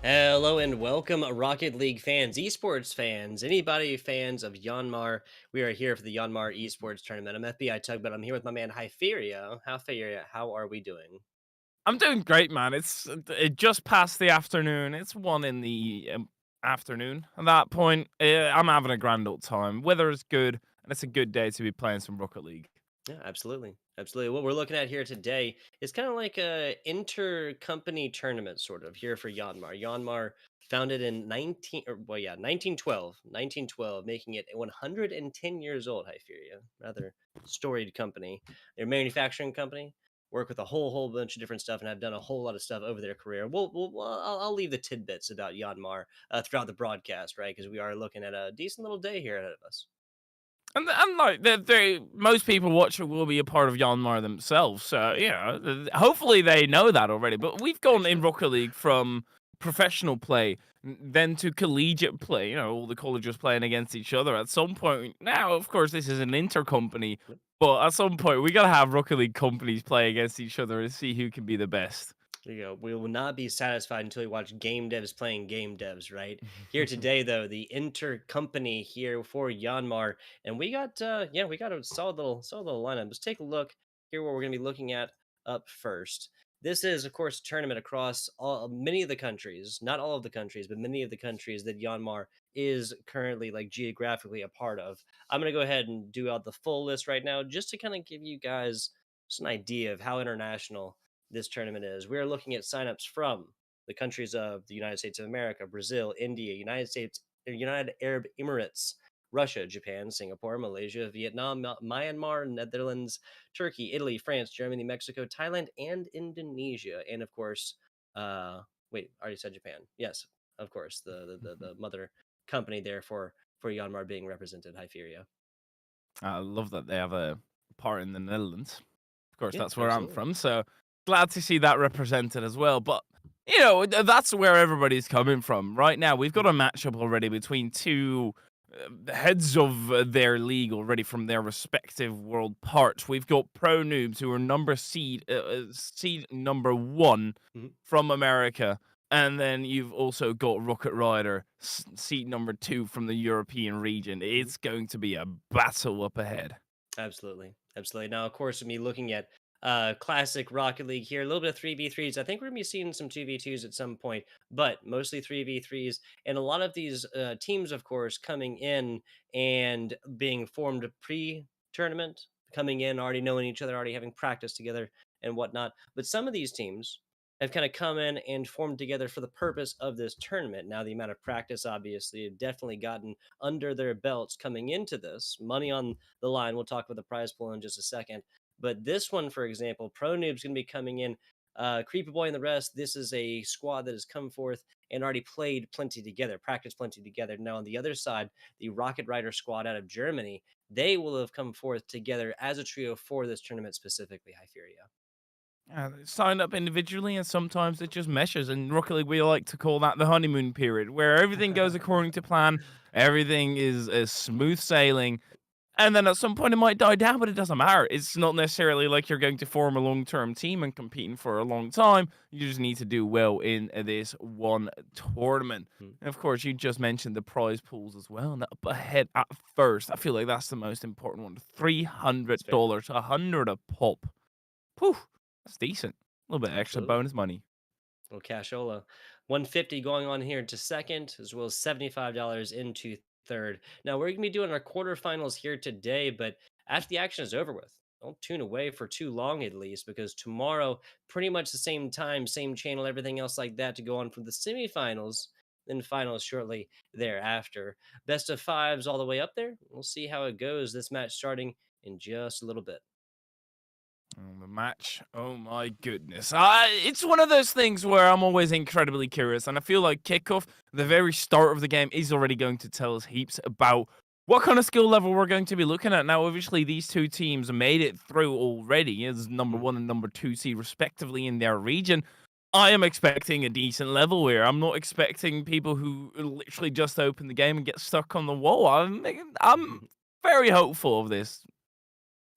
Hello and welcome, Rocket League fans, esports fans, anybody fans of Yanmar. We are here for the Yanmar Esports Tournament. I'm FBI Tug, but I'm here with my man Hyferia. Hyferia, how are we doing? I'm doing great, man. It just past the afternoon. It's 1 in the afternoon. At that point, I'm having a grand old time. Weather is good, and it's a good day to be playing some Rocket League. Yeah, absolutely. Absolutely. What we're looking at here today is kind of like a inter-company tournament, sort of, here for Yanmar. Yanmar founded in 1912, making it 110 years old, Hyperia. Rather storied company. They're a manufacturing company, work with a whole bunch of different stuff, and have done a whole lot of stuff over their career. I'll leave the tidbits about Yanmar throughout the broadcast, right? Because we are looking at a decent little day here ahead of us. And like most people watching will be a part of Yanmar themselves. So hopefully they know that already. But we've They gone in should. Rocket League from professional play, then to collegiate play. You know, all the colleges playing against each other. At some point, now of course this is an intercompany, but at some point we gotta have Rocket League companies play against each other and see who can be the best. There you go. We will not be satisfied until we watch game devs playing game devs, right? Here today, though, the intercompany here for Yanmar, and we got a solid little lineup. Let's take a look here. What we're going to be looking at up first. This is, of course, a tournament across many of the countries, not all of the countries, but many of the countries that Yanmar is currently like geographically a part of. I'm going to go ahead and do out the full list right now, just to kind of give you guys just an idea of how international this tournament is. We are looking at signups from the countries of the United States of America, Brazil, India, United States, United Arab Emirates, Russia, Japan, Singapore, Malaysia, Vietnam, Myanmar, Netherlands, Turkey, Italy, France, Germany, Mexico, Thailand, and Indonesia. And of course, wait, I already said Japan. Yes, of course, the mother company there for Yanmar being represented, Hyperia. I love that they have a part in the Netherlands. Of course, Yeah, that's where I'm absolutely. from, so glad to see that represented as well. But that's where everybody's coming from. Right now, we've got a matchup already between two heads of their league already from their respective world parts. We've got ProNoobs, who are seed number one Mhm. from America. And then you've also got Rocket Rider, seed number two from the European region. Mhm. It's going to be a battle up ahead. Absolutely. Absolutely. Now, of course, with me looking at classic Rocket League here, a little bit of 3v3s. I think we're going to be seeing some 2v2s at some point, but mostly 3v3s. And a lot of these teams, of course, coming in and being formed pre tournament, coming in, already knowing each other, already having practice together and whatnot. But some of these teams have kind of come in and formed together for the purpose of this tournament. Now, the amount of practice, obviously, have definitely gotten under their belts coming into this. Money on the line. We'll talk about the prize pool in just a second. But this one, for example, Pro Noob's going to be coming in. Creepy Boy and the rest. This is a squad that has come forth and already played plenty together, practiced plenty together. Now, on the other side, the Rocket Rider squad out of Germany, they will have come forth together as a trio for this tournament specifically, Hyperia. They sign up individually, and sometimes it just meshes. And Rocket League, we like to call that the honeymoon period, where everything goes according to plan, everything is smooth sailing, and then at some point it might die down, but it doesn't matter. It's not necessarily like you're going to form a long-term team and competing for a long time. You just need to do well in this one tournament. Hmm, And of course, you just mentioned the prize pools as well. And up ahead at first, I feel like that's the most important one. that's fair. $300, 100 a pop. Whew, that's decent. A little bit extra Absolutely. bonus money. Well, cashola. 150 going on here into second, as well as $75 into third. Now, we're going to be doing our quarterfinals here today, but after the action is over with, don't tune away for too long at least, because tomorrow, pretty much the same time, same channel, everything else like that to go on from the semifinals, then finals shortly thereafter. Best of fives all the way up there. We'll see how it goes. This match starting in just a little bit. The match, oh my goodness. It's one of those things where I'm always incredibly curious, and I feel like kickoff, the very start of the game, is already going to tell us heaps about what kind of skill level we're going to be looking at. Now, obviously, these two teams made it through already as number Mhm. one and number two seed, respectively, in their region. I am expecting a decent level here. I'm not expecting people who literally just open the game and get stuck on the wall. I'm very hopeful of this.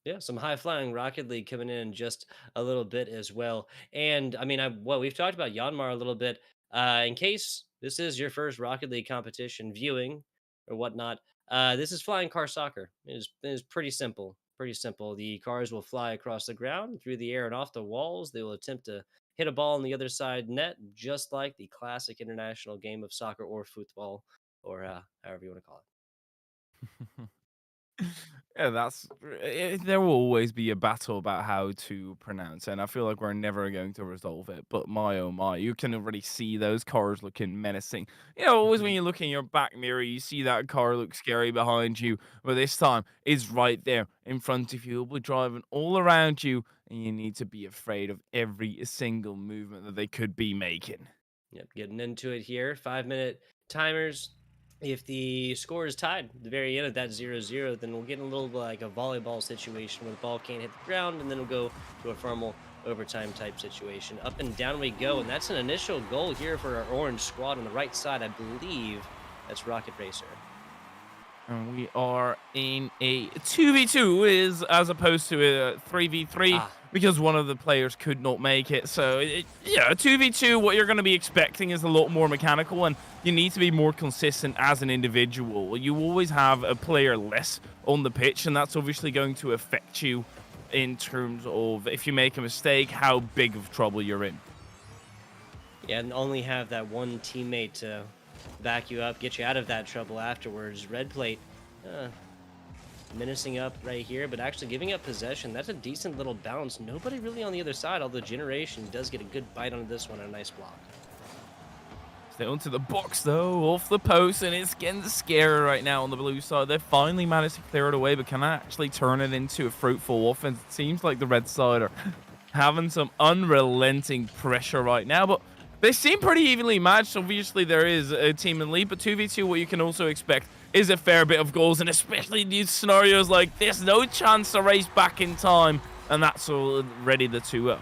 Yeah, some high flying Rocket League coming in just a little bit as well. And I mean, we've talked about Yanmar a little bit. In case this is your first Rocket League competition viewing or whatnot, this is flying car soccer. It is pretty simple. Pretty simple. The cars will fly across the ground, through the air, and off the walls. They will attempt to hit a ball on the other side net, just like the classic international game of soccer or football, or however you want to call it. Yeah, there will always be a battle about how to pronounce it, and I feel like we're never going to resolve it. But my oh my, you can already see those cars looking menacing. Always when you look in your back mirror, you see that car look scary behind you, but this time it's right there in front of you. It'll be driving all around you, and you need to be afraid of every single movement that they could be making. Yep, getting into it here. 5 minute timers. If the score is tied at the very end of that 0-0, then we'll get a little like a volleyball situation where the ball can't hit the ground, and then we'll go to a formal overtime type situation. Up and down we go, and that's an initial goal here for our orange squad on the right side. I believe that's Rocket Racer. And we are in a 2v2 is as opposed to a 3v3 Ah, because one of the players could not make it. So, yeah, a 2v2, what you're going to be expecting is a lot more mechanical, and you need to be more consistent as an individual. You always have a player less on the pitch, and that's obviously going to affect you in terms of if you make a mistake, how big of trouble you're in. yeah, and only have that one teammate to back you up, get you out of that trouble afterwards. Red plate. Uh, Menacing up right here, but actually giving up possession. That's a decent little bounce. Nobody really on the other side, although Generation does get a good bite on this one. A nice block. Still into the box, though, off the post, and it's getting scary right now on the blue side. They finally managed to clear it away, but can I actually turn it into a fruitful offense? It seems like the red side are having some unrelenting pressure right now, but they seem pretty evenly matched. Obviously, there is a team in lead, but 2v2, what you can also expect is a fair bit of goals, and especially in these scenarios like this, no chance to race back in time, and that's already the 2-0.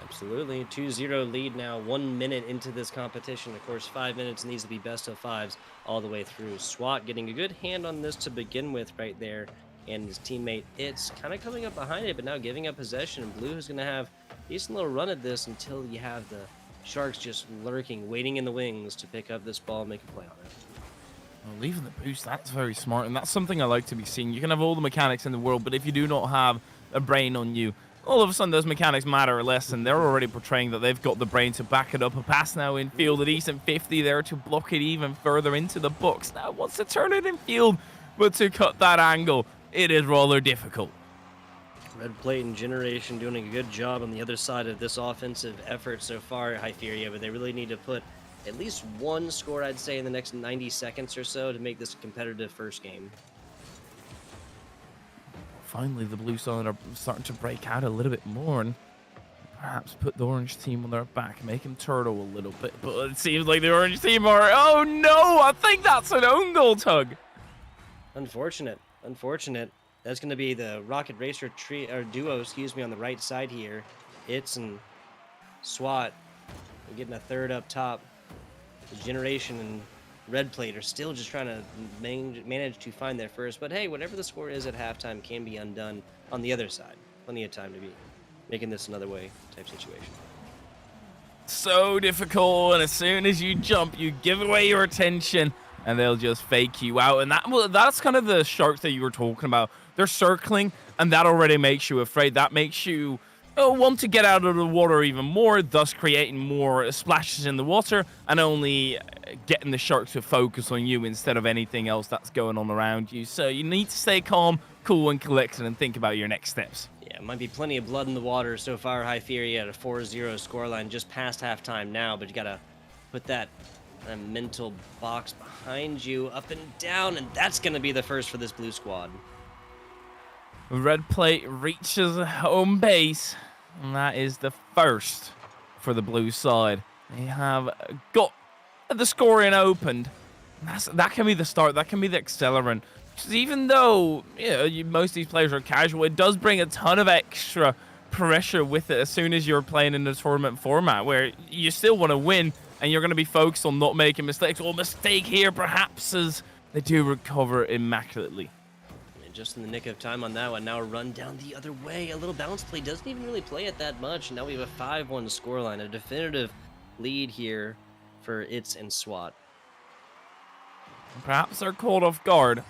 Absolutely. 2-0 lead now, 1 minute into this competition. Of course, 5 minutes needs to be best of fives all the way through. SWAT getting a good hand on this to begin with right there. And his teammate, it's kind of coming up behind it, but now giving up possession. And Blue is going to have a decent little run at this until you have the Sharks just lurking, waiting in the wings to pick up this ball and make a play on it. Well, leaving the boost, that's very smart, and that's something I like to be seeing. You can have all the mechanics in the world, but if you do not have a brain on you, all of a sudden those mechanics matter less, and they're already portraying that they've got the brain to back it up. A pass now in field, a decent 50 there to block it even further into the box. Now wants to turn it in field, but to cut that angle, it is rather difficult. Red Plate and Generation doing a good job on the other side of this offensive effort so far, Hypheria, but they really need to put at least one score, I'd say, in the next 90 seconds or so to make this a competitive first game. Finally, the blue side are starting to break out a little bit more and perhaps put the orange team on their back, make them turtle a little bit. But it seems like the orange team are, oh no, I think that's an own goal, Tug. Unfortunate. Unfortunate. That's going to be the Rocket Racer duo, on the right side here. It's and SWAT. We're getting a third up top. The Generation and Red Plate are still just trying to manage to find their first. But hey, whatever the score is at halftime can be undone on the other side. Plenty of time to be making this another way type situation. So difficult, and as soon as you jump, you give away your attention, and they'll just fake you out. And that's kind of the sharks that you were talking about. They're circling, and that already makes you afraid. That makes you want to get out of the water even more, thus creating more splashes in the water and only getting the sharks to focus on you instead of anything else that's going on around you. So you need to stay calm, cool, and collected and think about your next steps. Yeah, might be plenty of blood in the water so far. Hypheria at a 4-0 scoreline just past halftime now, but you got to put that mental box behind you, up and down, and that's going to be the first for this blue squad. Red Plate reaches home base, and that is the first for the blue side. They have got the scoring opened. That can be the start. That can be the accelerant. Because even though most of these players are casual, it does bring a ton of extra pressure with it as soon as you're playing in the tournament format, where you still want to win, and you're going to be focused on not making mistakes. Or mistake here, perhaps, as they do recover immaculately. Just in the nick of time on that one. Now a run down the other way. A little bounce play. Doesn't even really play it that much. Now we have a 5-1 scoreline. A definitive lead here for its and SWAT. Perhaps they're caught off guard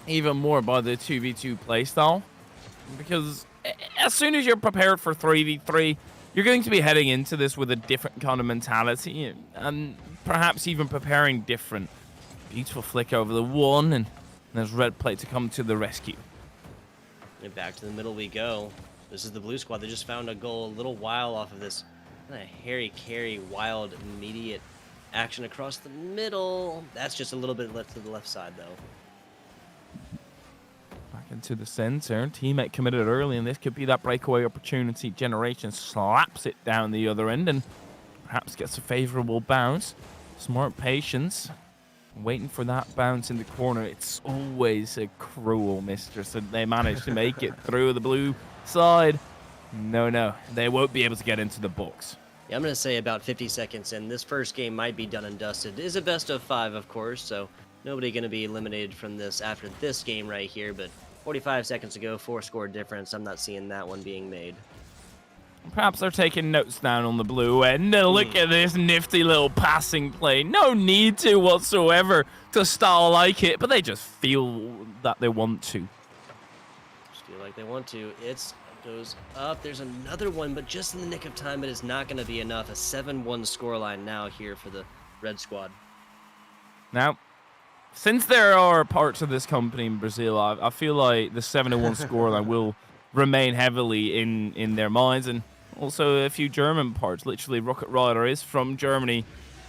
even more by the 2v2 playstyle, because as soon as you're prepared for 3v3, you're going to be heading into this with a different kind of mentality, and perhaps even preparing different. Beautiful flick over the one, and there's red plate to come to the rescue. And back to the middle we go. This is the blue squad. They just found a goal a little while off of this kind of Harry Carey wild immediate action across the middle. That's just a little bit left to the left side though. Back into the center. Teammate committed early, and this could be that breakaway opportunity. Generation slaps it down the other end and perhaps gets a favorable bounce. Smart patience. Waiting for that bounce in the corner. It's always a cruel mistress, and they managed to make it through the blue side. No, they won't be able to get into the box. Yeah, I'm going to say about 50 seconds in. This first game might be done and dusted. It is a best of 5, of course, so nobody going to be eliminated from this after this game right here, but 45 seconds ago, 4-score difference. I'm not seeing that one being made. Perhaps they're taking notes down on the blue end. Look at this nifty little passing play. No need to whatsoever to style like it, but they just feel that they want to. Just feel like they want to. It goes up. There's another one, but just in the nick of time, it is not going to be enough. A 7-1 scoreline now here for the red squad. Now, since there are parts of this company in Brazil, I feel like the 7-1 scoreline will remain heavily in their minds, and also a few German parts. Literally, Rocket Rider is from Germany,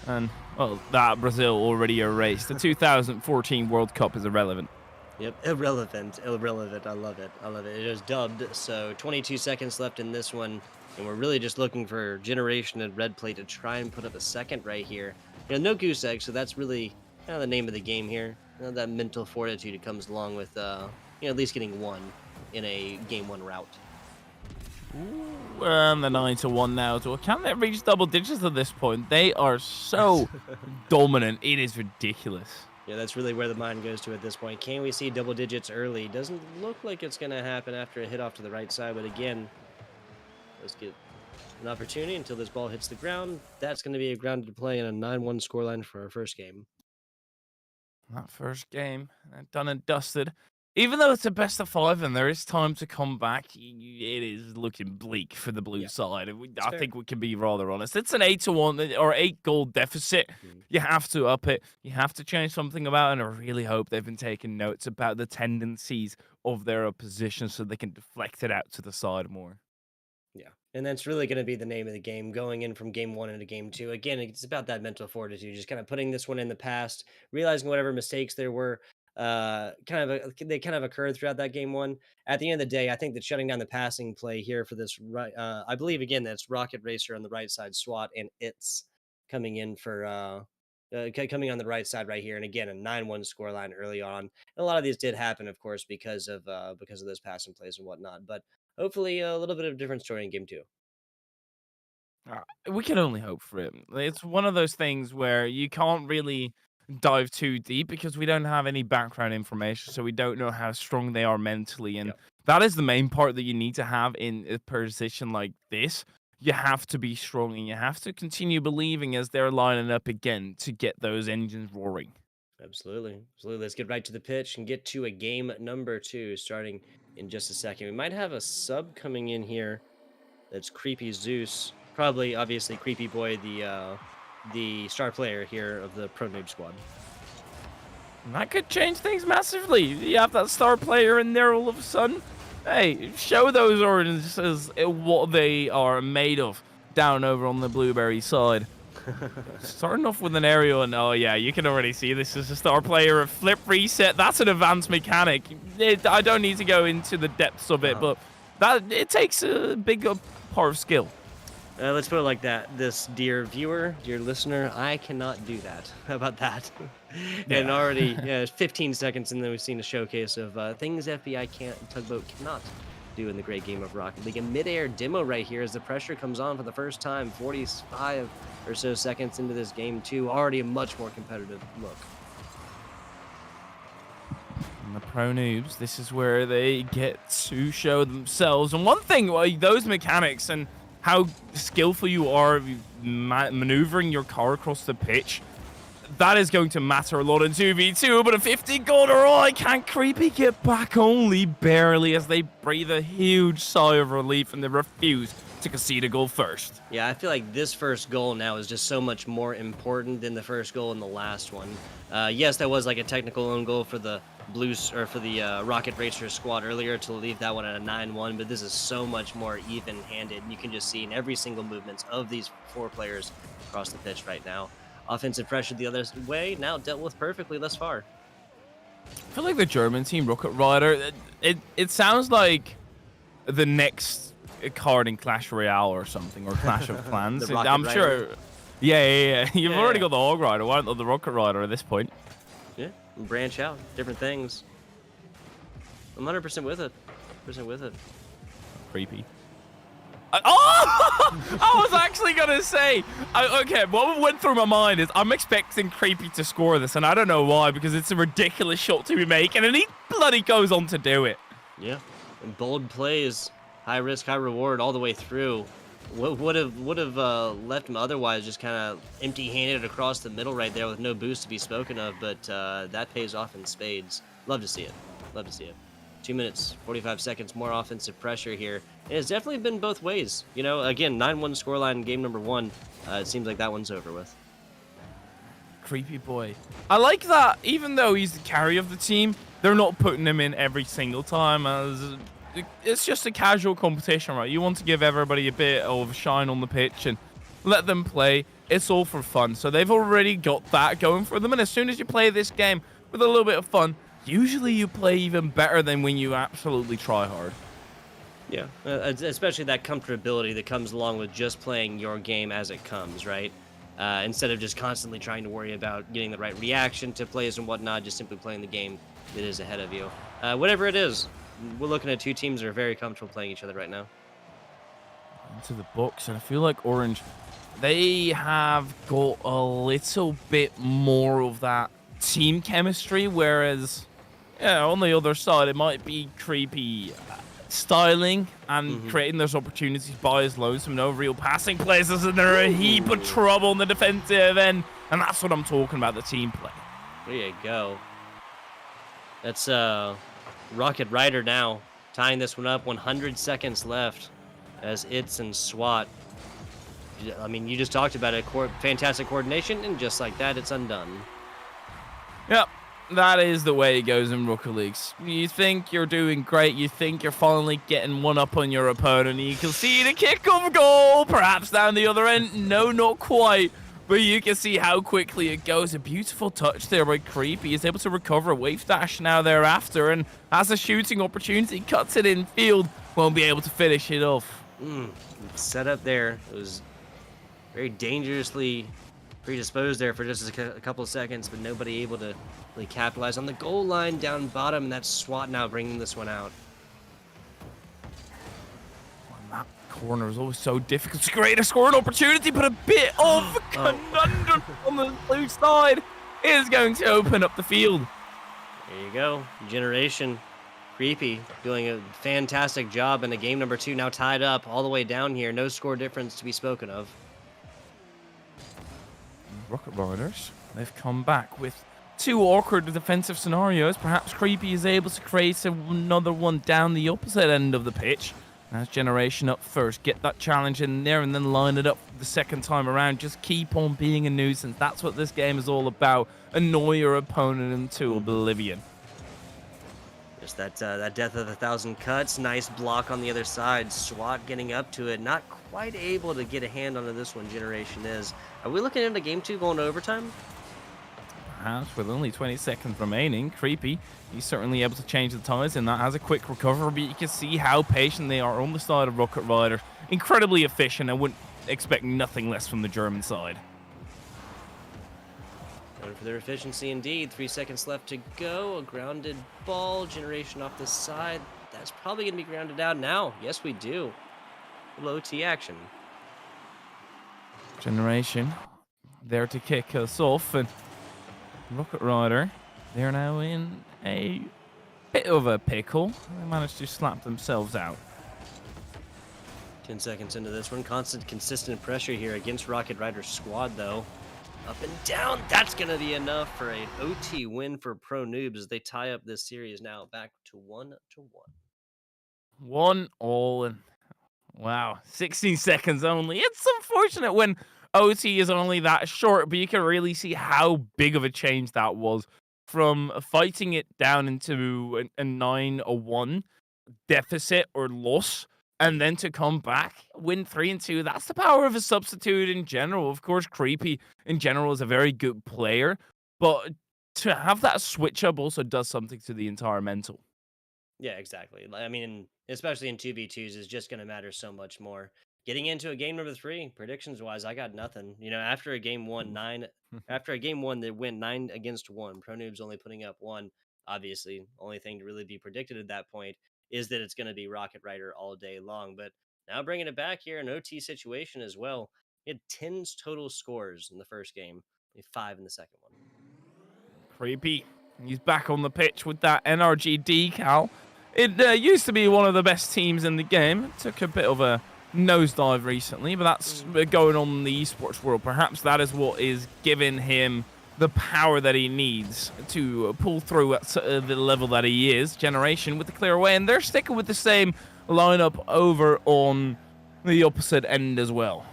and well, that Brazil already erased. The 2014 World Cup is irrelevant. Yep, irrelevant. I love it. It is dubbed. So 22 seconds left in this one, and we're really just looking for Generation and Red Plate to try and put up a second right here. No goose egg, so that's really kind of the name of the game here. That mental fortitude that comes along with at least getting one in a game 1 route. Ooh, and the 9-1 now. So can they reach double digits at this point? They are so dominant. It is ridiculous. Yeah, that's really where the mind goes to at this point. Can we see double digits early? Doesn't look like it's going to happen after a hit off to the right side, but again, let's get an opportunity until this ball hits the ground. That's going to be a grounded play and a 9-1 scoreline for our first game. That first game, done and dusted. Even though it's a best of 5 and there is time to come back, it is looking bleak for the blue side. I think we can be rather honest. It's an 8-1 or 8-goal deficit. You have to up it. You have to change something about it, and I really hope they've been taking notes about the tendencies of their opposition so they can deflect it out to the side more. Yeah, and that's really going to be the name of the game, going in from game 1 into game 2. Again, it's about that mental fortitude, just kind of putting this one in the past, realizing whatever mistakes there were, they kind of occurred throughout that game 1. At the end of the day, I think that shutting down the passing play here for this right, I believe again that's Rocket Racer on the right side, SWAT, and it's coming in for coming on the right side right here, and again a 9-1 scoreline early on. And a lot of these did happen, of course, because of those passing plays and whatnot, but. Hopefully, a little bit of a different story in game 2. We can only hope for it. It's one of those things where you can't really dive too deep because we don't have any background information, so we don't know how strong they are mentally. And that is the main part that you need to have in a position like this. You have to be strong, and you have to continue believing as they're lining up again to get those engines roaring. Absolutely. Let's get right to the pitch and get to a game number 2 starting in just a second. We might have a sub coming in here. That's Creepy Zeus. Probably, obviously, Creepy Boy, the star player here of the ProNoobs squad. And that could change things massively. You have that star player in there all of a sudden. Hey, show those audiences what they are made of down over on the blueberry side. Starting off with an aerial, and oh yeah, you can already see this is a star player. A flip reset, that's an advanced mechanic. I don't need to go into the depths of it, but it takes a big part of skill. Let's put it like that. This dear viewer, dear listener, I cannot do that. How about that? And already 15 seconds, and then we've seen a showcase of things FBI Tugboat cannot do in the great game of Rocket League. A mid-air demo right here as the pressure comes on for the first time. 45 or so seconds into this game, too. Already a much more competitive look. And the ProNoobs, this is where they get to show themselves. And one thing, those mechanics, and how skillful you are maneuvering your car across the pitch, that is going to matter a lot in 2v2, but a 50 goal to roll. Can Creepy get back? Only barely, as they breathe a huge sigh of relief and they refuse to concede a goal first. Yeah, I feel like this first goal now is just so much more important than the first goal in the last one. Yes, that was like a technical own goal for the Blues or for the Rocket Racers squad earlier to leave that one at a 9-1, but this is so much more even-handed. You can just see in every single movements of these 4 players across the pitch right now. Offensive pressure the other way, now dealt with perfectly thus far. I feel like the German team, Rocket Rider, it sounds like the next card in Clash Royale or something, or Clash of Clans. The Rocket I'm Rider. sure. Yeah. You've Yeah, already yeah. got the Hog Rider. Why not the Rocket Rider at this point? Yeah, branch out, different things. I'm 100% with it. 100% with it. Creepy. I was actually gonna say, okay, what went through my mind is I'm expecting Creepy to score this, and I don't know why, because it's a ridiculous shot to be making, and he bloody goes on to do it. Yeah, and bold plays, high risk, high reward all the way through. What would have left him otherwise just kind of empty-handed across the middle right there with no boost to be spoken of, but that pays off in spades. Love to see it. Love to see it. 2 minutes, 45 seconds more offensive pressure here. And it's definitely been both ways. You know, again, 9-1 scoreline in game number 1. It seems like that one's over with. Creepy boy. I like that, even though he's the carry of the team, they're not putting him in every single time, as it's just a casual competition, right? You want to give everybody a bit of shine on the pitch and let them play. It's all for fun. So they've already got that going for them. And as soon as you play this game with a little bit of fun, usually you play even better than when you absolutely try hard. Yeah, especially that comfortability that comes along with just playing your game as it comes, right? Instead of just constantly trying to worry about getting the right reaction to plays and whatnot, just simply playing the game that is ahead of you. Whatever it is, we're looking at 2 teams that are very comfortable playing each other right now. Into the box, and I feel like Orange, they have got a little bit more of that team chemistry, whereas on the other side, it might be Creepy styling and creating those opportunities by his lonesome, no real passing places, and they're a heap of trouble in the defensive end, and that's what I'm talking about, the team play. There you go. That's Rocket Rider now tying this one up. 100 seconds left as It's and SWAT. I mean, you just talked about it. Fantastic coordination, and just like that, it's undone. Yep. That is the way it goes in Rocket Leagues. You think you're doing great, you think you're finally getting one up on your opponent, you can see the kickoff goal, perhaps down the other end. No, not quite, but you can see how quickly it goes. A beautiful touch there by Creepy. He's able to recover a wave dash now thereafter, and has a shooting opportunity, cuts it in field, won't be able to finish it off. Set up there. It was very dangerously predisposed there for just a couple of seconds, but nobody able to really capitalize on the goal line down bottom, and that's SWAT now bringing this one out. That corner is always so difficult to create a scoring opportunity, but a bit of conundrum on the blue side is going to open up the field. There you go. Generation. Creepy doing a fantastic job in the game number 2, now tied up all the way down here. No score difference to be spoken of. Rocket Riders, they've come back with 2 awkward defensive scenarios. Perhaps Creepy is able to create another one down the opposite end of the pitch. As Generation up first, get that challenge in there and then line it up the second time around. Just keep on being a nuisance. That's what this game is all about. Annoy your opponent into oblivion. Just that death of 1,000 cuts. Nice block on the other side. SWAT getting up to it. Not quite able to get a hand onto this one, Generation is. Are we looking into game 2 going to overtime? Perhaps with only 20 seconds remaining. Creepy, he's certainly able to change the tides, and that has a quick recovery, but you can see how patient they are on the side of Rocket Rider. Incredibly efficient. I wouldn't expect nothing less from the German side. Going for their efficiency indeed. 3 seconds left to go. A grounded ball. Generation off the side. That's probably going to be grounded out now. Yes, we do. A little OT action. Generation there to kick us off, and Rocket Rider, they're now in a bit of a pickle. They managed to slap themselves out. 10 seconds into this one. Constant, consistent pressure here against Rocket Rider's squad, though. Up and down. That's going to be enough for an OT win for ProNoobs as they tie up this series now back to 1-1. 1-1. Wow, 16 seconds only. It's unfortunate when OT is only that short, but you can really see how big of a change that was from fighting it down into a 9-1 deficit or loss, and then to come back, win 3-2. That's the power of a substitute in general. Of course, Creepy in general is a very good player, but to have that switch up also does something to the entire mental. Yeah, exactly. I mean, especially in 2v2s is just going to matter so much more. Getting into a game number 3, predictions wise, I got nothing. After a game 1 9 after a game 1 that went 9 against 1, ProNoobs only putting up 1. Obviously, only thing to really be predicted at that point is that it's going to be Rocket Rider all day long, but now bringing it back here, an OT situation as well. We had 10 total scores in the first game, only 5 in the second one. Creepy. He's back on the pitch with that NRG decal. It used to be one of the best teams in the game. It took a bit of a nosedive recently, but that's going on in the esports world. Perhaps that is what is giving him the power that he needs to pull through at the level that he is. Generation with the clear away, and they're sticking with the same lineup over on the opposite end as well.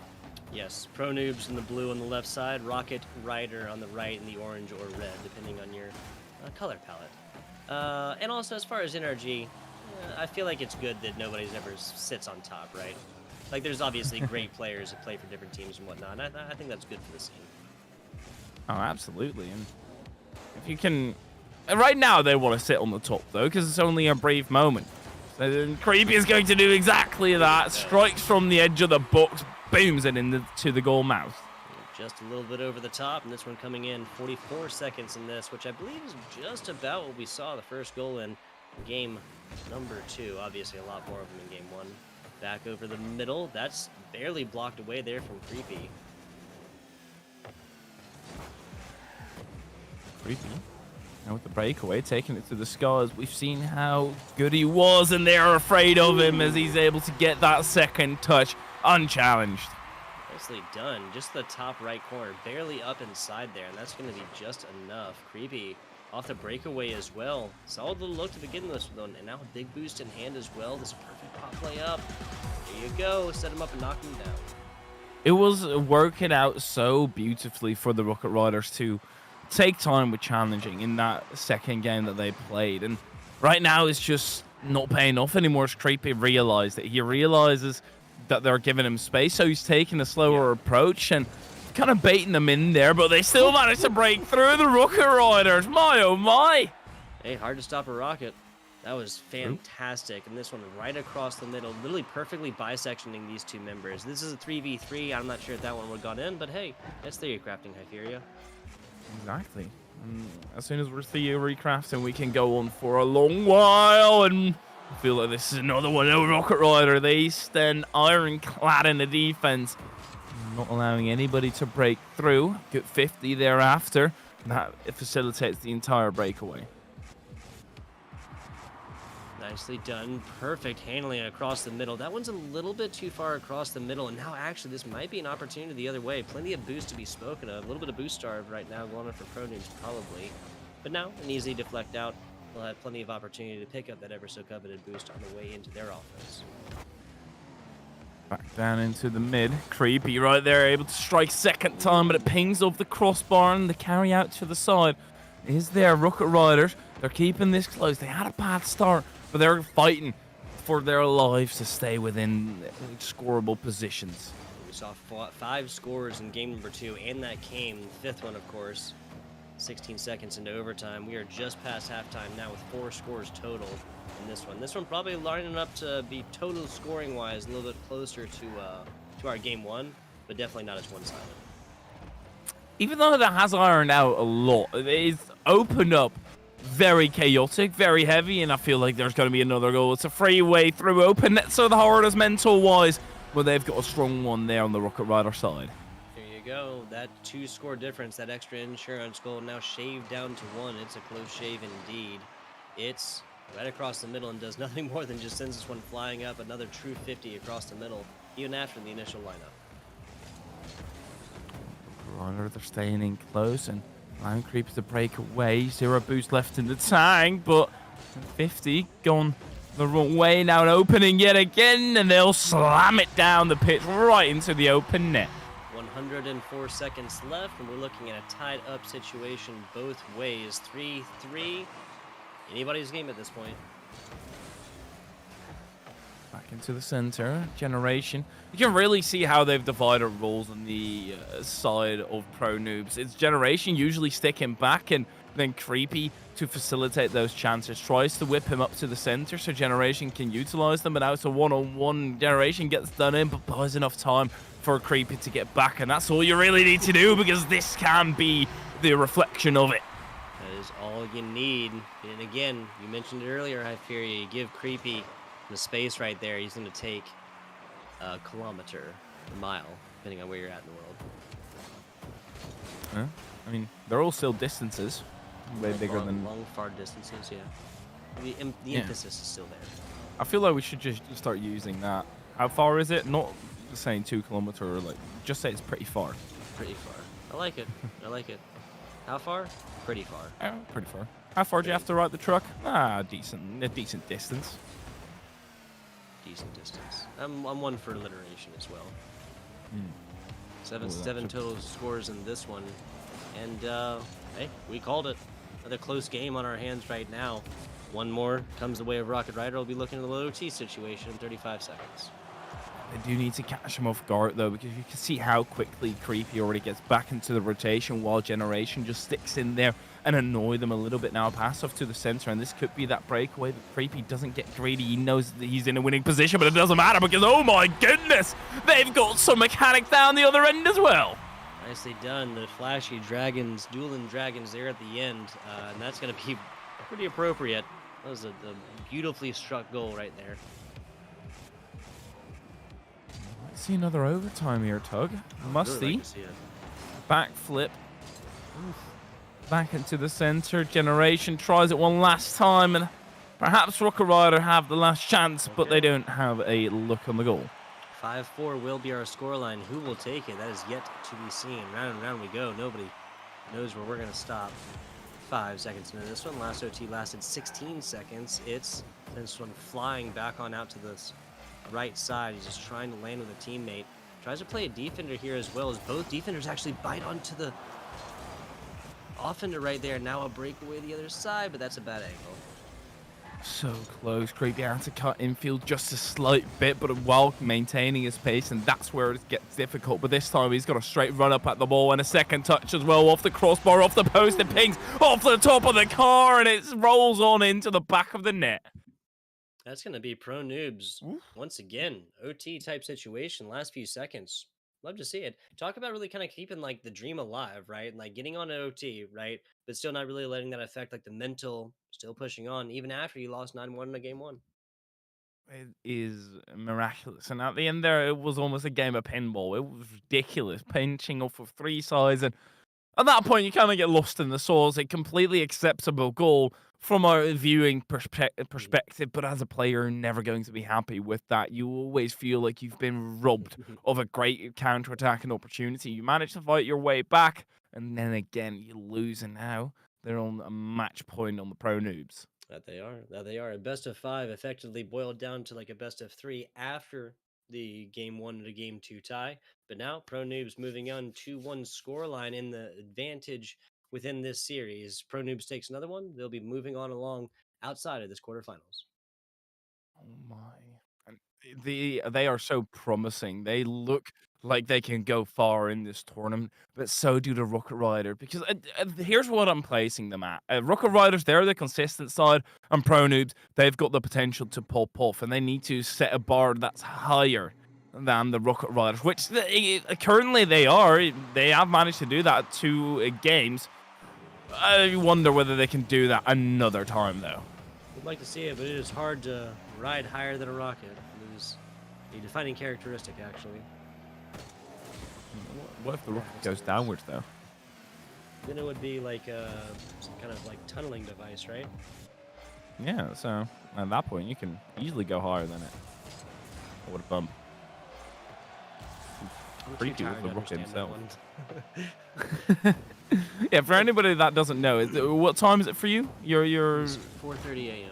Yes, ProNoobs in the blue on the left side, Rocket Rider on the right in the orange or red, depending on your color palette. And also, as far as NRG, I feel like it's good that nobody's ever sits on top, right? Like, there's obviously great players that play for different teams and whatnot, and I think that's good for the scene. Oh, absolutely. And if you can... Right now, they want to sit on the top, though, because it's only a brief moment. And Creepy is going to do exactly that. Strikes from the edge of the box, booms it into the goal mouth. Just a little bit over the top, and this one coming in 44 seconds in this, which I believe is just about what we saw the first goal in game number 2. Obviously, a lot more of them in game 1. Back over the middle. That's barely blocked away there from Creepy. Creepy. Now with the breakaway, taking it to the Scars, we've seen how good he was, and they're afraid of him as he's able to get that second touch unchallenged. Nicely done. Just the top right corner, barely up inside there, and that's going to be just enough. Creepy off the breakaway as well. Solid little look to begin this one, and now a big boost in hand as well. This perfect pop play up. There you go. Set him up and knock him down. It was working out so beautifully for the Rocket Riders to take time with challenging in that second game that they played. And right now it's just not paying off anymore. As Creepy realized it. He realizes that they're giving him space, so he's taking a slower approach and kind of baiting them in there, but they still managed to break through the Rocket Riders. My, oh my. Hey, hard to stop a rocket. That was fantastic. And this one right across the middle, literally perfectly bisectioning these two members. This is a 3v3. I'm not sure if that one would have gone in, but hey, that's theory crafting, Hyperia. Exactly. As soon as we're theory crafting, we can go on for a long while, and I feel like this is another one. Oh, Rocket Rider, they stand ironclad in the defense, not allowing anybody to break through. Get 50 thereafter. That it facilitates the entire breakaway. Nicely done. Perfect handling across the middle. That one's a little bit too far across the middle, and now actually this might be an opportunity the other way. Plenty of boost to be spoken of. A little bit of boost starve right now going on for ProNoobs probably. But now an easy deflect out. They'll have plenty of opportunity to pick up that ever so coveted boost on the way into their offense. Back down into the mid. Creepy right there, able to strike second time, but it pings off the crossbar, and the carry out to the side is there. Rocket Riders, they're keeping this close. They had a bad start, but they're fighting for their lives to stay within scoreable positions. We saw 5 scores in game number 2, and that came, the 5th one, of course, 16 seconds into overtime. We are just past halftime now with 4 scores total in this one. This one probably lining up to be total scoring-wise a little bit closer to our game 1, but definitely not as one-sided. Even though that has ironed out a lot, it's opened up very chaotic, very heavy, and I feel like there's going to be another goal. It's a freeway through open net, so the hardest mental-wise, but they've got a strong one there on the Rocket Rider side. There you go. That 2-score difference, that extra insurance goal now shaved down to 1. It's a close shave indeed. It's right across the middle and does nothing more than just sends this one flying up. Another true 50 across the middle. even after the initial lineup. Runner, they're staying in close, and Lion Creeps to break away. 0 boost left in the tank, but 50 gone the wrong way. Now an opening yet again, and they'll slam it down the pitch right into the open net. 104 seconds left, and we're looking at a tied up situation both ways. 3-3. Anybody's game at this point. Back into the center. Generation. You can really see how they've divided roles on the side of ProNoobs. It's Generation usually sticking back, and then Creepy, to facilitate those chances, tries to whip him up to the center so Generation can utilize them. But now it's a one-on-one. Generation gets done in, but buys enough time for Creepy to get back. And that's all you really need to do, because this can be the reflection of it. That is all you need. And again, you mentioned it earlier, Hyperia. You give Creepy the space right there, he's going to take a kilometer, a mile, depending on where you're at in the world. I mean, they're all still distances. Way bigger than... Long, far distances, yeah. The emphasis is still there. I feel like we should just start using that. How far is it? Not saying 2 kilometers, or like, just say it's pretty far. Pretty far. I like it. I like it. How far? Pretty far. Pretty far. How far do you have to ride the truck? A decent distance. Decent distance. I'm one for alliteration as well. 7 total scores in this one, and hey, we called it. Another close game on our hands right now. One more comes the way of Rocket Rider. We'll be looking at the OT situation in 35 seconds. They do need to catch him off guard, though, because you can see how quickly Creepy already gets back into the rotation, while Generation just sticks in there and annoy them a little bit. Now pass off to the center, and this could be that breakaway, but Creepy doesn't get greedy. He knows that he's in a winning position, but it doesn't matter, because, oh my goodness, they've got some mechanic down the other end as well. Nicely done. The flashy dragons, dueling dragons there at the end, and that's going to be pretty appropriate. That was a beautifully struck goal right there. See another overtime here, Tug. Musty. Really like Backflip. Back into the center. Generation tries it one last time, and perhaps Rocket Rider have the last chance, but they don't have a look on the goal. 5-4 will be our scoreline. Who will take it? That is yet to be seen. Round and round we go. Nobody knows where we're going to stop. 5 seconds into this one. Last OT lasted 16 seconds. It's this one flying back on out to this right side. He's just trying to land with a teammate. Tries to play a defender here as well, as both defenders actually bite onto the offender right there. Now a breakaway the other side, but that's a bad angle. So close. Creepy had to cut infield just a slight bit, but while maintaining his pace, and that's where it gets difficult. But this time he's got a straight run up at the ball, and a second touch as well, off the crossbar, off the post. It pings off the top of the car, and it rolls on into the back of the net. That's going to be ProNoobs once again. OT type situation, last few seconds. Love to see it. Talk about really kind of keeping like the dream alive, right? Like getting on OT, right? But still not really letting that affect like the mental, still pushing on even after you lost 9-1 in game 1. It is miraculous. And at the end there, it was almost a game of pinball. It was ridiculous, pinching off of 3 sides. And at that point, you kind of get lost in the sauce. A completely acceptable goal from a viewing perspective, but as a player, you're never going to be happy with that. You always feel like you've been robbed of a great counter-attacking opportunity. You manage to fight your way back, and then again, you lose, and now they're on a match point on the ProNoobs. That they are. That they are. A best of 5 effectively boiled down to like a best of 3 after the game 1 to game 2 tie. But now ProNoobs moving on 2-1 scoreline in the advantage within this series. ProNoobs takes another one. They'll be moving on along outside of this quarterfinals. Oh my. And they are so promising. They look like they can go far in this tournament, but so do the Rocket Rider. Because here's what I'm placing them at. Rocket Riders, they're the consistent side, and ProNoobs, they've got the potential to pop off, and they need to set a bar that's higher than the Rocket Riders, which currently they are. They have managed to do that at 2 games. I wonder whether they can do that another time, though. Would like to see it, but it is hard to ride higher than a rocket. It is a defining characteristic, actually. What if the rocket goes downwards, though? Then it would be like some kind of like tunneling device, right? Yeah, so at that point, you can easily go higher than it. What a bump. I'm too Creepy with tired the to rocket understand that himself. one. Yeah, for Like, anybody that doesn't know, what time is it for you? it You're was 4:30 a.m.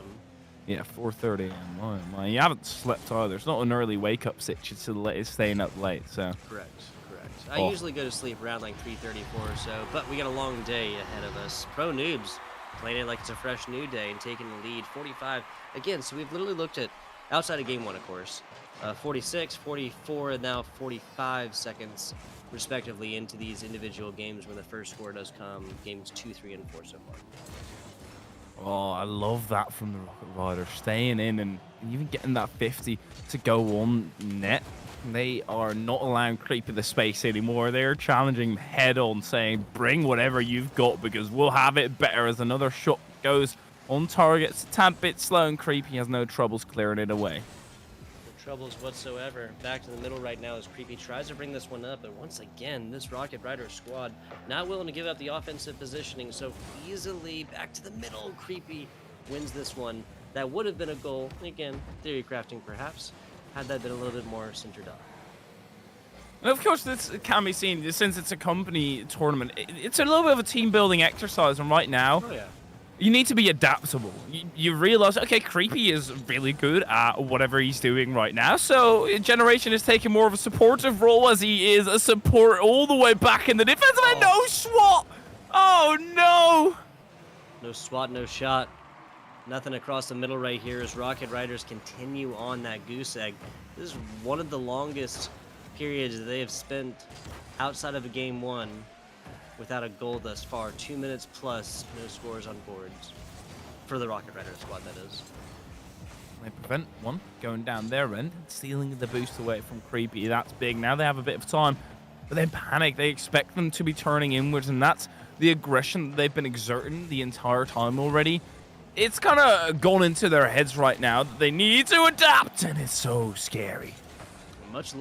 yeah, 4:30 a.m. Oh, my, you haven't slept either. It's not an early wake up situation. It's staying up late. So, Correct, correct. I oh, usually go to sleep around like 3:34 or so, but we got a long day ahead of us. Pro Noobs playing it like it's a fresh new day and taking the lead 45 again. So we've literally looked at outside of game one, of course, 46, 44, and now 45 seconds respectively into these individual games when the first score does come. Games 2, 3, and 4 so far. oh, I love that from the Rocket Riders, staying in and even getting that 50 to go on net. They are not allowing Creepy the space anymore. They're challenging head on, saying, bring whatever you've got because we'll have it better. As another shot goes on target. It's a tad bit slow, and Creepy has no troubles clearing it away. No troubles whatsoever. Back to the middle right now as Creepy tries to bring this one up, but once again, this Rocket Rider squad not willing to give up the offensive positioning so easily. Back to the middle, Creepy wins this one. That would have been a goal. Again, theory crafting perhaps, had that been a little bit more centered up. And of course, this can be seen since it's a company tournament. It's a little bit of a team building exercise, and right now, Oh yeah. you need to be adaptable. You realize, okay, Creepy is really good at whatever he's doing right now. So Generation is taking more of a supportive role as he is a support all the way back in the defense. And Oh, no SWAT. Oh no. no SWAT, no shot. Nothing across the middle right here as Rocket Riders continue on that goose egg. This is one of the longest periods that they have spent outside of a game one without a goal thus far. 2 minutes plus, no scores on boards. For the Rocket Rider squad, that is. They prevent one going down their end, stealing the boost away from Creepy. That's big. Now they have a bit of time, but then panic. They expect them to be turning inwards, and that's the aggression that they've been exerting the entire time already. It's kind of gone into their heads right now that they need to adapt, and it's so scary. A much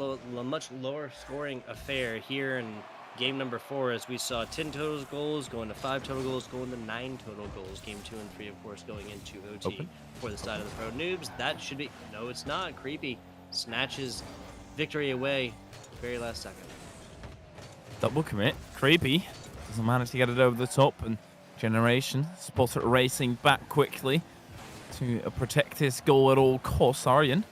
lower scoring affair here in game number 4 as we saw 10 total goals going to 5 total goals going to 9 total goals. Game 2 and 3, of course, going into OT Open. for the side of the Pro Noobs. That should be... No, it's not. Creepy snatches victory away very last second. Double commit. Creepy doesn't manage to get it over the top, and Generation spots it racing back quickly to protect his goal at all costs. Aryan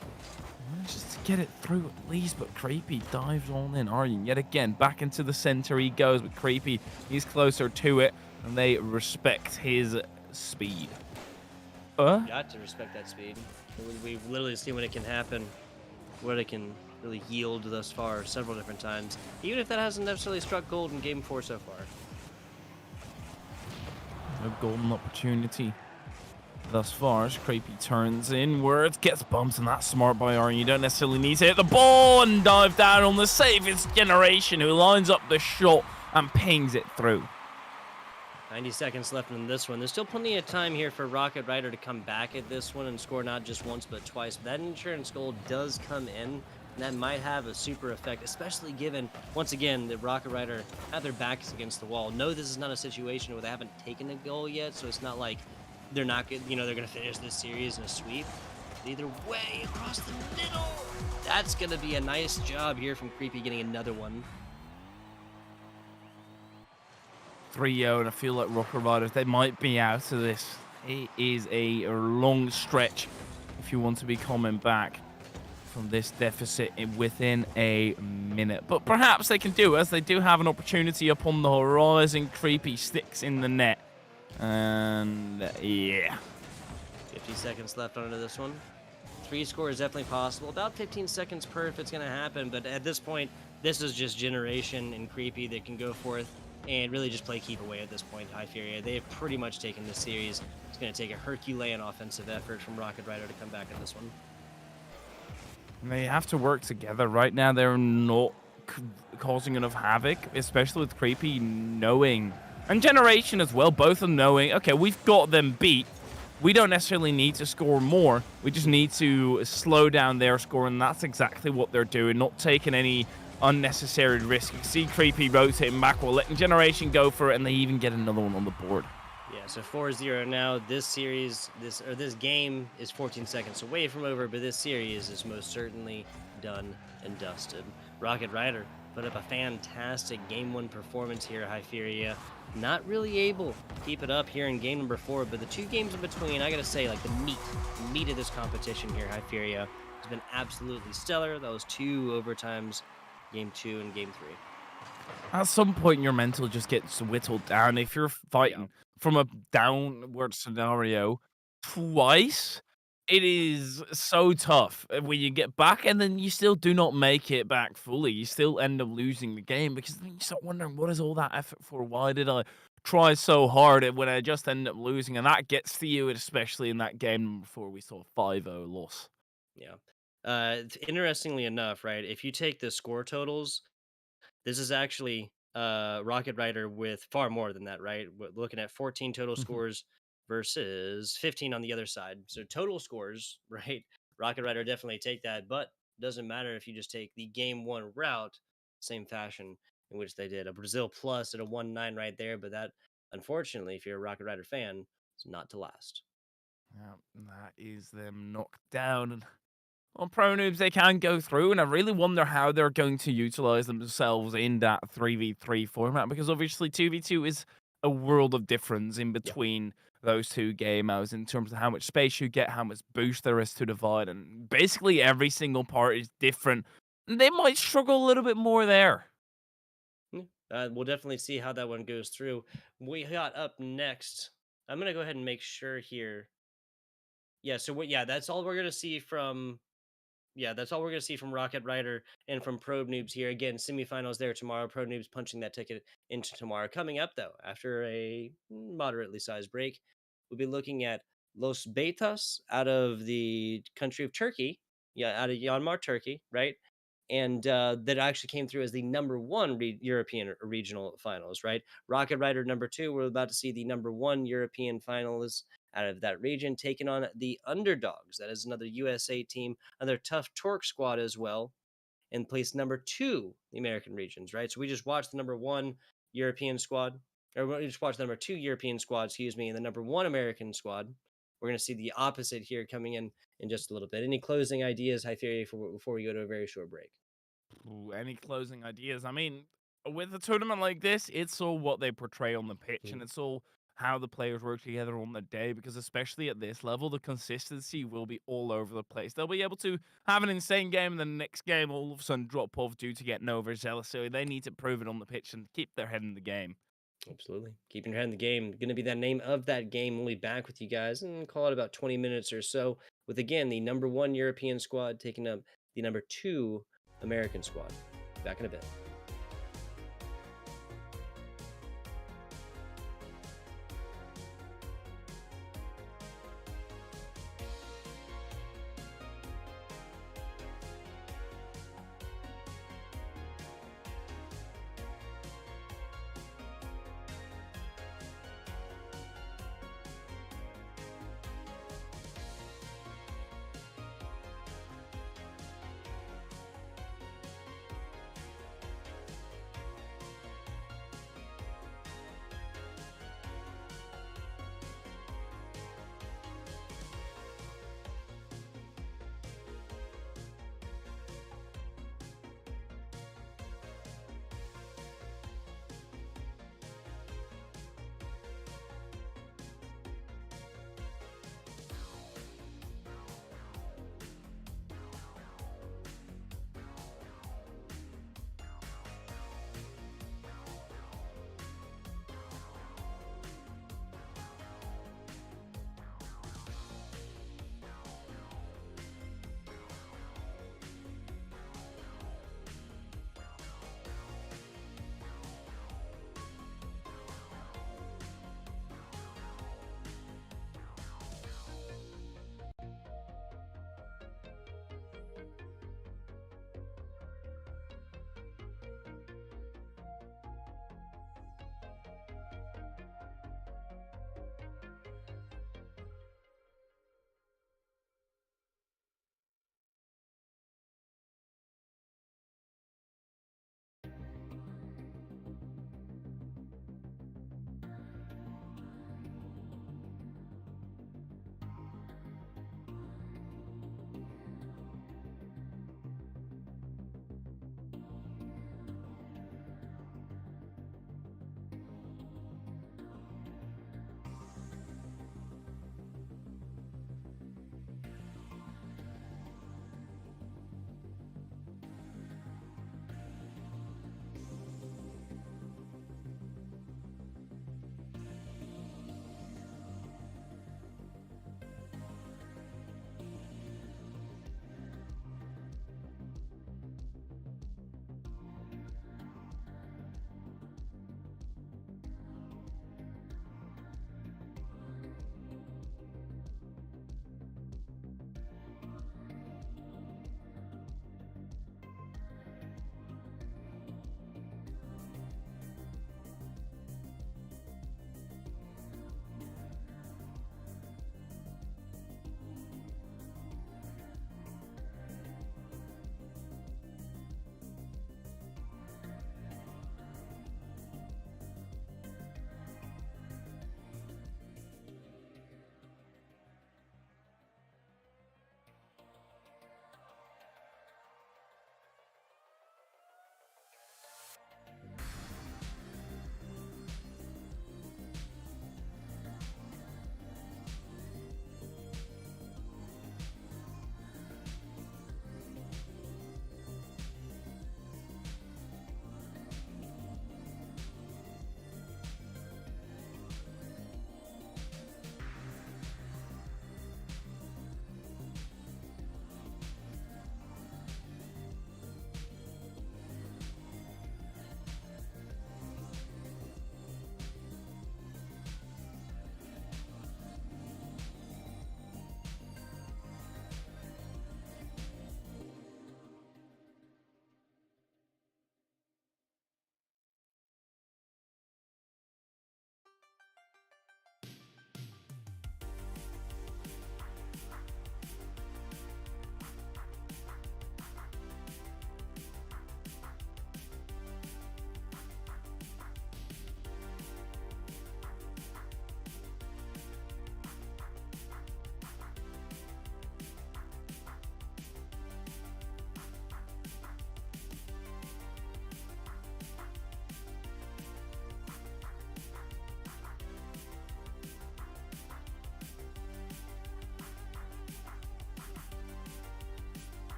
manages to get it through at least, but Creepy dives on in. Aryan yet again back into the center he goes, but Creepy, he's closer to it, and they respect his speed. Got to respect that speed. We've literally seen when it can happen, what it can really yield thus far several different times, even if that hasn't necessarily struck gold in game 4 so far. No golden opportunity thus far as Creepy turns inwards, gets bumped, and that's smart by Aryan. You don't necessarily need to hit the ball and dive down on the save. It's Generation who lines up the shot and pings it through. 90 seconds left in this one. There's still plenty of time here for Rocket Rider to come back at this one and score not just once but twice. But that insurance goal does come in, and that might have a super effect, especially given, once again, that Rocket Rider have their backs against the wall. No, this is not a situation where they haven't taken a goal yet, so it's not like they're not good, they're going to finish this series in a sweep. But either way, across the middle, that's going to be a nice job here from Creepy getting another one. 3-0, and I feel like Rocket Riders, they might be out of this. It is a long stretch if you want to be coming back from this deficit within a minute. But perhaps they can do it, as they do have an opportunity up on the horizon. Creepy sticks in the net. And yeah. 50 seconds left onto this one. 3 score is definitely possible. About 15 seconds per if it's going to happen. But at this point, this is just Generation and Creepy that can go forth and really just play keep away at this point. High Fury, they have pretty much taken this series. It's going to take a Herculean offensive effort from Rocket Rider to come back in this one. They have to work together. Right now, they're not causing enough havoc, especially with Creepy knowing, and Generation as well, both of them knowing, okay, we've got them beat. We don't necessarily need to score more. We just need to slow down their score, and that's exactly what they're doing, not taking any unnecessary risk. You can see Creepy rotating back while letting Generation go for it, and they even get another one on the board. Yeah, so 4-0 now. This series, this game is 14 seconds away from over, but this series is most certainly done and dusted. Rocket Rider put up a fantastic game one performance here, Hyperia. Not really able to keep it up here in game number 4, but the 2 games in between, I gotta say, like the meat of this competition here, Hyperia, has been absolutely stellar. Those 2 overtimes, game 2 and game 3. At some point, your mental just gets whittled down. If you're Yeah. fighting from a downward scenario twice, it is so tough when you get back and then you still do not make it back fully. You still end up losing the game because then you start wondering, what is all that effort for? Why did I try so hard when I just end up losing? And that gets to you, especially in that game before we saw 5-0 loss. Yeah. Interestingly enough, right, if you take the score totals, this is actually Rocket Rider with far more than that, right? We're looking at 14 total scores versus 15 on the other side. So total scores, right? Rocket Rider definitely take that, but doesn't matter if you just take the game one route, same fashion in which they did a Brazil plus at a 1-9 right there. But that, unfortunately, if you're a Rocket Rider fan, it's not to last. Yeah, that is them knocked down. On ProNoobs, they can go through, and I really wonder how they're going to utilize themselves in that 3v3 format because obviously 2v2 is a world of difference in Yeah. between those two game modes in terms of how much space you get, how much boost there is to divide, and basically every single part is different. They might struggle a little bit more there. Yeah. We'll definitely see how that one goes through. We got up next. I'm gonna go ahead and make sure here. Yeah. So what? Yeah, that's all we're gonna see from. Yeah, that's all we're gonna see from Rocket Rider and from Probe Noobs here. Again, semifinals there tomorrow. Probe Noobs punching that ticket into tomorrow. Coming up though, after a moderately sized break, we'll be looking at Los Betas out of the country of Turkey. Yeah, out of Yanmar, Turkey, right? And that actually came through as the number one European regional finals, right? Rocket Rider number 2. We're about to see the number 1 European finalists out of that region taking on the Underdogs. That is another USA team, another tough Torque squad as well, and placed number 2 the American regions, right? So we just watched the number 1 European squad, or we just watched the number 2 European squad, excuse me, and the number 1 American squad. We're going to see the opposite here coming in just a little bit. Any closing ideas, Hypheria, before we go to a very short break? Ooh, any closing ideas? I mean, with a tournament like this, it's all what they portray on the pitch and Mhm. it's all how the players work together on the day because especially at this level, the consistency will be all over the place. They'll be able to have an insane game and the next game all of a sudden drop off due to getting overzealous. So they need to prove it on the pitch and keep their head in the game. Absolutely. Keeping your head in the game. Going to be that name of that game. We'll be back with you guys and call it about 20 minutes or so with, again, the number 1 European squad taking up the number 2 American squad. Back in a bit.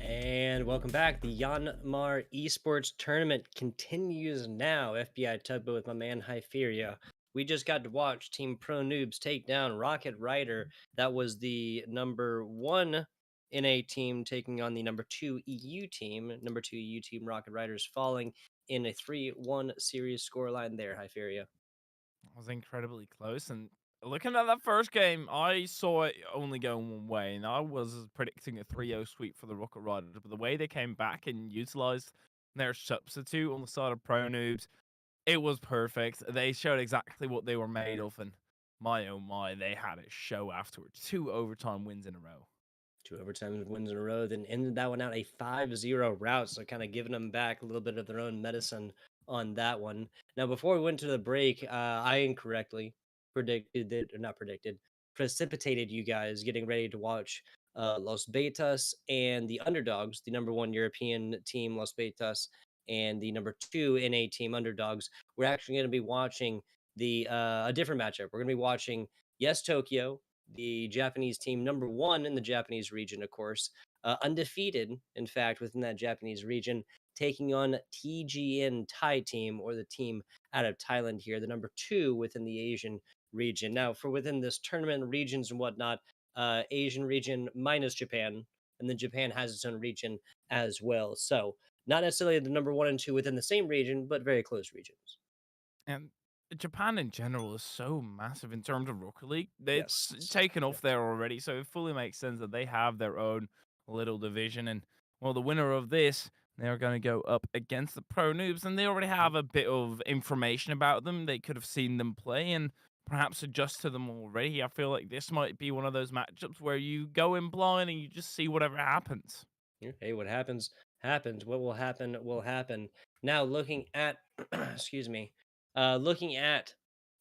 And welcome back. The Yanmar Esports Tournament continues now. FBI Tugboat with my man Hyperia. We just got to watch Team ProNoobs take down Rocket Rider. That was the number one NA team taking on the number two EU team. Number two EU team Rocket Riders falling in a 3-1 series scoreline there, Hyperia. It was incredibly close. And looking at that first game, I saw it only going one way, and I was predicting a 3-0 sweep for the Rocket Riders. But the way they came back and utilized their substitute on the side of Pro Noobs, it was perfect. They showed exactly what they were made of, and my oh my, they had a show afterwards. 2 overtime wins in a row. Two overtime wins in a row, then ended that one out a 5-0 rout. So kind of giving them back a little bit of their own medicine on that one. Now, before we went to the break, I incorrectly predicted that, or not predicted, precipitated you guys getting ready to watch Los Betas and the Underdogs, the number one European team, Los Betas, and the number two NA team, Underdogs. We're actually going to be watching the a different matchup. We're going to be watching Yes Tokyo, the Japanese team, number one in the Japanese region, of course, undefeated, in fact, within that Japanese region, taking on TGN Thai team, or the team out of Thailand here, the number two within the Asian region. Now, for within this tournament regions and whatnot, Asian region minus Japan, and then Japan has its own region as well. So, not necessarily the number one and two within the same region, but very close regions. And Japan in general is so massive in terms of Rocket League. It's Yes. taken Yeah. off there already, so it fully makes sense that they have their own little division. And well, the winner of this, they're going to go up against the Pro Noobs, and they already have a bit of information about them. They could have seen them play and perhaps adjust to them already. I feel like this might be one of those matchups where you go in blind and you just see whatever happens. Yeah, hey, what happens, happens. What will happen, will happen. Now, looking at, excuse me, looking at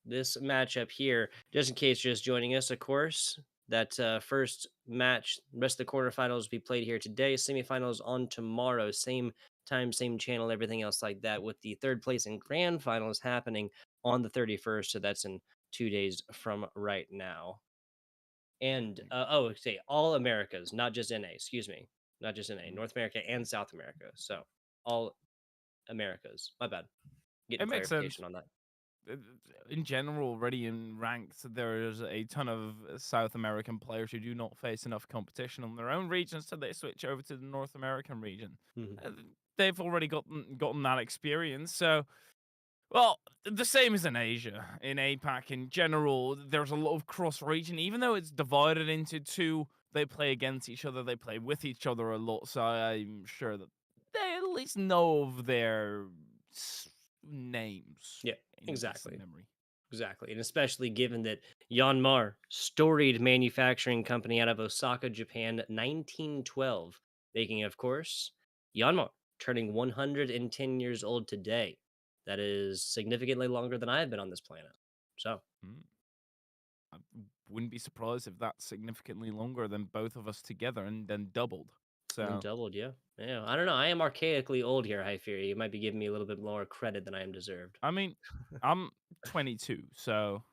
this matchup here, just in case you're just joining us, of course, that first match, the rest of the quarterfinals will be played here today. Semifinals on tomorrow, same time, same channel, everything else like that, with the third place and grand finals happening on the 31st. So that's in 2 days from right now. And say all Americas, not just NA. Excuse me, not just NA, North America and South America. So all Americas. My bad. Getting It makes clarification sense. on that. uh, in general, already in ranks, there's a ton of South American players who do not face enough competition on their own regions, so they switch over to the North American region. Mhm. Uh, They've already gotten that experience, so well, the same as in Asia, in APAC in general. There's a lot of cross region, even though it's divided into two. They play against each other, they play with each other a lot, so I'm sure that they at least know of their names Yeah, in recent exactly. memory. Exactly. And especially given that Yanmar, storied manufacturing company out of Osaka, Japan, 1912, making, of course, Yanmar, turning 110 years old today. That is significantly longer than I have been on this planet. So, Mm. I wouldn't be surprised if that's significantly longer than both of us together and then doubled. and then So, doubled, yeah. Yeah. I don't know. I am archaically old here, High Fury. You might be giving me a little bit more credit than I am deserved. I mean, I'm 22, so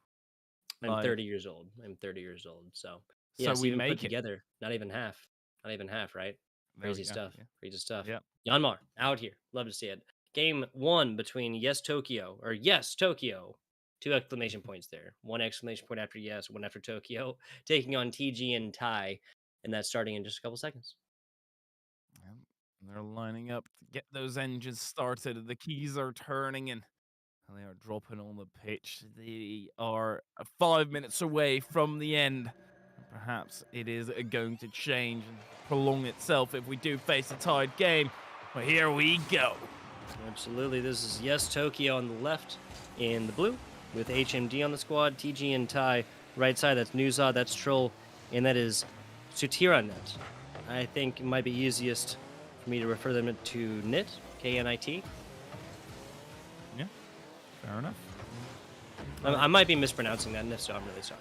I'm like, 30 years old. I'm 30 years old. So, so yes, we even put make it. together, not even half. Not even half, right? There we Crazy go. stuff. Yeah. Crazy stuff. Yeah. Yanmar, out here. Love to see it. Game one between Yes Tokyo, or Yes Tokyo. Two exclamation points there. One exclamation point after Yes, one after Tokyo, taking on TG and Tai. And that's starting in just a couple seconds. Yep. They're lining up to get those engines started. The keys are turning and they are dropping on the pitch. They are 5 minutes away from the end. And perhaps it is going to change and prolong itself if we do face a tied game. But here we go. Absolutely. This is Yes Tokyo on the left in the blue with HMD on the squad, TG and Tai right side. That's Nuza, that's Troll, and that is Sutiranet. I think it might be easiest for me to refer them to Knit, KNIT. Yeah, fair enough. I might be mispronouncing that, and if so, I'm really sorry.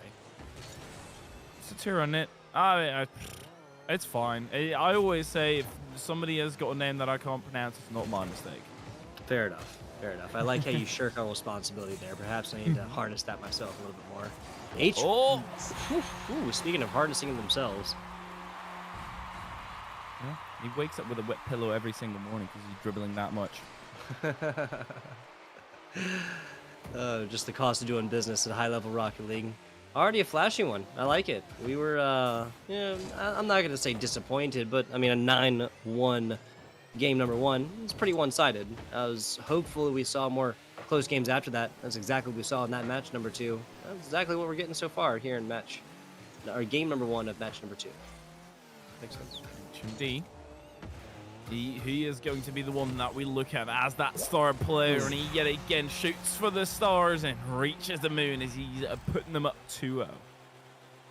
Satira on it. It's fine. I always say if somebody has got a name that I can't pronounce, it's not my mistake. Fair enough. Fair enough. I like how you shirk our responsibility there. Perhaps I need to harness that myself a little bit more. H. Oh, Ooh, speaking of harnessing themselves. Yeah, he wakes up with a wet pillow every single morning because he's dribbling that much. Just the cost of doing business at high level Rocket League. Already a flashy one. I like it. We were, yeah, I'm not gonna say disappointed, but I mean a 9-1 game number one. It's pretty one-sided. I was hopeful we saw more close games after that. That's exactly what we saw in that match number two. That's exactly what we're getting so far here in match, or game number one of match number two. Makes sense. HMD. He is going to be the one that we look at as that star player, and he yet again shoots for the stars and reaches the moon as he's putting them up 2-0.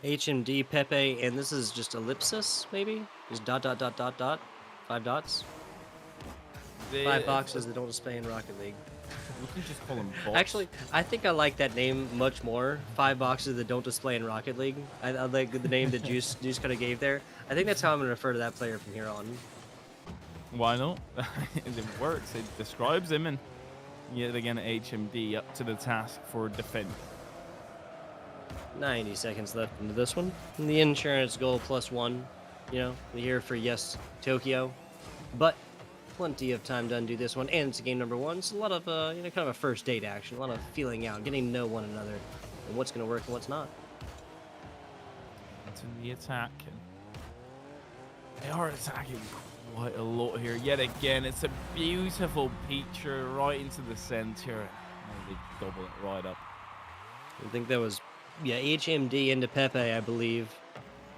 HMD, Pepe, and this is just ellipsis, maybe? Just dot, dot, dot, dot, dot. 5 dots. 5 boxes that don't display in Rocket League. We can just call them bots. Actually, I think I like that name much more. 5 boxes that don't display in Rocket League. I like the name that Juice kind of gave there. I think that's how I'm going to refer to that player from here on. Why not? It works. It describes him, and yet again, HMD up to the task for defense. 90 seconds left into this one. And the insurance goal +1. You know, we're here for yes, Tokyo. But plenty of time to undo this one. And it's game number one. It's a lot of, you know, kind of a first date action. A lot of feeling out, getting to know one another, and what's going to work and what's not. Into the attack. They are attacking quite a lot here. Yet again, it's a beautiful feature right into the center. And they double it right up. I think that was, yeah, HMD into Pepe, I believe.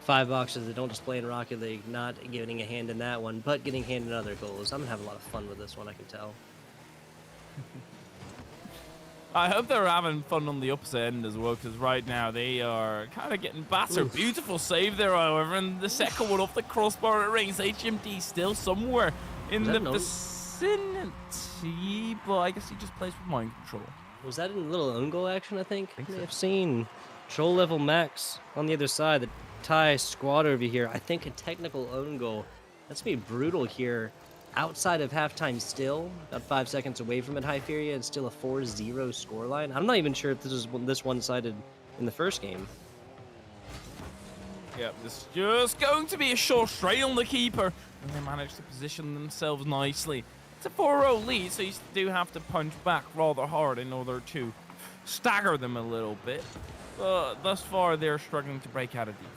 5 boxes that don't display in Rocket League. Not getting a hand in that one, but getting a hand in other goals. I'm going to have a lot of fun with this one, I can tell. I hope they're having fun on the opposite end as well, because right now they are kind of getting battered. Oof. Beautiful save there, however, and the second one off the crossbar at rings. HMD still somewhere in the vicinity, but I guess he just plays with mind control. Was that a little own goal action, I think? I may have seen troll level max on the other side. The Thai squad over here. I think a technical own goal. That's going to be brutal here. Outside of halftime still, about 5 seconds away from it, Hyperia, and still a 4-0 scoreline. I'm not even sure if this is this one-sided in the first game. Yep, this is just going to be a shot straight on the keeper, and they manage to position themselves nicely. It's a 4-0 lead, so you do have to punch back rather hard in order to stagger them a little bit. Thus far, they're struggling to break out of defense.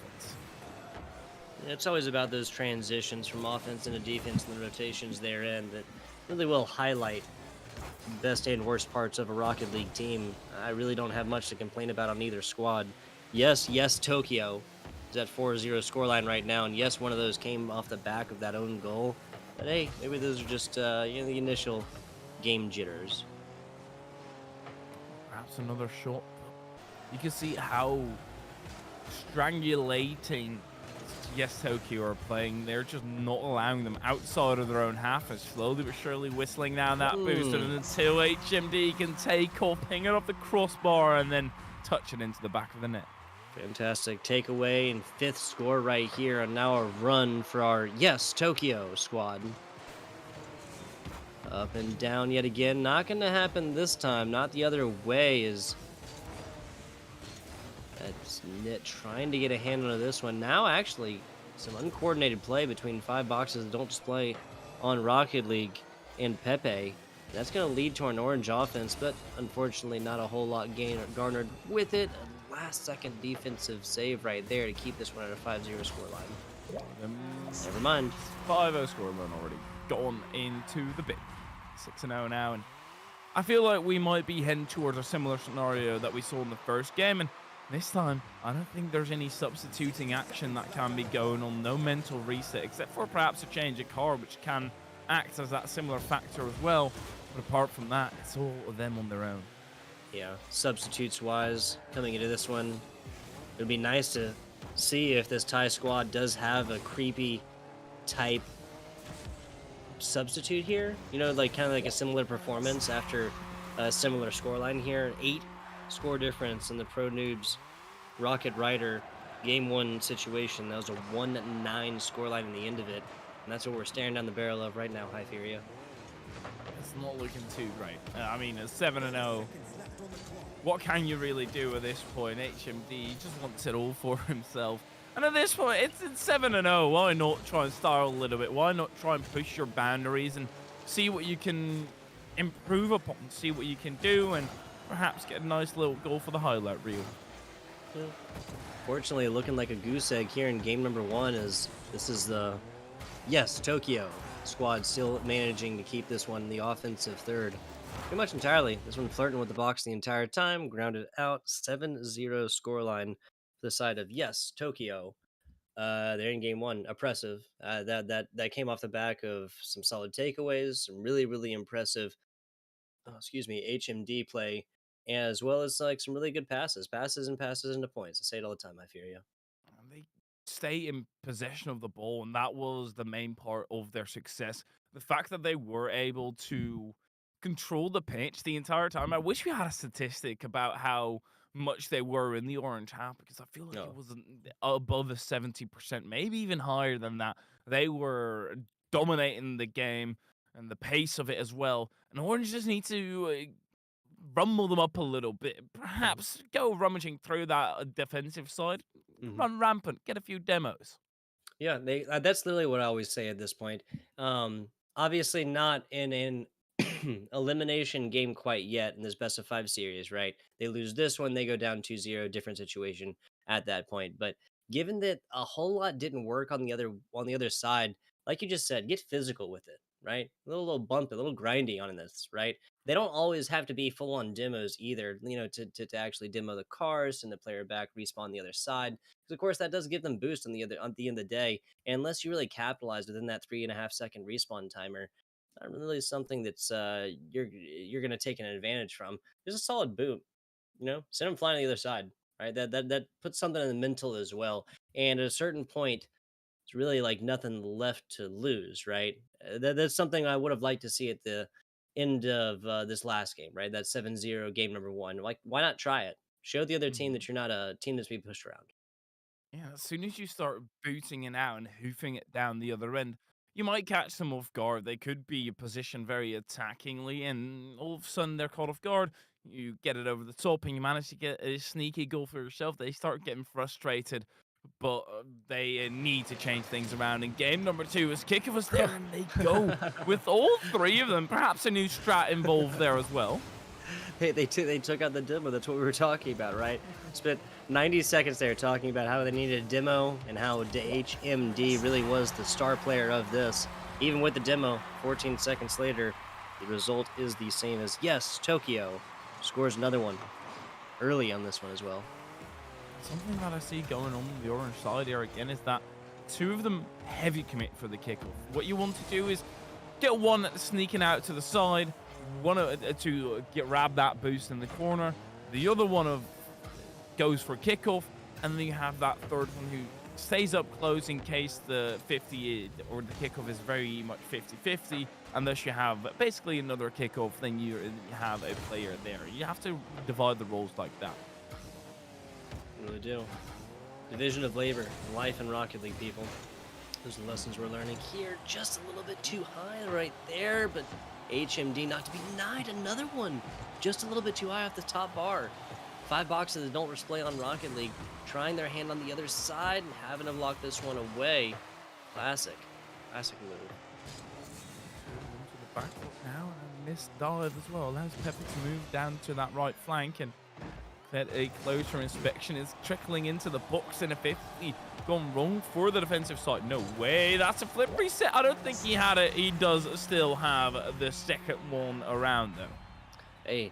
It's always about those transitions from offense into defense and the rotations therein that really will highlight the best and worst parts of a Rocket League team. I really don't have much to complain about on either squad. Yes, Tokyo is at 4-0 scoreline right now, and yes, one of those came off the back of that own goal. But hey, maybe those are just you know, the initial game jitters. Perhaps another shot. You can see how strangulating Yes Tokyo are playing. They're just not allowing them outside of their own half, as slowly but surely whistling down that boost, and until HMD can take off, ping it off the crossbar, and then touch it into the back of the net. Fantastic takeaway and 5th score right here, and now a run for our Yes Tokyo squad. Up and down yet again. Not going to happen this time. Not the other way. Is that's Nit trying to get a hand on this one. Now, actually, some uncoordinated play between 5 boxes that don't display on Rocket League and Pepe. That's going to lead to an orange offense, but unfortunately not a whole lot garnered with it. A last-second defensive save right there to keep this one at a 5-0 scoreline. Never mind. 5-0 scoreline already gone into the bin. 6-0 now, and I feel like we might be heading towards a similar scenario that we saw in the first game, and this time, I don't think there's any substituting action that can be going on. No mental reset, except for perhaps a change of car, which can act as that similar factor as well. But apart from that, it's all of them on their own. Yeah, substitutes-wise, coming into this one, it would be nice to see if this Thai squad does have a creepy type substitute here. You know, like kind of like a similar performance after a similar scoreline here. An 8 score difference in the ProNoobs Rocket Rider game 1 situation. That was a 1-9 scoreline in the end of it, and that's what we're staring down the barrel of right now, Hyperia. It's not looking too great. I mean, it's 7-0. What can you really do at this point? HMD just wants it all for himself. And at this point, it's 7-0. Why not try and style a little bit? Why not try and push your boundaries and see what you can improve upon, see what you can do, and perhaps get a nice little goal for the highlight reel. Yeah. Fortunately, looking like a goose egg here in game number one is this is the yes, Tokyo squad still managing to keep this one in the offensive third. Pretty much entirely. This one flirting with the box the entire time, grounded out 7-0 scoreline for the side of yes, Tokyo. They're in game one, oppressive. That came off the back of some solid takeaways, some really impressive, excuse me, HMD play, as well as like some really good passes into points. I say it all the time. I fear you. And they stay in possession of the ball, and that was the main part of their success. The fact that they were able to control the pitch the entire time. I wish we had a statistic about how much they were in the orange half because I feel like it No. was above the 70%, maybe even higher than that. They were dominating the game and the pace of it as well. And Orange just need to rumble them up a little bit. Perhaps go rummaging through that defensive side, Hmm. run rampant, get a few demos. Yeah, they that's literally what I always say at this point. Obviously not in an elimination game quite yet in this best of 5 series, right? They lose this one, they go down 2-0, different situation at that point. But given that a whole lot didn't work on the other side, like you just said, get physical with it, right? A little bump, a little grindy on this, right? They don't always have to be full on demos either, to actually demo the cars, send the player back, respawn the other side. Because of course that does give them boost on the end of the day. And unless you really capitalize within that 3.5 second respawn timer, not really something that's you're gonna take an advantage from. Just a solid boot, send them flying to the other side, right? That puts something in the mental as well. And at a certain point, it's really like nothing left to lose, right? That's something I would have liked to see at the end of this last game, right? That 7-0 game number one. Like, why not try it? Show the other team Mhm. that you're not a team that's being pushed around. Yeah, as soon as you start booting it out and hoofing it down the other end, you might catch them off guard. They could be positioned very attackingly, and all of a sudden they're caught off guard. You get it over the top, and you manage to get a sneaky goal for yourself. They start getting frustrated, but they need to change things around. In game number two, as Kicker was there, and they go with all three of them. Perhaps a new strat involved there as well. They took out the demo. That's what we were talking about, right? Spent 90 seconds there talking about how they needed a demo and how HMD really was the star player of this. Even with the demo, 14 seconds later, the result is the same as yes, Tokyo scores another one early on this one as well. Something that I see going on the orange side here again is that two of them heavy commit for the kickoff. What you want to do is get one sneaking out to the side, one to get grab that boost in the corner. The other one of goes for kickoff, and then you have that third one who stays up close in case the 50 or the kickoff is very much 50-50, and thus you have basically another kickoff. Then you have a player there. You have to divide the roles like that. Really do. Division of labor, life in Rocket League, people. Those are the lessons we're learning here. Just a little bit too high right there, but HMD not to be denied. Another one. Just a little bit too high off the top bar. 5 boxes that don't display on Rocket League. Trying their hand on the other side and having to block this one away. Classic. Classic move. Into the back foot now, and a missed dive as well. Allows Pepper to move down to that right flank and get a closer inspection. Is trickling into the box in a 50. Gone wrong for the defensive side. No way. That's a flip reset. I don't think he had it. He does still have the second one around though. Hey,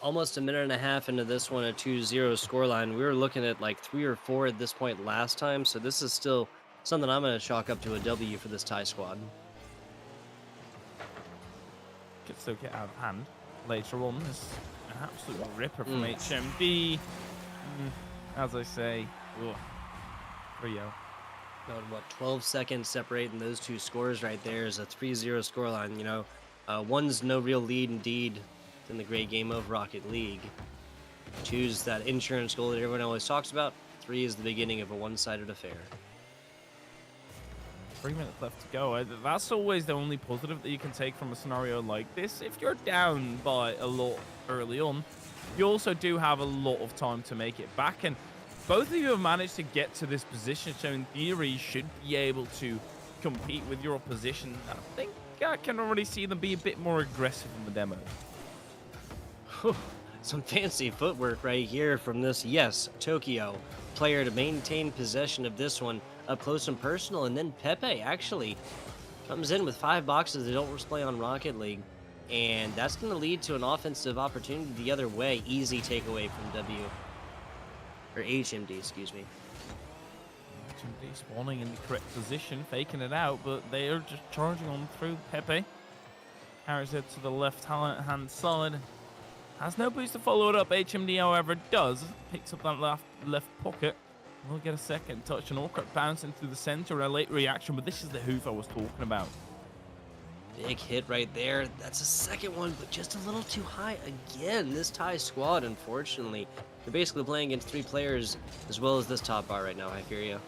almost a minute and a half into this one, a 2-0 scoreline. We were looking at like 3 or 4 at this point last time, so this is still something I'm going to chalk up to a W for this Thai squad. Could still get out of hand later on. This an absolute ripper from HMD. As I say, 3-0. About what, 12 seconds separating those two scores right there is a 3-0 scoreline. One's no real lead indeed in the great game of Rocket League. Two's that insurance goal that everyone always talks about. 3 is the beginning of a one-sided affair. 3 minutes left to go. That's always the only positive that you can take from a scenario like this. If you're down by a lot early on, you also do have a lot of time to make it back. And Both of you have managed to get to this position, so in theory, you should be able to compete with your opposition. I think I can already see them be a bit more aggressive in the demo. Whew, some fancy footwork right here from this, yes, Tokyo player to maintain possession of this one up close and personal. And then Pepe actually comes in with 5 boxes that don't play on Rocket League. And that's going to lead to an offensive opportunity the other way. Easy takeaway from W, or HMD, excuse me. HMD spawning in the correct position, faking it out, but they are just charging on through. Pepe carries it to the left-hand side. Has no boost to follow it up. HMD, however, does. Picks up that left pocket. We'll get a second touch. An awkward bounce into the center. A late reaction, but this is the hoof I was talking about. Big hit right there. That's a second one, but just a little too high again. This Thai squad, unfortunately, they're basically playing against 3 players as well as this top bar right now, Hyperia.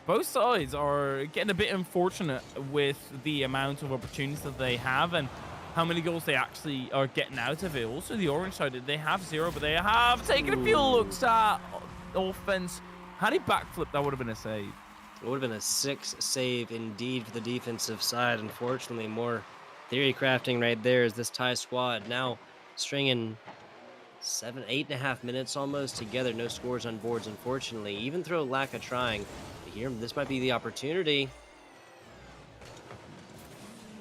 Both sides are getting a bit unfortunate with the amount of opportunities that they have and how many goals they actually are getting out of it. Also, the orange side, they have 0, but they have taken a few looks at offense. Had he backflipped, that would have been a save. It would have been a 6 save indeed for the defensive side. Unfortunately, more theory crafting right there as this Thai squad now stringing 8.5 minutes almost together. No scores on boards, unfortunately, even through a lack of trying. But here, this might be the opportunity.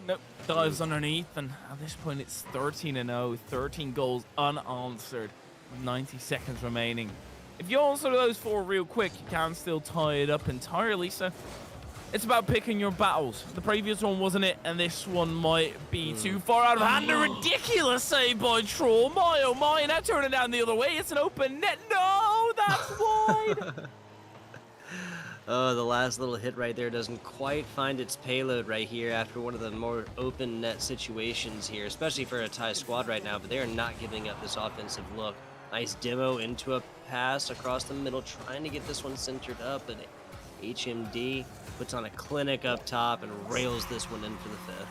Nope, dives underneath, and at this point it's 13-0, 13 goals unanswered, 90 seconds remaining. If you answer those 4 real quick, you can still tie it up entirely, so it's about picking your battles. The previous one wasn't it, and this one might be too far out of hand. A ridiculous save by Troll. My oh my, now turn it down the other way. It's an open net. No, that's wide. Oh, the last little hit right there doesn't quite find its payload right here after one of the more open net situations here, especially for a Thai squad right now, but they are not giving up this offensive look. Nice demo into a pass across the middle, trying to get this one centered up, and HMD puts on a clinic up top and rails this one in for the 5th.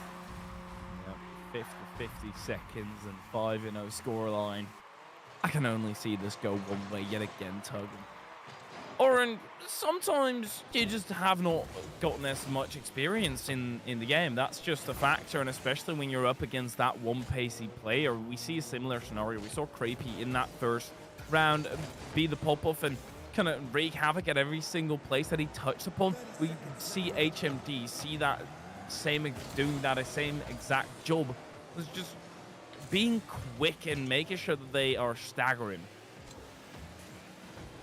Yep, 50 seconds and 5-0 scoreline. I can only see this go one way yet again, Tug. Oren, sometimes you just have not gotten as much experience in the game. That's just a factor, and especially when you're up against that one pacey player. We see a similar scenario. We saw Creepy in that first round be the pop-off and kind of wreak havoc at every single place that he touched upon. We see HMD see that doing that same exact job. It's just being quick and making sure that they are staggering.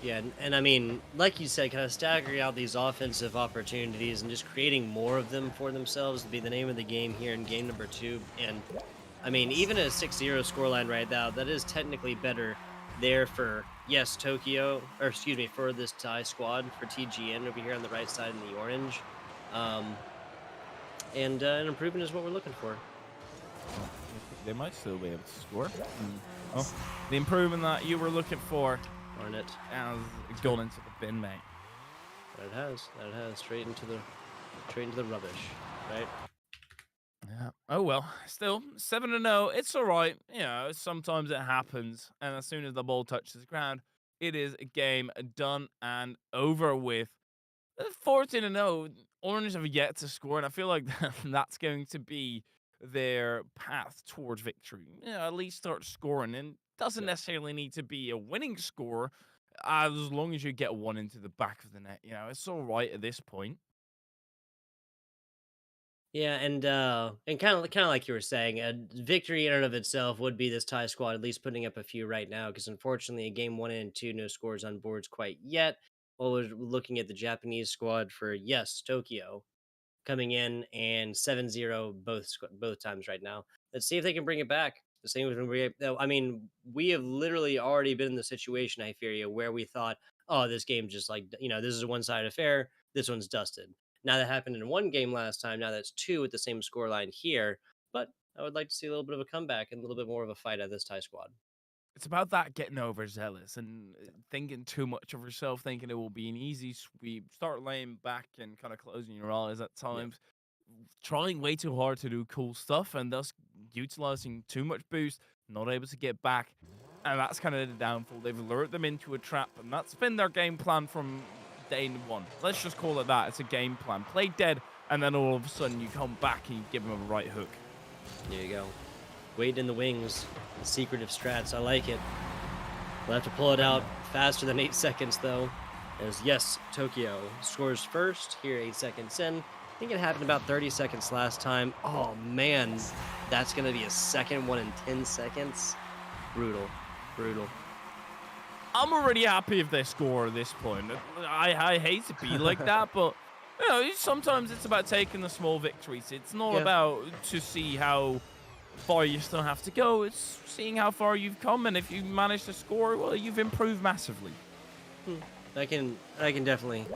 Yeah, and I mean, like you said, kind of staggering out these offensive opportunities and just creating more of them for themselves would be the name of the game here in game number 2. And I mean, even a 6-0 scoreline right now, that is technically better there for, yes, Tokyo, or excuse me, for this Thai squad, for TGN over here on the right side in the orange. And an improvement is what we're looking for. They might still be able to score. Oh, the improvement that you were looking for. Darn it. Has gone into the bin, mate. That it has. Straight into the rubbish, right? Yeah. Oh well. Still 7-0. It's all right. You know, sometimes it happens, and as soon as the ball touches the ground, it is a game done and over with. 14-0. Orange have yet to score, and I feel like that's going to be their path towards victory. You know, at least start scoring, and doesn't necessarily need to be a winning score, as long as you get one into the back of the net. You know, it's all right at this point. Yeah, and kind of like you were saying, a victory in and of itself would be this Thai squad at least putting up a few right now, because unfortunately, in game 1 and 2, no scores on boards quite yet. While we're looking at the Japanese squad for, yes, Tokyo, coming in and 7-0 both times right now. Let's see if they can bring it back. The same with I mean, we have literally already been in the situation, I fear you, where we thought, oh, this game just like, this is a one-sided affair. This one's dusted. Now that happened in one game last time. Now that's 2 with the same scoreline here. But I would like to see a little bit of a comeback and a little bit more of a fight at this Thai squad. It's about that getting overzealous and thinking too much of yourself, thinking it will be an easy sweep. Start laying back and kind of closing your eyes at Yeah. times. Trying way too hard to do cool stuff and thus utilizing too much boost, not able to get back. And that's kind of the downfall. They've lured them into a trap, and that's been their game plan from day one. Let's just call it that. It's a game plan. Play dead, and then all of a sudden you come back and you give them a right hook. There you go. Waiting in the wings. The secretive strats. I like it. We'll have to pull it out faster than 8 seconds, though. As yes, Tokyo scores first here 8 seconds in. I think it happened about 30 seconds last time. Oh, man. That's going to be a second one in 10 seconds. Brutal. Brutal. I'm already happy if they score at this point. I hate to be like that, but you know, sometimes it's about taking the small victories. It's not about to see how far you still have to go. It's seeing how far you've come, and if you manage to score, well, you've improved massively. I can definitely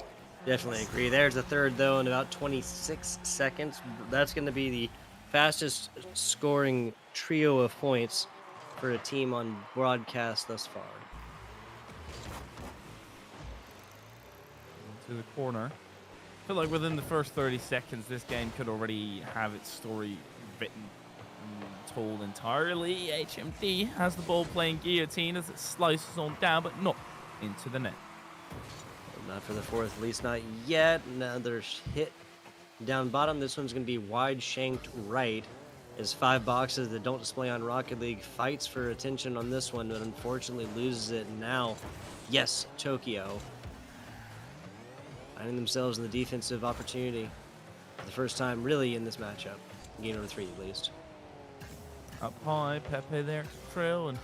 agree. There's the third, though, in about 26 seconds. That's going to be the fastest scoring trio of points for a team on broadcast thus far. To the corner. I feel like within the first 30 seconds, this game could already have its story written and told entirely. HMD has the ball playing guillotine as it slices on down, but not into the net. Not for the fourth, at least not yet. Another hit down bottom. This one's going to be wide shanked right. As 5 boxes that don't display on Rocket League fights for attention on this one, but unfortunately loses it now. Yes, Tokyo finding themselves in the defensive opportunity for the first time really in this matchup. Game number 3 at least. Up high, Pepe there, trail, and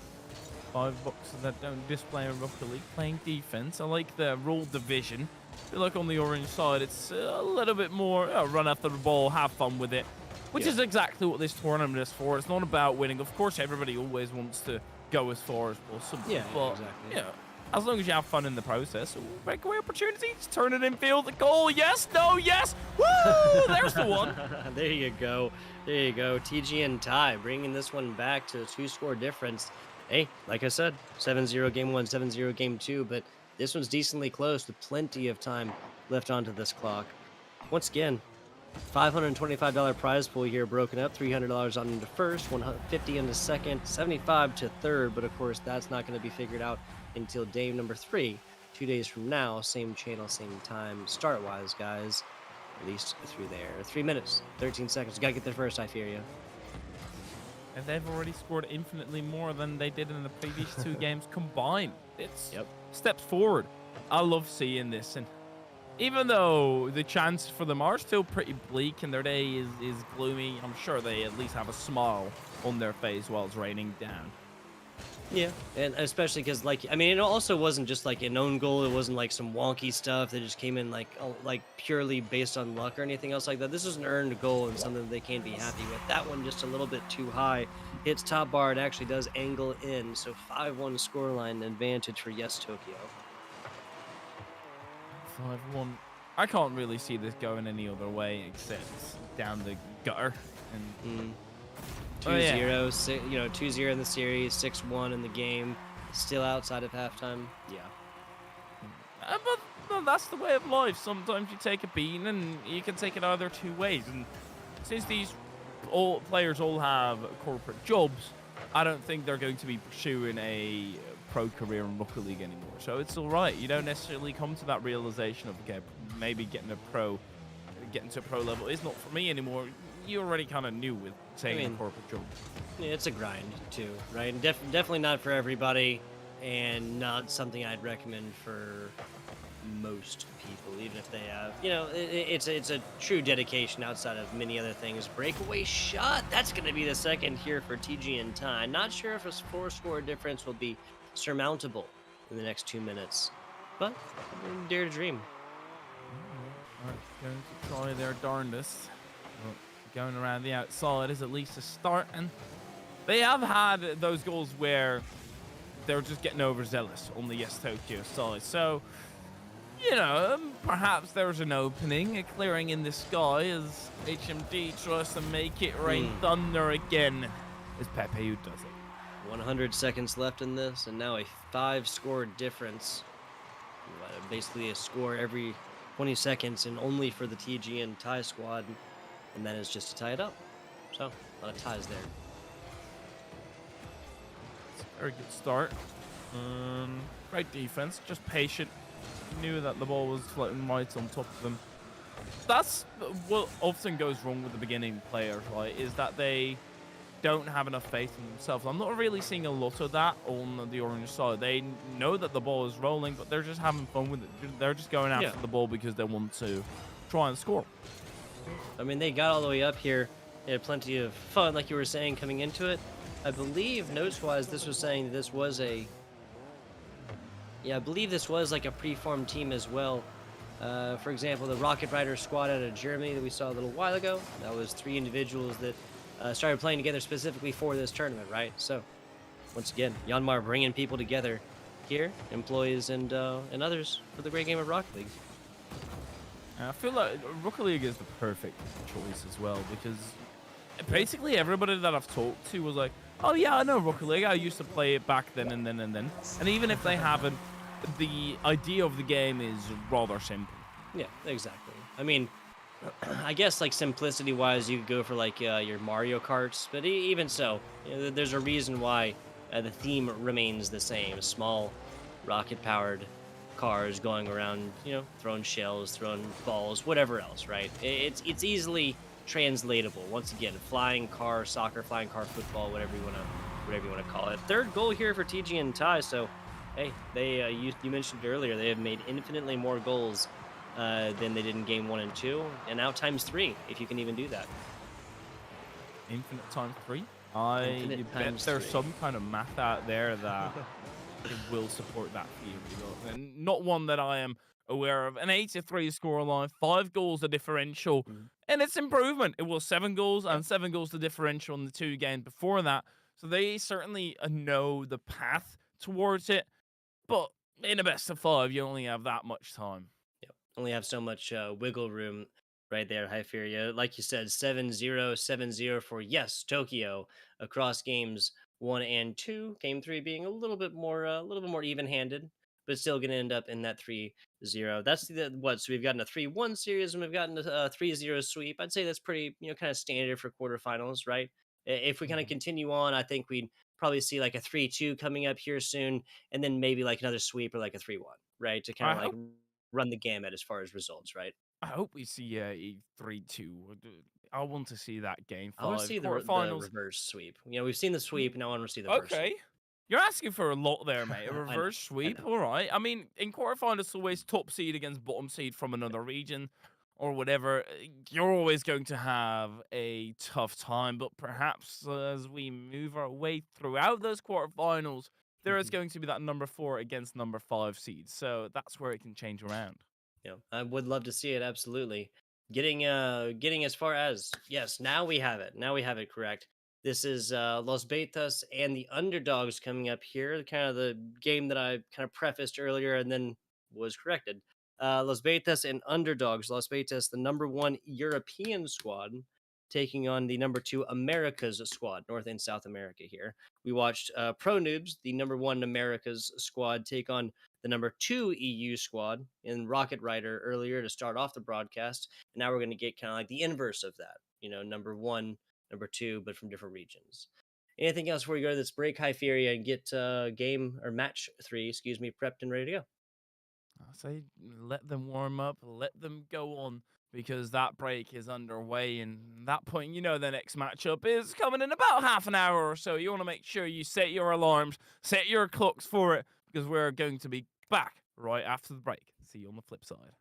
5 boxes that don't display on Rocket League playing defense. I like the rule division. I feel like on the orange side, it's a little bit more run after the ball, have fun with it, which is exactly what this tournament is for. It's not about winning. Of course, everybody always wants to go as far as possible. But, exactly. Yeah, as long as you have fun in the process, breakaway opportunities, turn it in field, the goal, yes, no, yes, woo! There's the one. There you go. There you go. TG and Ty bringing this one back to a 2-score difference. Hey, like I said, 7-0 game 1, 7-0 game 2, but this one's decently close with plenty of time left onto this clock. Once again, $525 prize pool here broken up, $300 on into first, $150 into second, $75 to third, but of course that's not going to be figured out until day number 3, 2 days from now, same channel, same time, start-wise, guys, at least through there. 3 minutes, 13 seconds, gotta get there first, I fear you. And they've already scored infinitely more than they did in the previous 2 games combined. It's steps forward. I love seeing this, and even though the chances for them are still pretty bleak and their day is gloomy, I'm sure they at least have a smile on their face while it's raining down. Yeah, and especially because, like, I mean, it also wasn't just like an own goal. It wasn't like some wonky stuff that just came in like purely based on luck or anything else like that. This is an earned goal and something that they can be happy with. That one just a little bit too high. Hits top bar. It actually does angle in. So 5-1 scoreline advantage for Yes Tokyo. 5-1. I can't really see this going any other way except down the gutter. And 2-0, 2-0 in the series, 6-1 in the game, still outside of halftime. Yeah. But no, that's the way of life. Sometimes you take a beating, and you can take it either 2 ways. And since these players all have corporate jobs, I don't think they're going to be pursuing a pro career in Rocket League anymore. So it's all right. You don't necessarily come to that realization of, okay, maybe getting to a pro level is not for me anymore. You already kind of knew with saying a corporate job. Yeah, it's a grind too, right? Definitely not for everybody, and not something I'd recommend for most people, even if they have, it's a true dedication outside of many other things. Breakaway shot. That's going to be the second here for TG and Ty. Not sure if a 4-score difference will be surmountable in the next 2 minutes, but dare to dream. Going to try their darndest. Well, going around the outside is at least a start, and they have had those goals where they're just getting overzealous on the Yes Tokyo side. So, perhaps there's an opening, a clearing in the sky as HMD tries to make it rain thunder again. It's Pepe who does it. 100 seconds left in this, and now a 5-score difference. Basically a score every 20 seconds, and only for the TG and Ty squad, and that is just to tie it up. So, a lot of ties there. Very good start. Great defense, just patient. Knew that the ball was floating right on top of them. That's what often goes wrong with the beginning players, right? Is that they don't have enough faith in themselves. I'm not really seeing a lot of that on the orange side. They know that the ball is rolling, but they're just having fun with it. They're just going Yeah. after the ball because they want to try and score. I mean, they got all the way up here. They had plenty of fun, like you were saying, coming into it. I believe, notes-wise, this was saying that this was a... Yeah, I believe this was like a preformed team as well. For example, the Rocket Rider squad out of Germany that we saw a little while ago. That was 3 individuals that started playing together specifically for this tournament, right? So, once again, Yanmar bringing people together here, employees and others for the great game of Rocket League. I feel like Rocket League is the perfect choice as well because basically everybody that I've talked to was like, "Oh yeah, I know Rocket League. I used to play it back then and then and then." And even if they haven't, the idea of the game is rather simple. Yeah, exactly. I mean, I guess like simplicity wise, you could go for like your Mario Karts, but even so, there's a reason why the theme remains the same: small, rocket-powered cars going around, throwing shells, throwing balls, whatever else, right? It's easily translatable. Once again, flying car, soccer, flying car, football, whatever you want to call it. Third goal here for TG and Ty. So, hey, they you mentioned earlier they have made infinitely more goals than they did in game 1 and 2, and now times 3, if you can even do that. Infinite times 3. You Infinite bet times there's 3. some kind of math out there that it will support that theory, and not one that I am aware of. An 83 scoreline, 5 goals the differential, Mhm. and it's improvement. It was 7 goals Yeah, and 7 goals the differential in the 2 games before that. So they certainly know the path towards it. But in a best of 5, you only have that much time. yeah. Only have so much wiggle room right there, Hyperia. Like you said, 7-0, 7-0 for yes, Tokyo across games 1 and 2. Game 3 being a little bit more even-handed, but still going to end up in that 3-0. That's the what? So we've gotten a 3-1 series and we've gotten a 3-0 sweep. I'd say that's pretty, kind of standard for quarterfinals, right? If we kind of Mhm. continue on, I think we'd probably see like a 3-2 coming up here soon, and then maybe like another sweep or like a 3-1, right? To kind I of like hope run the gamut as far as results, right? I hope we see a 3-2. I want to see that game I want to 5 see the quarterfinals. reverse sweep. We've seen the Mm, sweep, now I want to see the reverse Okay. sweep. You're asking for a lot there, mate. A I know, reverse I sweep, know. all right. I mean, in quarterfinals, it's always top seed against bottom seed from another region or whatever. You're always going to have a tough time, but perhaps as we move our way throughout those quarterfinals, there is Mhm. going to be that number 4 against number 5 seed. So that's where it can change around. I would love to see it absolutely. Getting as far as yes, now we have it. Now we have it correct. This is Los Betas and the Underdogs coming up here. Kind of the game that I kind of prefaced earlier and then was corrected. Los Betas and Underdogs. Los Betas, the number 1 European squad, taking on the number 2 Americas squad, North and South America. Here we watched ProNoobs, the number 1 Americas squad, take on the number 2 EU squad in Rocket Rider earlier to start off the broadcast. And now we're going to get kind of like the inverse of that, number 1, number 2, but from different regions. Anything else before we go to this break, Hypheria, and get game or match 3, excuse me, prepped and ready to go? I say let them warm up, let them go on because that break is underway. And at that point, the next matchup is coming in about half an hour or so. You want to make sure you set your alarms, set your clocks for it because we're going to be back right after the break. See you on the flip side.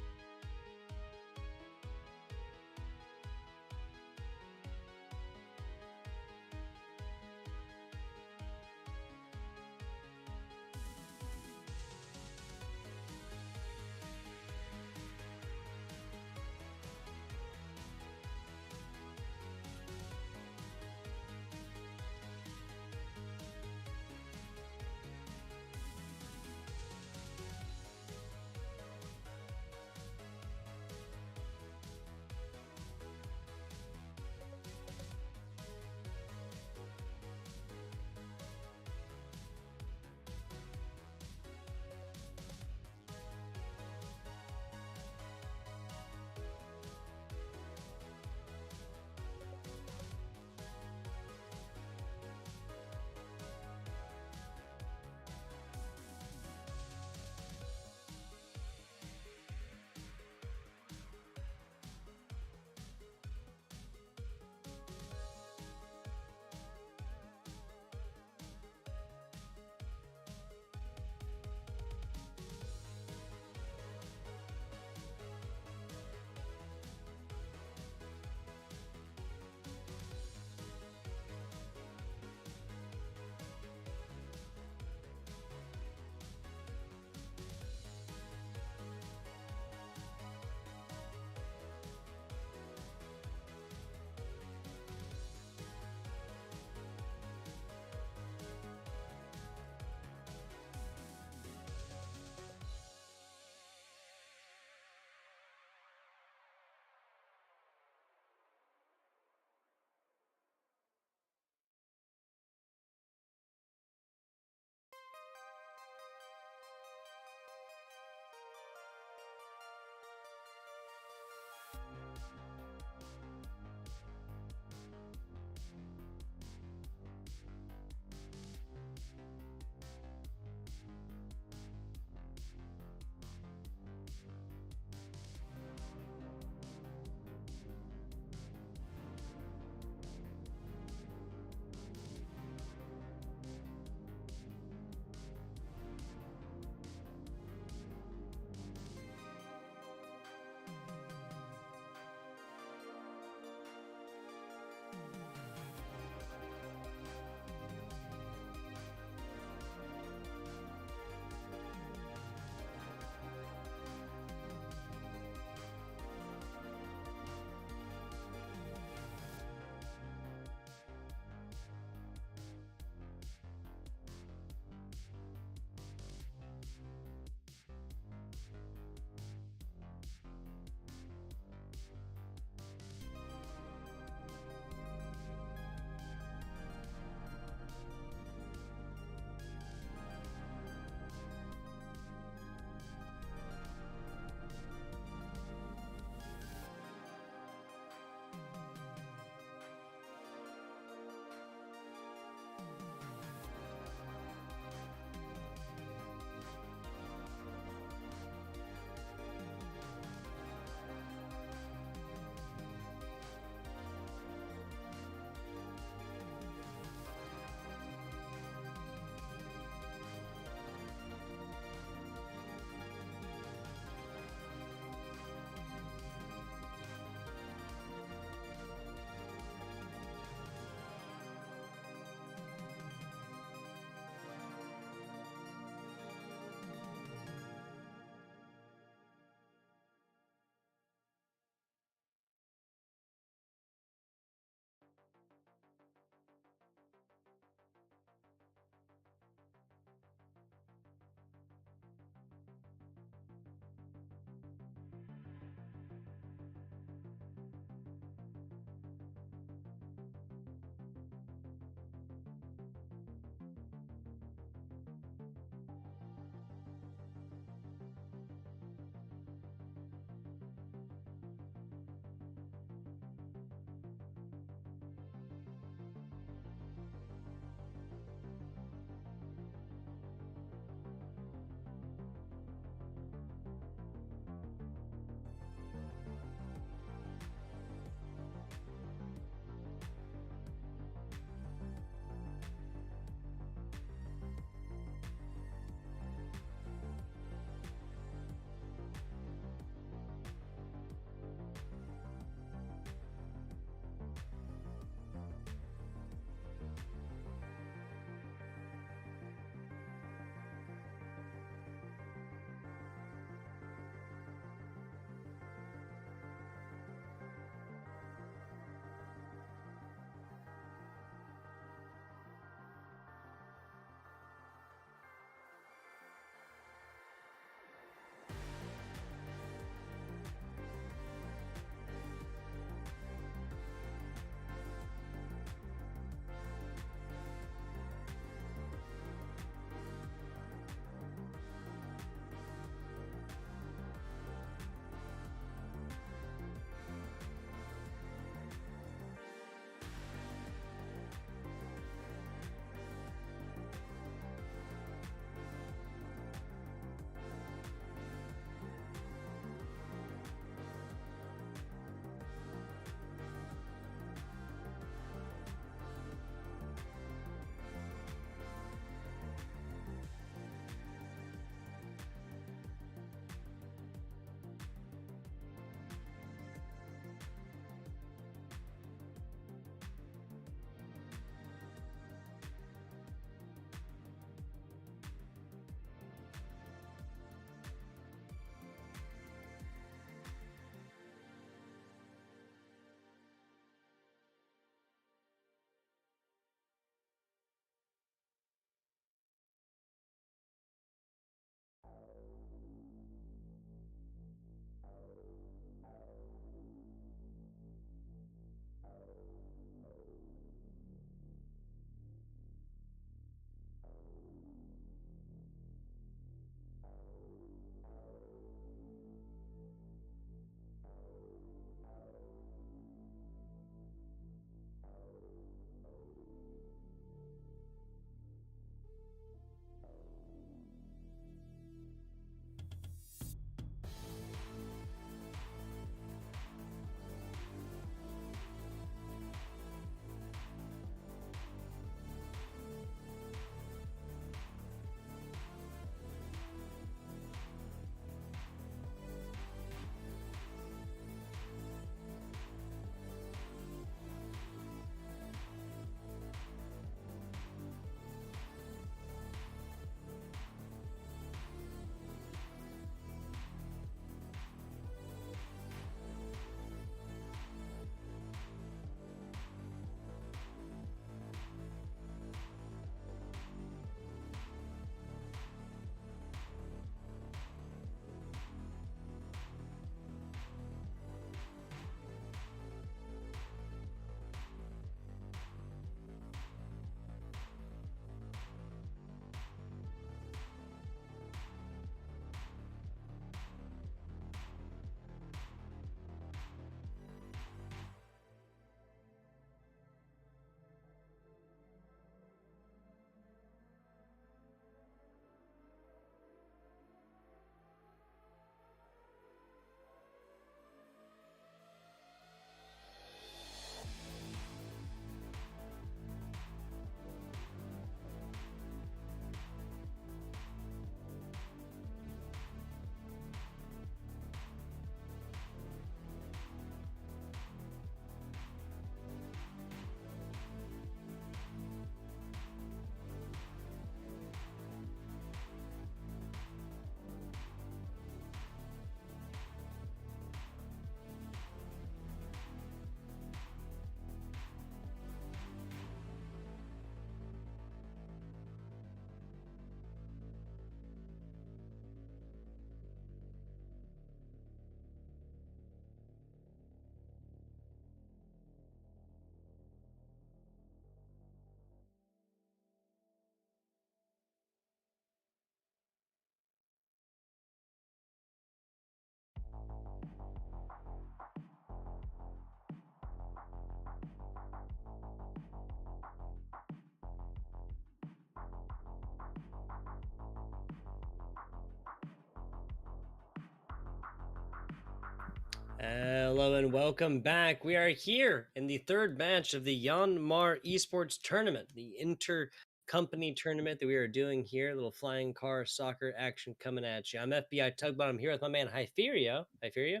Hello and welcome back. We are here in the third match of the Yanmar Esports Tournament, the inter-company tournament that we are doing here. Little flying car soccer action coming at you. I'm FBI Tugbot. I'm here with my man Hyperia. Hyperia?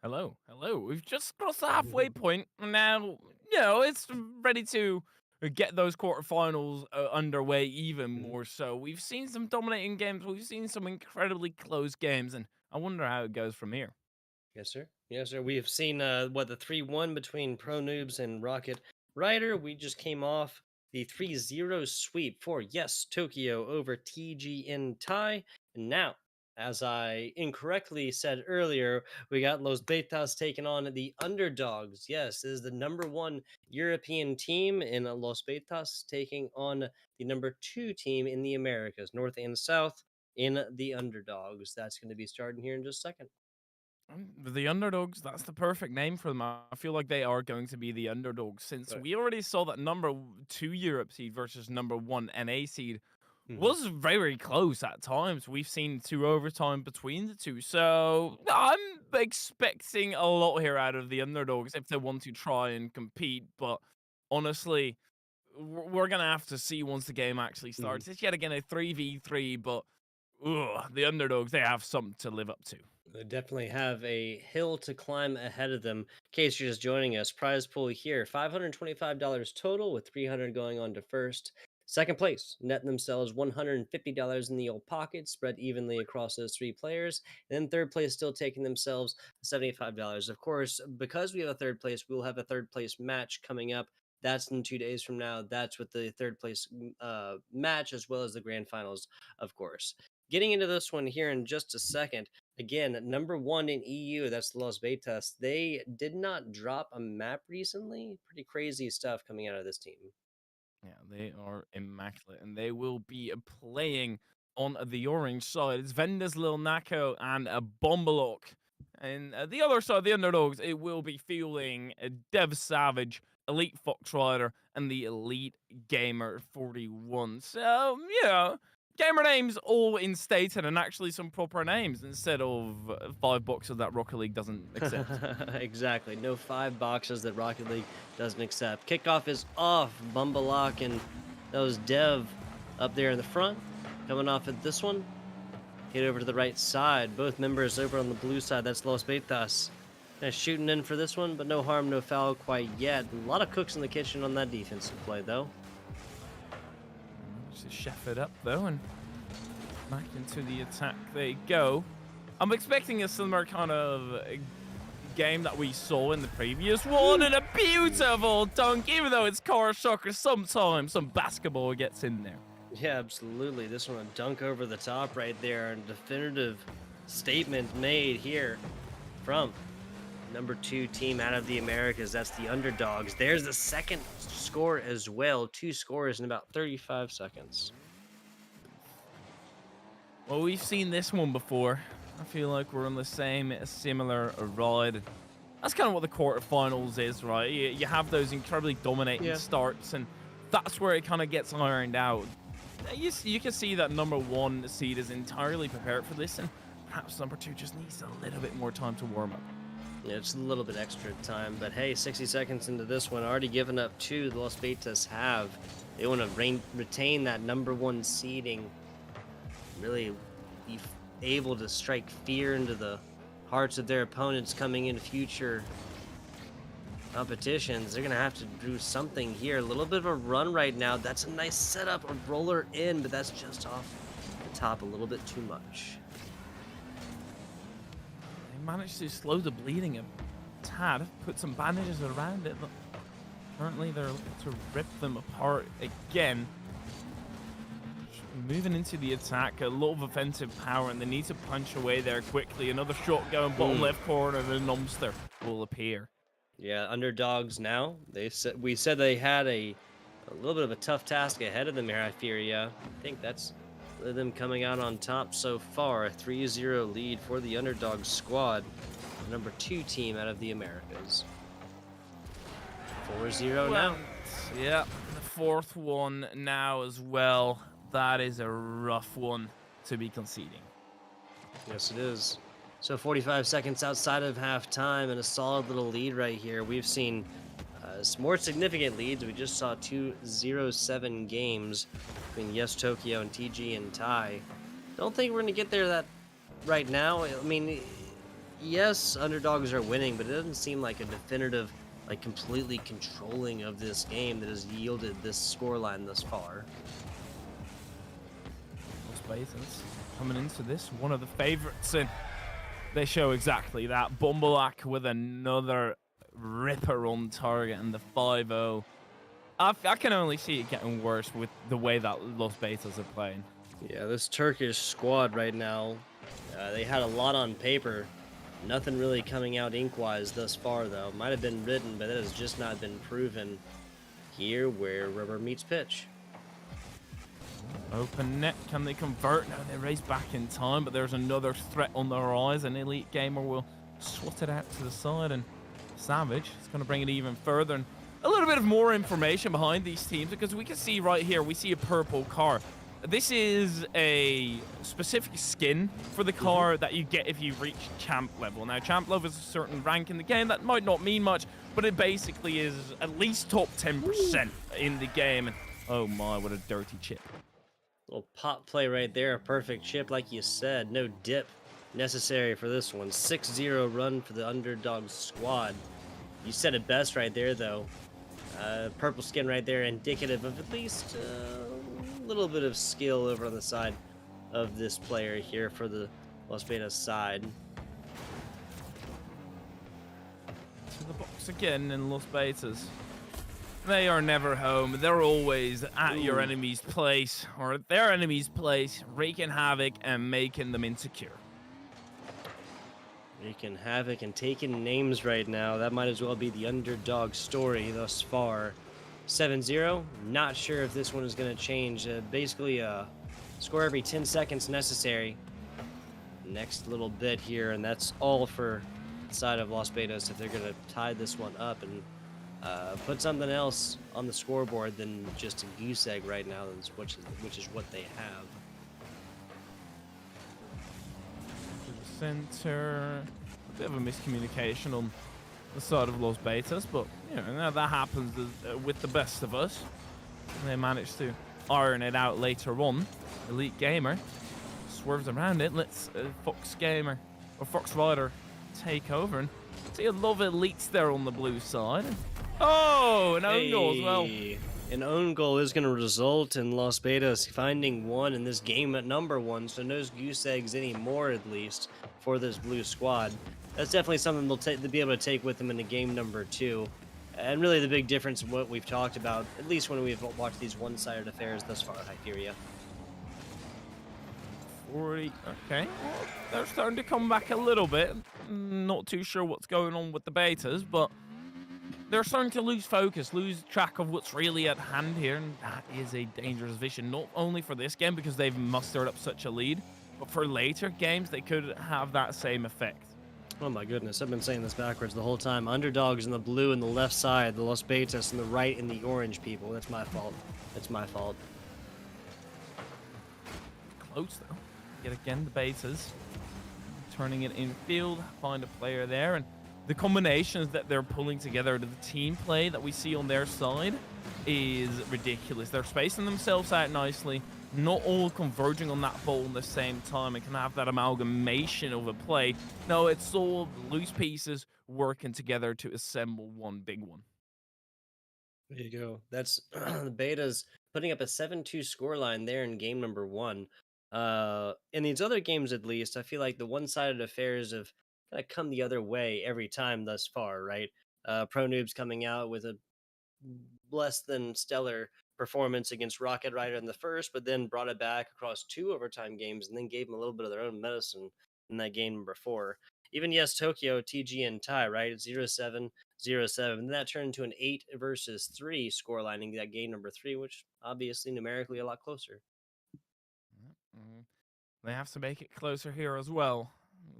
Hello, hello. We've just crossed the halfway point, and now it's ready to get those quarterfinals underway even more. So we've seen some dominating games, we've seen some incredibly close games, and I wonder how it goes from here. Yes, sir. Yes, sir. We have seen the 3-1 between ProNoobs and Rocket Rider. We just came off the 3-0 sweep for yes, Tokyo over TGN Tai. And now, as I incorrectly said earlier, we got Los Betas taking on the Underdogs. Yes, this is the number 1 European team in Los Betas taking on the number 2 team in the Americas, North and South in the Underdogs. That's going to be starting here in just a second. The underdogs, that's the perfect name for them. I feel like they are going to be the underdogs since we already saw that number 2 Europe seed versus number 1 NA seed Mhm. was very close at times. We've seen 2 overtime between the two. So I'm expecting a lot here out of the underdogs if they want to try and compete. But honestly, we're going to have to see once the game actually Mhm. starts. It's yet again a 3v3, but the underdogs, they have something to live up to. They definitely have a hill to climb ahead of them. In case you're just joining us, prize pool here $525 total, with 300 going on to first. Second place, netting themselves $150 in the old pocket, spread evenly across those 3 players. And then third place, still taking themselves $75. Of course, because we have a third place, we'll have a third place match coming up. That's in 2 days from now. That's with the third place match, as well as the grand finals, of course. Getting into this one here in just a second. Again, number 1 in EU, that's Los Betas. They did not drop a map recently. Pretty crazy stuff coming out of this team. Yeah, they are immaculate, and they will be playing on the orange side. It's Vendes Lil Naco and a Bombalok. And the other side, the underdogs, it will be fueling a Dev Savage, Elite Fox Rider, and the Elite Gamer 41. So, gamer names all instated and actually some proper names instead of 5 boxes that Rocket League doesn't accept. Exactly. No 5 boxes that Rocket League doesn't accept. Kickoff is off. Bumbalok and those Dev up there in the front. Coming off at this one. Hit over to the right side. Both members over on the blue side. That's Los Betas. Shooting in for this one, but no harm, no foul quite yet. A lot of cooks in the kitchen on that defensive play, though. Just chef it up, though, and back into the attack they go. I'm expecting a similar kind of game that we saw in the previous one, and a beautiful dunk, even though it's car soccer, sometimes some basketball gets in there. Yeah, absolutely. This one, a dunk over the top right there. And definitive statement made here from number 2 team out of the Americas. That's the Underdogs. There's the second score as well. 2 scores in about 35 seconds. Well, we've seen this one before. I feel like we're on the same similar ride. That's kind of what the quarterfinals is, right? You have those incredibly dominating Yeah. starts, and that's where it kind of gets ironed out. You can see that number 1 seed is entirely prepared for this, and perhaps number 2 just needs a little bit more time to warm up. Yeah, it's a little bit extra time, but hey, 60 seconds into this one, already given up 2. The Los Betas have. They want to retain that number 1 seeding. Really be able to strike fear into the hearts of their opponents coming into future competitions. They're going to have to do something here. A little bit of a run right now. That's a nice setup, a roller in, but that's just off the top a little bit too much. They managed to slow the bleeding a tad, put some bandages around it, but currently they're looking to rip them apart again. Moving into the attack, a lot of offensive power, and they need to punch away there quickly. Another shot going bottom left corner, the Numster will appear. Yeah, Underdogs now. We said they had a little bit of a tough task ahead of them here, I fear. Yeah, I think that's them coming out on top so far. A 3-0 lead for the Underdogs squad, the number 2 team out of the Americas. 4-0 now. Yeah, the 4th one now as well. That is a rough one to be conceding. Yes, it is. So 45 seconds outside of halftime and a solid little lead right here. We've seen more significant leads. We just saw 2-0-7 games between Yes Tokyo and TG and Tai. Don't think we're going to get there that right now. I mean, yes, underdogs are winning, but it doesn't seem like a definitive, like completely controlling of this game that has yielded this scoreline thus far. Los Betas coming into this, one of the favorites, and they show exactly that. Bumbleack with another ripper on target and the 5-0. I can only see it getting worse with the way that Los Betas are playing. Yeah, this Turkish squad right now, they had a lot on paper. Nothing really coming out ink-wise thus far, though. Might have been written, but it has just not been proven here where rubber meets pitch. Open net, can they convert? No, they race back in time, but there's another threat on the horizon. Elite Gamer will swat it out to the side, and Savage is going to bring it even further. And a little bit of more information behind these teams, because we can see right here, we see a purple car. This is a specific skin for the car that you get if you reach champ level. Now, champ level is a certain rank in the game. That might not mean much, but it basically is at least top 10% in the game. And oh my, what a dirty chip. Little pop play right there, a perfect chip, like you said. No dip necessary for this one. 6-0 run for the Underdogs squad. You said it best right there, though. Purple skin right there, indicative of at least a little bit of skill over on the side of this player here for the Las Vegas side. To the box again in Los Betas. They are never home. They're always at your enemy's place, or at their enemy's place, wreaking havoc and making them insecure. Wreaking havoc and taking names right now. That might as well be the underdog story thus far. 7-0. Not sure if this one is going to change. Basically, score every 10 seconds necessary. Next little bit here, and that's all for the side of Las Vegas if they're going to tie this one up and put something else on the scoreboard than just a goose egg right now, which is what they have. To the center. A bit of a miscommunication on the side of Los Betas, but you know that happens with the best of us. They managed to iron it out later on. Elite Gamer swerves around it. Let's Fox Gamer or Fox Rider take over, and see a lot of elites there on the blue side. Oh, an own goal as well. An own goal is going to result in Las Vegas finding one in this game at number one, so no goose eggs anymore, at least, for this blue squad. That's definitely something they'll be able to take with them into game number two. And really the big difference in what we've talked about, at least when we've watched these one-sided affairs thus far, Hyperia. 40. Okay, well, they're starting to come back a little bit. Not too sure what's going on with the betas, but they're starting to lose focus, lose track of what's really at hand here, and that is a dangerous vision, not only for this game because they've mustered up such a lead, but for later games they could have that same effect. Oh my goodness, I've been saying this backwards the whole time. Underdogs in the blue in the left side, the Los Betas in the right in the orange, people. That's my fault. That's my fault. Close though. Yet again, the Betas turning it in field, find a player there, and the combinations that they're pulling together, the team play that we see on their side is ridiculous. They're spacing themselves out nicely, not all converging on that ball at the same time and can have that amalgamation of a play. No, it's all loose pieces working together to assemble one big one. There you go. That's the Betas putting up a 7-2 scoreline there in game number one. In these other games, at least, I feel like the one-sided affairs have kind of come the other way every time thus far, right? ProNoobs coming out with a less than stellar performance against Rocket Rider in the first, but then brought it back across two overtime games and then gave them a little bit of their own medicine in that game number four. Even yes, Tokyo, TG, and tie, right? It's 0-7, 0-7. And that turned into an 8 versus 3 scoreline in that game number three, which obviously numerically a lot closer. Mm-hmm. They have to make it closer here as well.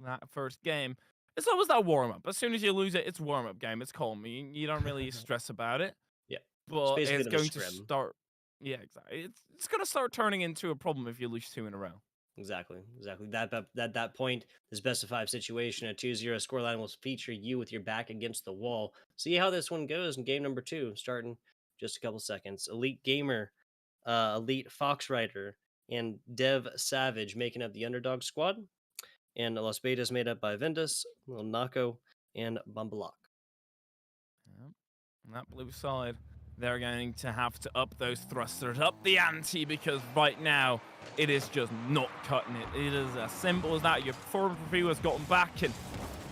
That first game. It's always that warm-up. As soon as you lose it, it's warm-up game. It's calm. You don't really stress about it. Yeah. It's But basically it's been a going to scrim. start. Yeah, exactly. It's going to start turning into a problem if you lose two in a row. Exactly. That point, this best of five situation, a 2-0 scoreline will feature you with your back against the wall. See how this one goes in game number 2, starting just a couple seconds. Elite Gamer, Elite Fox Rider, and Dev Savage making up the underdog squad, and Los Betas made up by Ventus, Lil Nako, and Bumbalok. Yep. And that blue side, they're going to have to up those thrusters, up the ante, because right now it is just not cutting it. It is as simple as that. Your forward review has gotten back, and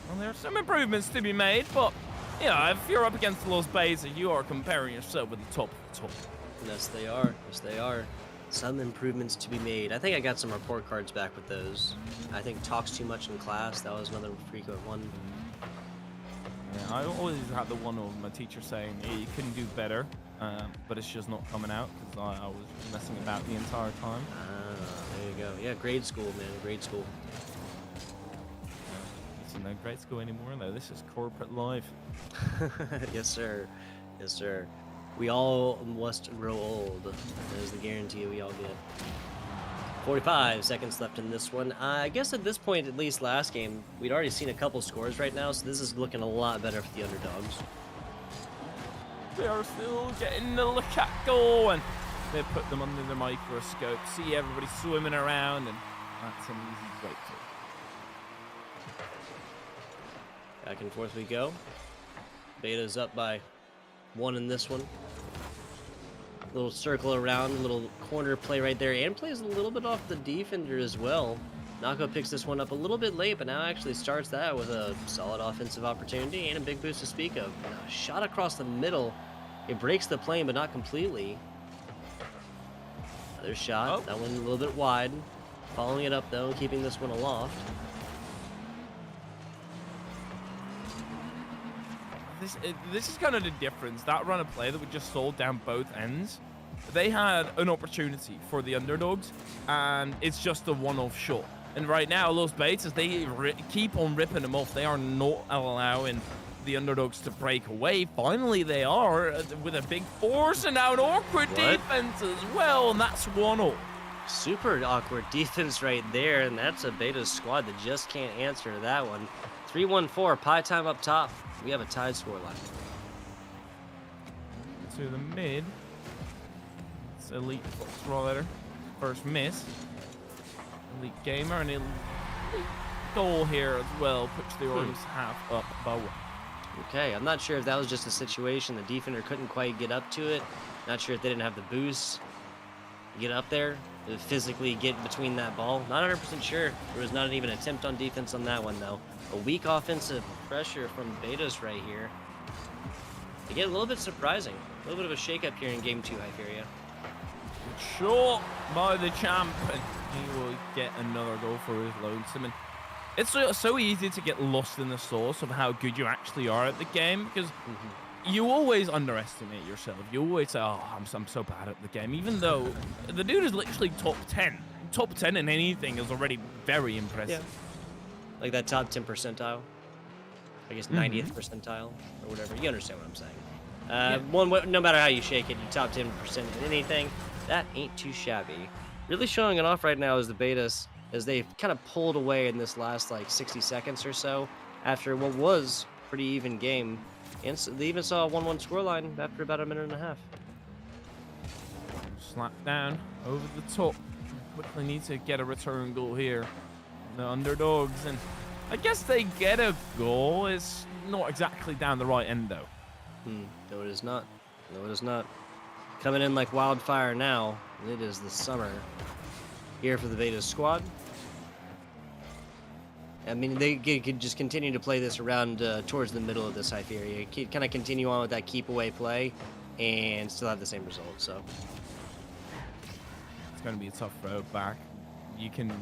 well, there are some improvements to be made, but yeah, if you're up against Los Betas, you are comparing yourself with the top of the top. Yes, they are. Yes, they are. Some improvements to be made. I think I got some report cards back with those. I think talks too much in class. That was another frequent one. Yeah, I always had the one of my teacher saying, hey, you couldn't do better, but it's just not coming out because I was messing about the entire time. There you go. Yeah, grade school, man. Grade school. It's no grade school anymore, though. This is corporate life. Yes, sir. Yes, sir. We all must grow old. That is the guarantee we all get. 45 seconds left in this one. I guess at this point, at least last game, we'd already seen a couple scores right now, so this is looking a lot better for the underdogs. They are still getting the look at goal, and they put them under the microscope, see everybody swimming around, and that's an easy breakthrough. Back and forth we go. Beta's up by 1 in this one. Little circle around, little corner play right there, and plays a little bit off the defender as well. Nako picks this one up a little bit late, but now actually starts that with a solid offensive opportunity and a big boost to speak of. Now, shot across the middle. It breaks the plane, but not completely. Another shot. That one a little bit wide. Following it up, though, keeping this one aloft. This is kind of the difference. That run of play that we just sold down both ends, they had an opportunity for the underdogs, and it's just a one-off shot. And right now, Los Betas, they keep on ripping them off. They are not allowing the underdogs to break away. Finally, they are with a big force and now an awkward defense as well, and that's 1-0. Super awkward defense right there, and that's a Beta squad that just can't answer that one. 3-1-4, pie time up top. We have a tied scoreline. To the mid. It's Elite Fox Rider. First miss. Elite Gamer and elite goal here as well. Puts the Orange half up by 1. Okay, I'm not sure if that was just a situation the defender couldn't quite get up to it. Not sure if they didn't have the boost to get up there, to physically get between that ball. Not 100% sure. There was not even an attempt on defense on that one, though. A weak offensive pressure from Betas right here. They get a little bit surprising. A little bit of a shakeup here in Game 2, Hyperia. Short by the champ, and he will get another goal for his lonesome. And it's so easy to get lost in the sauce of how good you actually are at the game, because you always underestimate yourself. You always say, oh, I'm so bad at the game, even though the dude is literally top 10. Top 10 in anything is already very impressive. Yeah. Like that top 10 percentile. I guess 90th percentile or whatever. You understand what I'm saying. No matter how you shake it, you top 10% in anything. That ain't too shabby. Really showing it off right now is the Betas, as they've kind of pulled away in this last like 60 seconds or so after what was a pretty even game. And so they even saw a 1-1 scoreline after about a minute and a half. Slap down over the top. Quickly need to get a return goal here. The underdogs, and I guess they get a goal. It's not exactly down the right end, though. No, it is not. No, it is not. Coming in like wildfire now. It is the summer here for the Beta squad. I mean, they could just continue to play this around towards the middle of this Hyperia. Kind of continue on with that keep away play and still have the same result. So it's going to be a tough road back. You can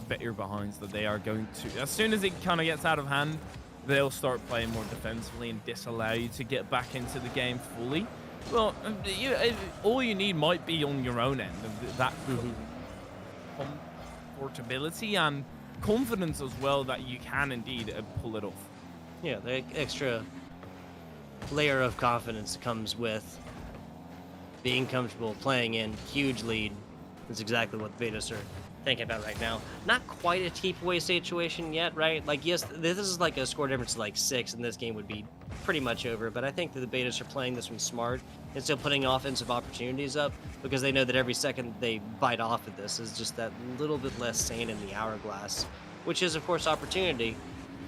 bet your behinds that they are going to, as soon as it kind of gets out of hand, they'll start playing more defensively and disallow you to get back into the game fully. Well, all you need might be on your own end of that comfortability and confidence as well that you can indeed pull it off. Yeah, the extra layer of confidence comes with being comfortable playing in huge lead. That's exactly what the Betas are thinking about right now. Not quite a keep away situation yet, right? Like, yes, this is like a score difference of like 6, and this game would be pretty much over. But I think that the Betas are playing this one smart and still putting offensive opportunities up because they know that every second they bite off of this is just that little bit less sand in the hourglass, which is, of course, opportunity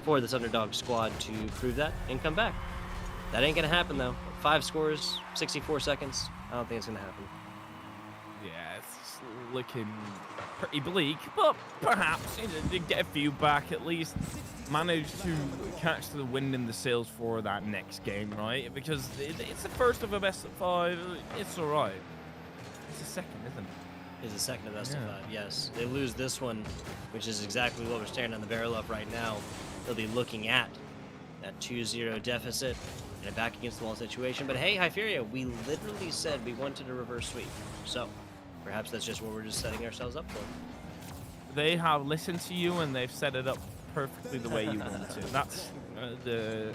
for this underdog squad to prove that and come back. That ain't gonna happen though. 5 scores, 64 seconds. I don't think it's gonna happen. Yeah, it's looking pretty bleak, but perhaps they get a few back at least. Manage to catch the wind in the sails for that next game, right? Because it's the first of a best of 5. It's all right. It's the second, isn't it? Is the second of best of Yeah. 5. Yes, they lose this one, which is exactly what we're staring on the barrel of right now. They'll be looking at that 2-0 deficit and a back against the wall situation. But hey, Hyperia, we literally said we wanted a reverse sweep, so perhaps that's just what we're just setting ourselves up for. They have listened to you and they've set it up perfectly the way you want to. That's the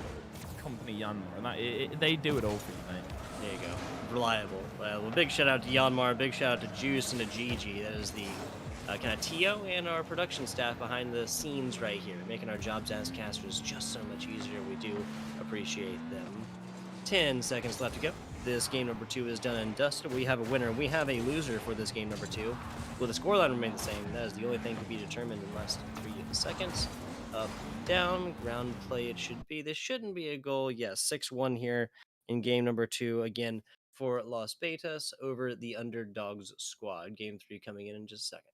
company Yanmar. They do it all for you, mate. There you go. Reliable. Well, a big shout out to Yanmar, big shout out to Juice and to Gigi. That is the kind of TO and our production staff behind the scenes right here, making our jobs as casters just so much easier. We do appreciate them. 10 seconds left to go. This game number 2 is done and dusted. We have a winner. We have a loser for this game number 2. Will the scoreline remain the same? That is the only thing to be determined in less than 3 seconds. Up, down, ground play it should be. This shouldn't be a goal. Yes, 6-1 here in game number 2. Again, for Los Betas over the Underdogs squad. Game 3 coming in just a second.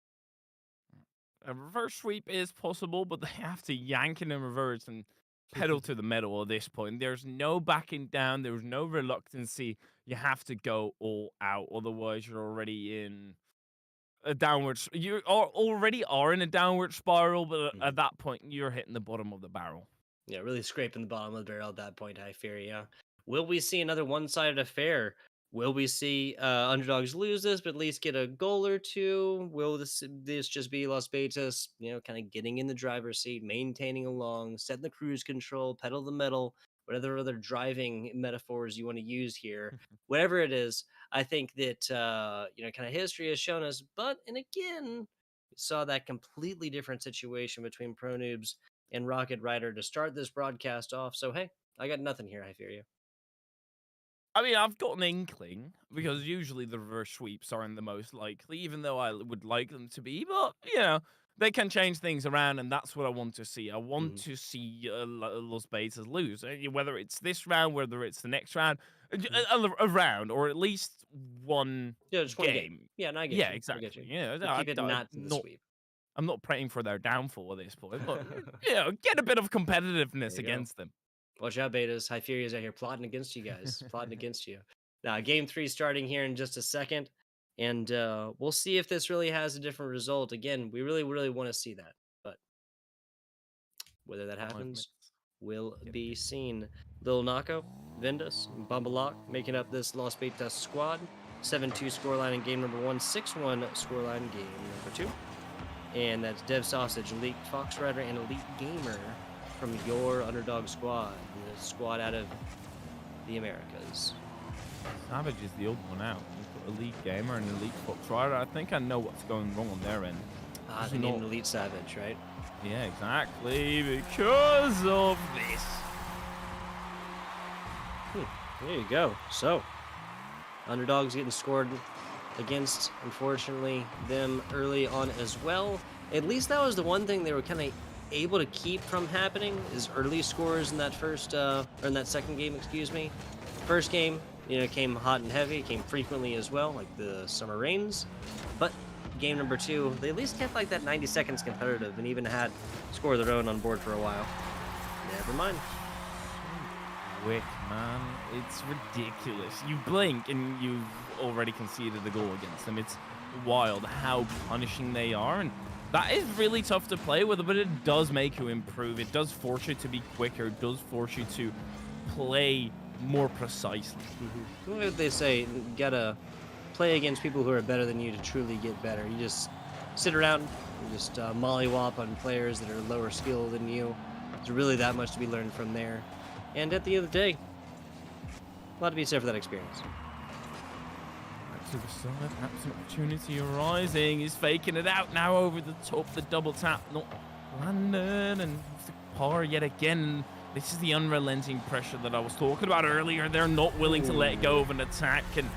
A reverse sweep is possible, but they have to yank it in reverse and pedal to the metal at this point. There's no backing down. There's no reluctancy. You have to go all out. Otherwise, you're already in a downward. You already are in a downward spiral, but Mhm. at that point, you're hitting the bottom of the barrel. Yeah, really scraping the bottom of the barrel at that point, I fear, yeah. Will we see another one-sided affair? Will we see underdogs lose this, but at least get a goal or two? Will this just be Las Betas, kind of getting in the driver's seat, maintaining along, setting the cruise control, pedal the metal, whatever other driving metaphors you want to use here? Whatever it is, I think that kind of history has shown us. But and again, we saw that completely different situation between ProNoobs and Rocket Rider to start this broadcast off. So hey, I got nothing here. I fear you. I mean, I've got an inkling because usually the reverse sweeps aren't the most likely, even though I would like them to be. But they can change things around, and that's what I want to see. I want Mhm. to see Los Betas lose, whether it's this round, whether it's the next round, Mhm. a round, or at least one Yeah, just one game. game. Yeah, and I get Yeah, you. I get you. exactly. Yeah, We'll keep it not to the not. sweep. I'm not praying for their downfall at this point, but get a bit of There competitiveness you go. against them. Watch out, betas. Hyperia's out here plotting against you guys. Plotting against you. Now, game 3 starting here in just a second. And we'll see if this really has a different result. Again, we really, really want to see that. But whether that 5 minutes. happens will Get it. be seen. Lil Nako, Vindus, Bumbalok making up this Los Betas squad. 7-2 scoreline in game number 1, 6-1 scoreline game number 2. And that's Dev Sausage, Elite Fox Rider, and Elite Gamer from your underdog squad, the squad out of the Americas. Savage is the old one out. You've got Elite Gamer and Elite Fox Rider. I think I know what's going wrong on their end. They need an Elite Savage, right? Yeah, exactly. Because of this. There you go. So, underdogs getting scored against, unfortunately, them early on as well. At least that was the one thing they were kind of able to keep from happening is early scores in that or in that second game, excuse me. First game, came hot and heavy, came frequently as well, like the summer rains. But game number 2, they at least kept like that 90 seconds competitive and even had score of their own on board for a while. Never mind. Quick, man. It's ridiculous. You blink and you've already conceded the goal against them. It's wild how punishing they are. And that is really tough to play with, but it does make you improve. It does force you to be quicker. It does force you to play more precisely. What would they say? You gotta play against people who are better than you to truly get better. You just sit around and just mollywop on players that are lower skill than you. There's really that much to be learned from there. And at the end of the day, a lot to be said for that experience. to the side. Perhaps an opportunity arising. He's faking it out now over the top. The double tap not landed, and the par yet again. This is the unrelenting pressure that I was talking about earlier. They're not willing to let go Ooh. of an attack, and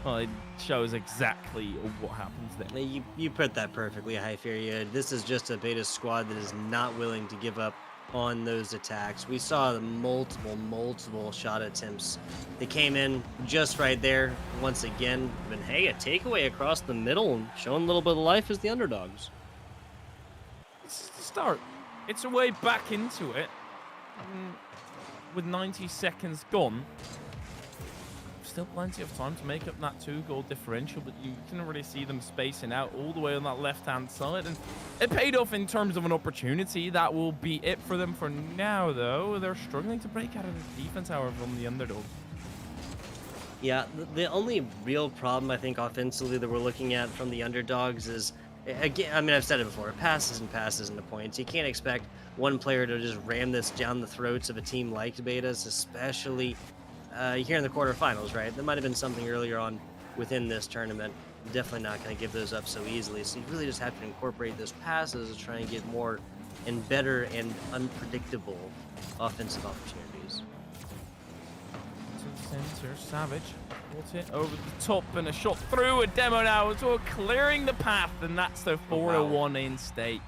well, it shows exactly what happens there. You put that perfectly, Hypheria. This is just a beta squad that is not willing to give up on those attacks. We saw the multiple shot attempts. They came in just right there once again. But hey, a takeaway across the middle and showing a little bit of life as the underdogs. It's the start. It's a way back into it. Mm, With 90 seconds gone, still plenty of time to make up that 2-goal differential, but you can really see them spacing out all the way on that left-hand side, and it paid off in terms of an opportunity. That will be it for them for now, though. They're struggling to break out of the defense, however, from the underdog. Yeah, the only real problem I think offensively that we're looking at from the underdogs is again. I mean, I've said it before: passes and passes into points. You can't expect one player to just ram this down the throats of a team like Betas, especially here in the quarterfinals. Right? There might have been something earlier on within this tournament. Definitely not going to give those up so easily. So you really just have to incorporate those passes to try and get more and better and unpredictable offensive opportunities. To the center, Savage caught it over the top, and a shot through. A demo now as well, clearing the path, and that's the Oh wow. 4-1 in state.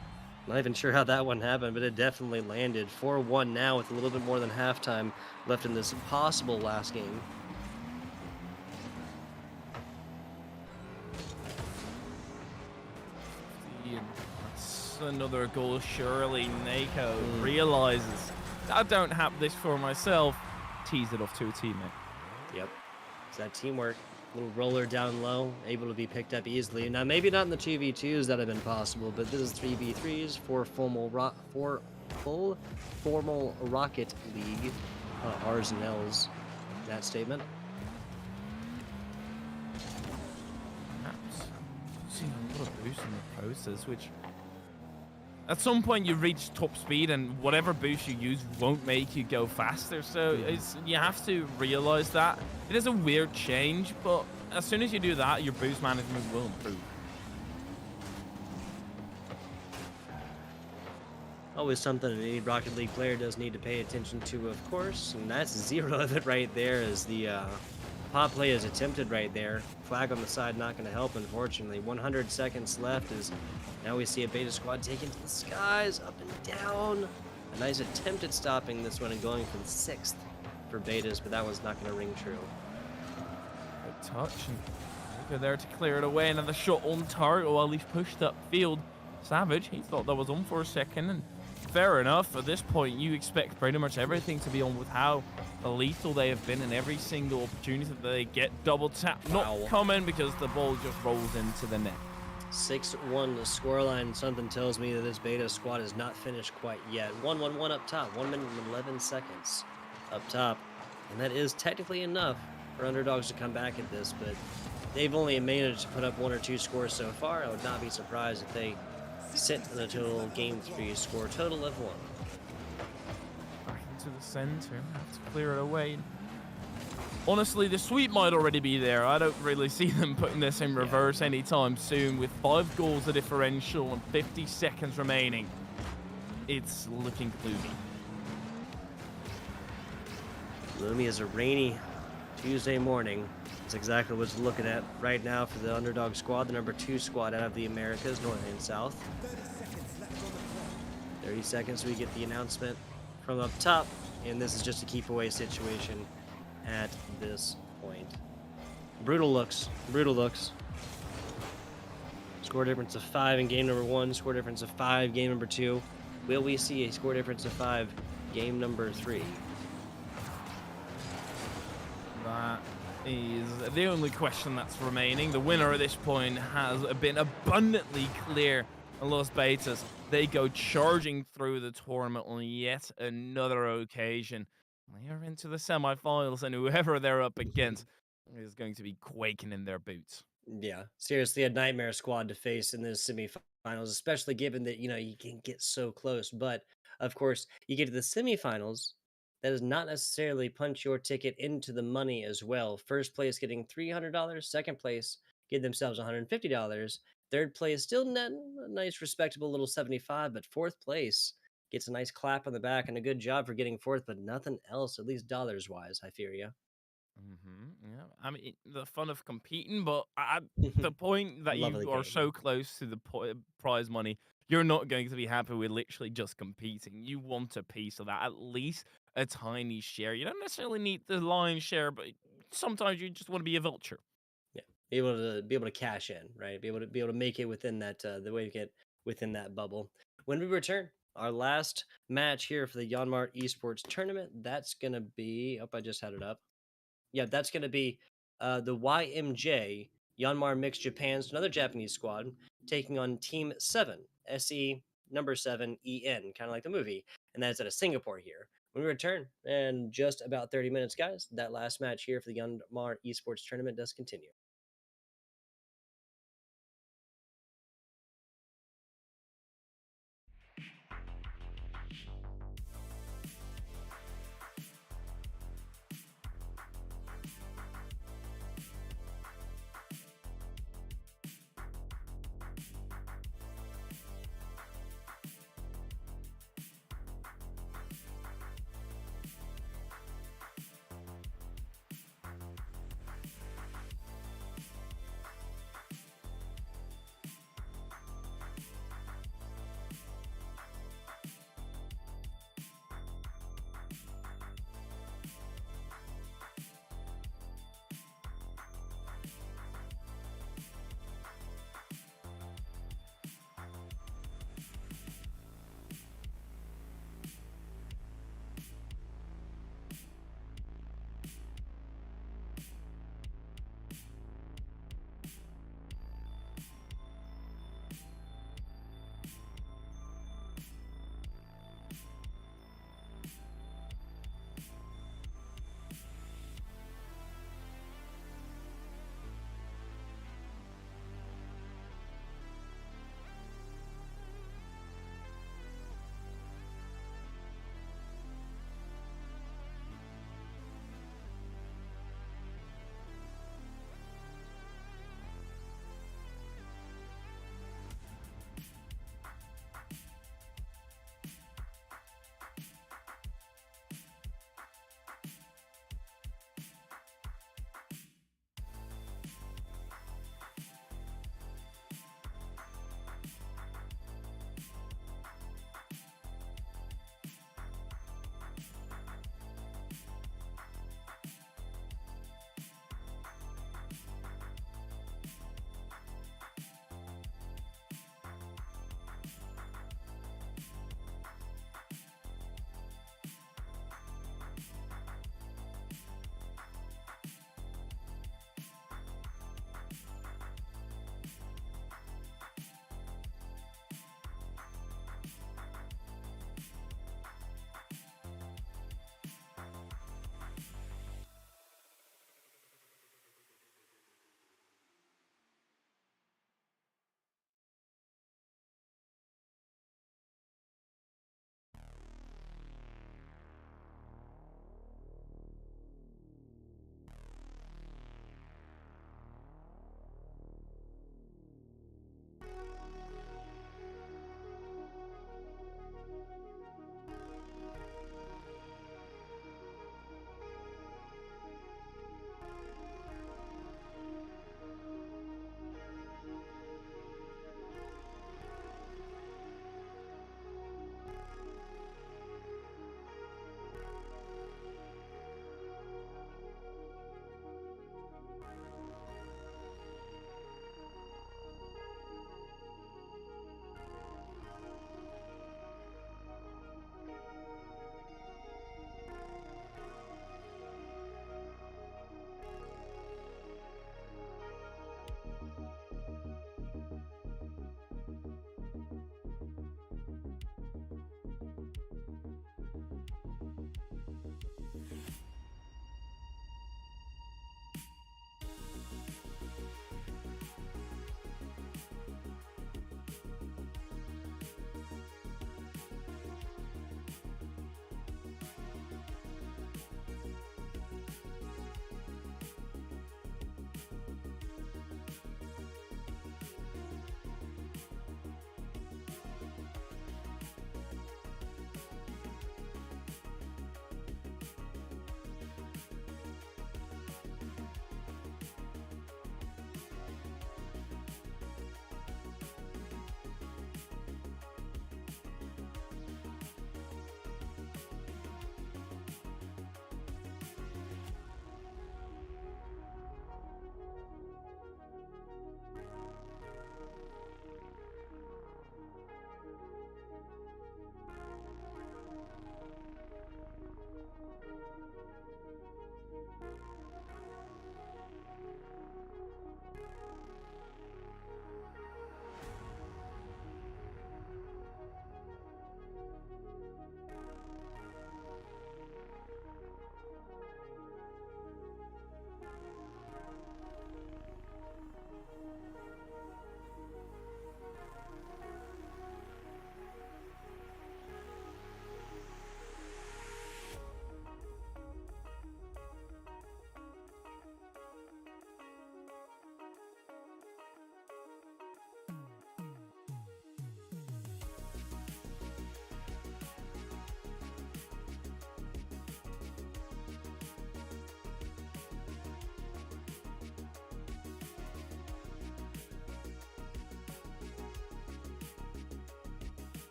Not even sure how that one happened, but it definitely landed. 4-1 now with a little bit more than halftime left in this possible last game. And that's another goal, surely. Nako Mm, realizes, I don't have this for myself. Tease it off to a teammate. yep. It's that teamwork. Little roller down low, able to be picked up easily. Now, maybe not in the 2v2s that have been possible, but this is 3v3s for full formal Rocket League. R's and L's, that statement. Perhaps seeing a lot of boost in the process, which at some point you reach top speed, and whatever boost you use won't make you go faster. So you have to realize that. It is a weird change, but as soon as you do that, your boost management will improve. Always something any Rocket League player does need to pay attention to, of course, and that's zero of it right there as the pop play is attempted right there. Flag on the side not going to help, unfortunately. 100 seconds left as now we see a beta squad taken to the skies, up and down. A nice attempt at stopping this one and going for the 6th for betas, but that was not going to ring true. Good touch, and Nako there to clear it away. Another shot on target, while he's pushed upfield. Savage, he thought that was on for a second, and fair enough. At this point, you expect pretty much everything to be on with how lethal they have been in every single opportunity that they get. Double tap Wow. not coming because the ball just rolls into the net. 6-1 the scoreline. Something tells me that this beta squad is not finished quite yet. 1-1-1 up top. 1 minute and 11 seconds up top. And that is technically enough for underdogs to come back at this, but they've only managed to put up 1 or 2 scores so far. I would not be surprised if they sit in the total game 3 score total of 1. Back into the center, have to clear it away. Honestly, the sweep might already be there. I don't really see them putting this in reverse anytime soon. With 5 goals of differential and 50 seconds remaining, it's looking gloomy. Gloomy as a rainy Tuesday morning. That's exactly what it's looking at right now for the underdog squad, the number 2 squad out of the Americas, North and South. 30 seconds, we get the announcement from up top, and this is just a keep away situation at this point. Brutal looks, brutal looks. Score difference of 5 in game number 1, score difference of 5 game number 2. Will we see a score difference of 5 game number 3? That is the only question that's remaining. The winner at this point has been abundantly clear. Los Betas, they go charging through the tournament on yet another occasion. They are into the semifinals, and whoever they're up against is going to be quaking in their boots. Yeah, seriously, a nightmare squad to face in the semifinals, especially given that, you can get so close. But of course, you get to the semifinals, that does not necessarily punch your ticket into the money as well. First place getting $300, second place get themselves $150. Third place, still net, a nice, respectable little 75, but fourth place gets a nice clap on the back and a good job for getting fourth, but nothing else, at least dollars wise. I fear you. Yeah. I mean, the fun of competing, but the point that Love of the you are game. so close to the prize money, you're not going to be happy with literally just competing. You want a piece of that, at least a tiny share. You don't necessarily need the lion's share, but sometimes you just want to be a vulture. Yeah, be able to cash in, right? Be able to make it within that the way to get within that bubble. When we return, our last match here for the Yanmar Esports Tournament, that's gonna be. Oh, I just had it up. Yeah, that's gonna be the YMJ Yanmar Mixed Japan's another Japanese squad taking on Team Seven SE number seven EN, kind of like the movie, and that's out of Singapore here. When we return in just about 30 minutes, guys, that last match here for the Yanmar Esports Tournament does continue.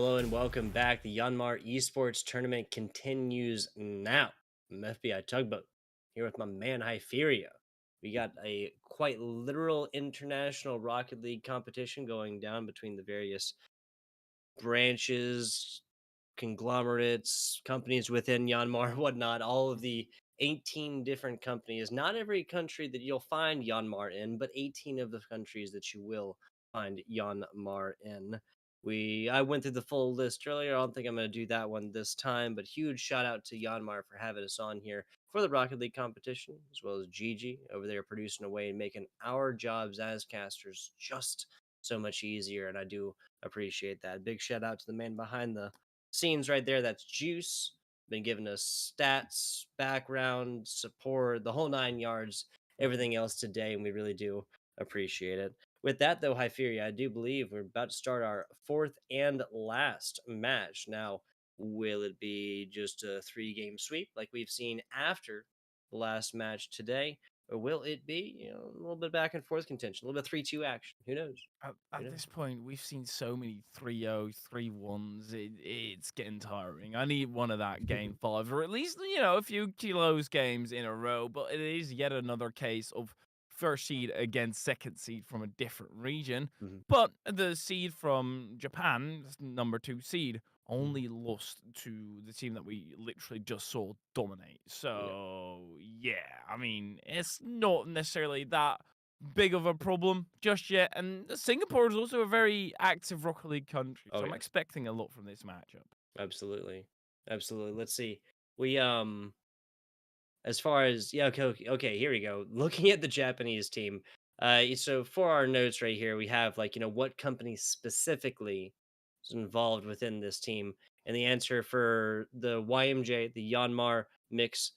Hello and welcome back. The Yanmar Esports Tournament continues now. I'm FBI Tugboat here with my man Hyperia. We got a quite literal international Rocket League competition going down between the various branches, conglomerates, companies within Yanmar, whatnot, all of the 18 different companies. Not every country that you'll find Yanmar in, but 18 of the countries that you will find Yanmar in. I went through the full list earlier. I don't think I'm going to do that one this time, but huge shout out to Yanmar for having us on here for the Rocket League competition, as well as Gigi over there producing away and making our jobs as casters just so much easier. And I do appreciate that. Big shout out to the man behind the scenes right there. That's Juice. Been giving us stats, background, support, the whole 9 yards, everything else today, and we really do appreciate it. With that, though, Hyperia, I do believe we're about to start our fourth and last match. Now, will it be just a 3-game sweep like we've seen after the last match today? Or will it be, a little bit back and forth contention, a little bit 3-2 action? Who knows? Who At knows? this point, we've seen so many 3-0s, 3-1s. It's getting tiring. I need one of that game five, or at least a few kilos games in a row. But it is yet another case of first seed against second seed from a different region. Mhm. But the seed from Japan, number 2 seed, Mhm. only lost to the team that we literally just saw dominate. Yeah. So yeah, I mean, it's not necessarily that big of a problem just yet. And Singapore is also a very active Rocket League country, Oh so I'm yes. expecting a lot from this matchup. Absolutely. Absolutely. Let's see. We as far as yeah, okay, here we go. Looking at the Japanese team. So for our notes right here, we have like, what company specifically is involved within this team. And the answer for the YMJ, the Yanmar Mix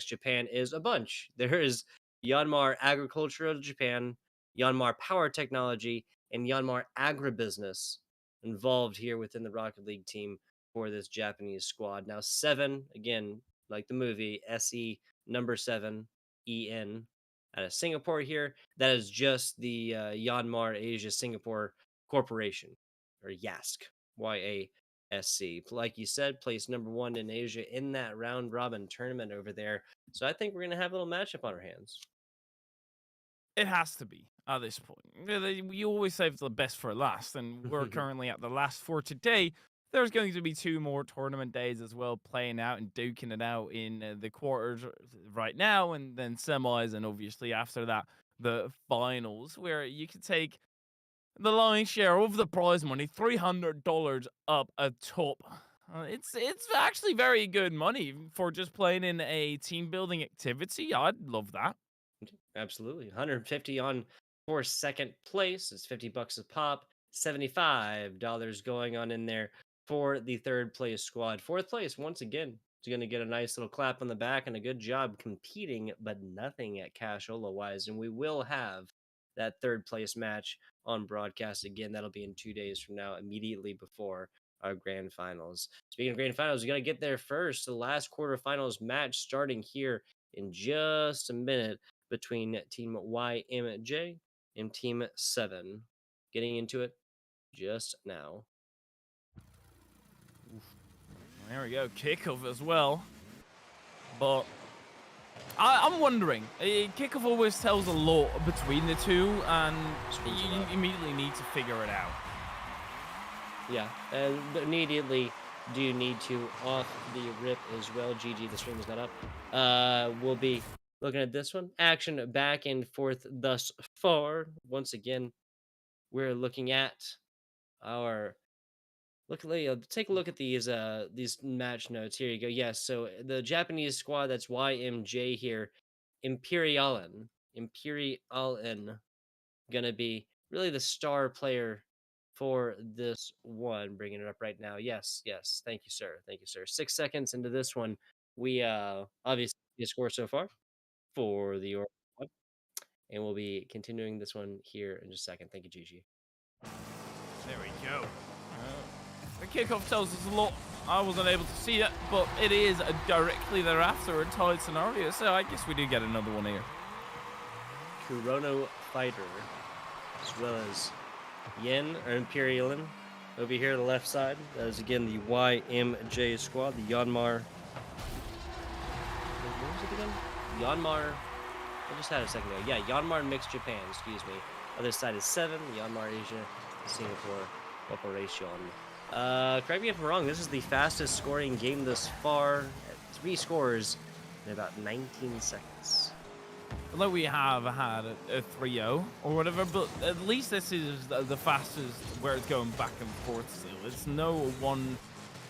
Japan is a bunch. There is Yanmar Agricultural Japan, Yanmar Power Technology, and Yanmar Agribusiness involved here within the Rocket League team for this Japanese squad. Now, seven, again, like the movie, SE number 7, EN, out of Singapore here. That is just the Yanmar Asia Singapore Corporation, or YASC, YASC. Like you said, placed number 1 in Asia in that round robin tournament over there. So I think we're going to have a little matchup on our hands. It has to be at this point. You always save the best for last, and we're currently at the last for today. There's going to be 2 more tournament days as well, playing out and duking it out in the quarters right now, and then semis, and obviously after that, the finals, where you can take the lion's share of the prize money, $300 up atop. It's actually very good money for just playing in a team building activity. I'd love that. Absolutely. 150 on for second place. It's $50 a pop. $75 going on in there for the third place squad. Fourth place, once again, is going to get a nice little clap on the back and a good job competing, but nothing at cashola wise. And we will have that third place match on broadcast again. That'll be in 2 days from now, immediately before our grand finals. Speaking of grand finals, we got to get there first. The last quarterfinals match starting here in just a minute between Team YMJ and Team 7. Getting into it just now. There we go, kickoff as well. But I'm wondering, kickoff always tells a lot between the two, and you immediately need to figure it out. Yeah, and immediately do need to off the rip as well. GG, the stream is not up. We'll be looking at this one. Action back and forth thus far. Once again, we're looking at our take a look at these match notes. Here you go. Yes, so the Japanese squad, that's YMJ here, Imperialen gonna be really the star player for this one. Bringing it up right now. Yes, yes. Thank you, sir. Thank you, sir. 6 seconds into this one, we obviously score so far for the one, and we'll be continuing this one here in just a second. Thank you, Gigi. There we go. The kickoff tells us a lot. I wasn't able to see it, but it is directly thereafter a tied scenario, so I guess we do get another one here. Kurono Fighter, as well as Yin or Imperialin, over here on the left side. That is again the YMJ squad, the Yanmar. What was it again? Yanmar. I just had a second ago. Yeah, Yanmar Mixed Japan, excuse me. Other side is 7, Yanmar Asia, Singapore Corporation. Correct me if I'm wrong, this is the fastest scoring game thus far. At 3 scores in about 19 seconds. Although we have had a 3-0 or whatever, but at least this is the fastest where it's going back and forth still. It's no one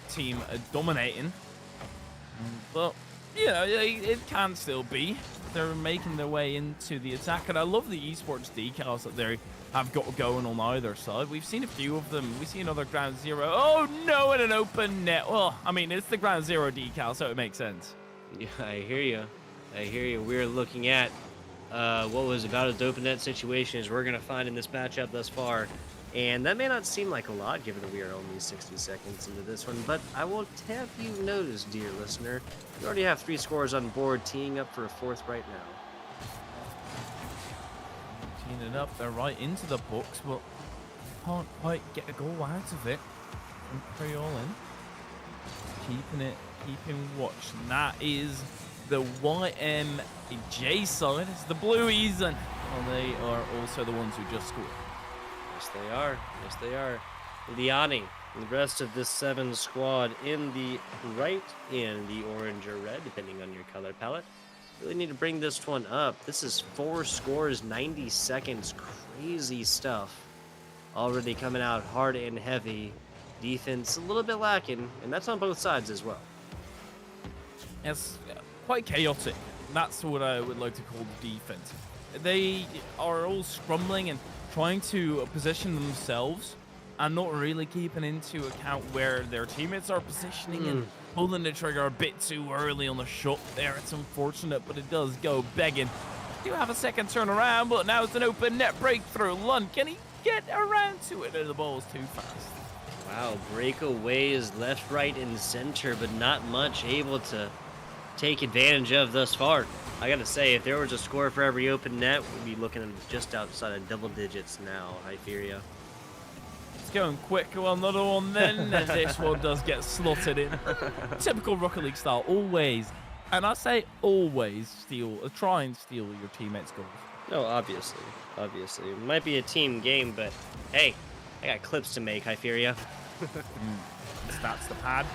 team dominating, but yeah, it can still be. They're making their way into the attack, and I love the esports decals that they have got going on either side. We've seen a few of them. We see another ground zero. Oh no, in an open net. Well, I mean, it's the ground zero decal, so it makes sense. Yeah, I hear you. I hear you. We're looking at what was about as open net situation as we're going to find in this matchup thus far. And that may not seem like a lot, given that we are only 60 seconds into this one, but I will have you notice, dear listener, we already have 3 scores on board, teeing up for a 4th right now. Teeing it up, they're right into the box, but can't quite get a goal out of it. And Creolin keeping watch. And that is the YMJ side. It's the Blueies, and they are also the ones who just scored. Yes, they are. Yes, they are. Liani and the rest of this 7 squad in the orange or red, depending on your color palette. Really need to bring this one up. This is 4 scores, 90 seconds. Crazy stuff. Already coming out hard and heavy. Defense a little bit lacking, and that's on both sides as well. It's quite chaotic. That's what I would like to call the defense. They are all scrambling and trying to position themselves and not really keeping into account where their teammates are positioning and pulling the trigger a bit too early on the shot there. It's unfortunate, but it does go begging. Do have a second turn around, but now it's an open net breakthrough. Lund, can he get around to it? The ball is too fast. Wow, breakaways left, right, and center, but not much able to take advantage of thus far. I gotta say, if there was a score for every open net, we'd be looking at just outside of double digits now, Hyperia. It's going quick. Well, another one then, and this one does get slotted in. Typical Rocket League style, always. And I say always try and steal your teammates' goals. No, obviously. Obviously. It might be a team game, but hey, I got clips to make, Hyperia. That's the pad.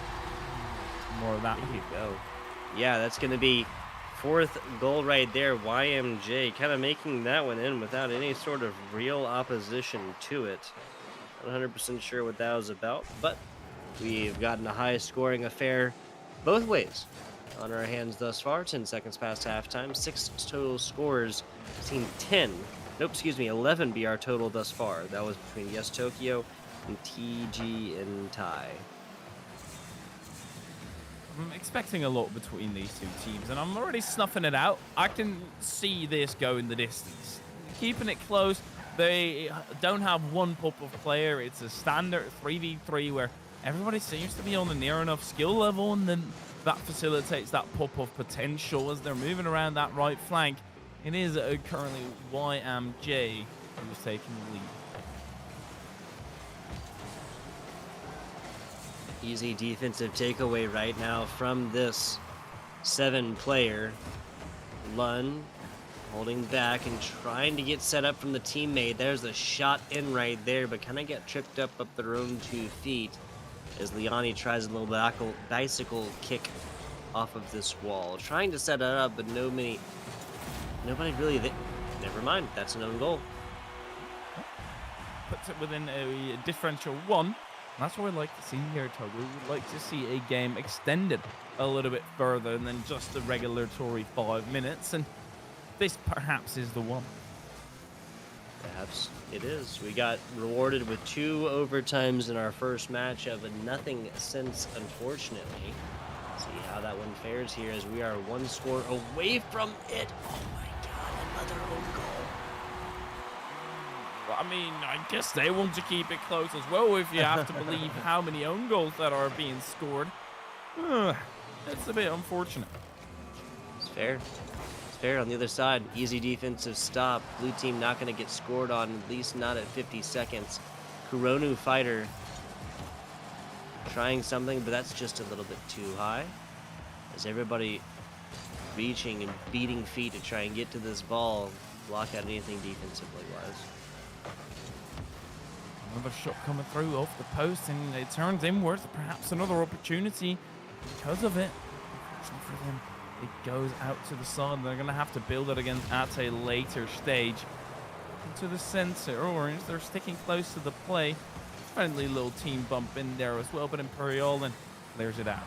More of that. There you go. Yeah, that's going to be 4th goal right there. YMJ kind of making that one in without any sort of real opposition to it. Not 100% sure what that was about, but we've gotten a high scoring affair both ways on our hands thus far. 10 seconds past halftime. 6 total scores. Seen 11 be our total thus far. That was between Yes Tokyo and TG and Tai. I'm expecting a lot between these two teams, and I'm already snuffing it out. I can see this go in the distance. Keeping it close, they don't have one pop-off player. It's a standard 3v3 where everybody seems to be on a near enough skill level, and then that facilitates that pop-off potential as they're moving around that right flank. It is currently YMJ who's taking the lead. Easy defensive takeaway right now from this 7-player. Lund holding back and trying to get set up from the teammate. There's a shot in right there, but kind of get tripped up their own 2 feet as Liani tries a little bicycle kick off of this wall. Trying to set it up, but nobody really... Never mind, that's an own goal. Puts it within a differential 1. That's what we'd like to see here, Tug. We would like to see a game extended a little bit further than just the regulatory 5 minutes, and this perhaps is the one. Perhaps it is. We got rewarded with 2 overtimes in our first match of nothing since, unfortunately. See how that one fares here as we are 1 score away from it. Oh my god, another own goal. I mean, I guess they want to keep it close as well if you have to believe how many own goals that are being scored. It's a bit unfortunate. It's fair. It's fair on the other side. Easy defensive stop. Blue team not going to get scored on, at least not at 50 seconds. Kuronu Fighter trying something, but that's just a little bit too high. As everybody reaching and beating feet to try and get to this ball, block out anything defensively wise. Another shot coming through off the post, and it turns inwards. Perhaps another opportunity because of it. Unfortunately for them, it goes out to the side. They're going to have to build it again at a later stage. To the center, Orange, they're sticking close to the play. Friendly little team bump in there as well, but Imperial and clears it out.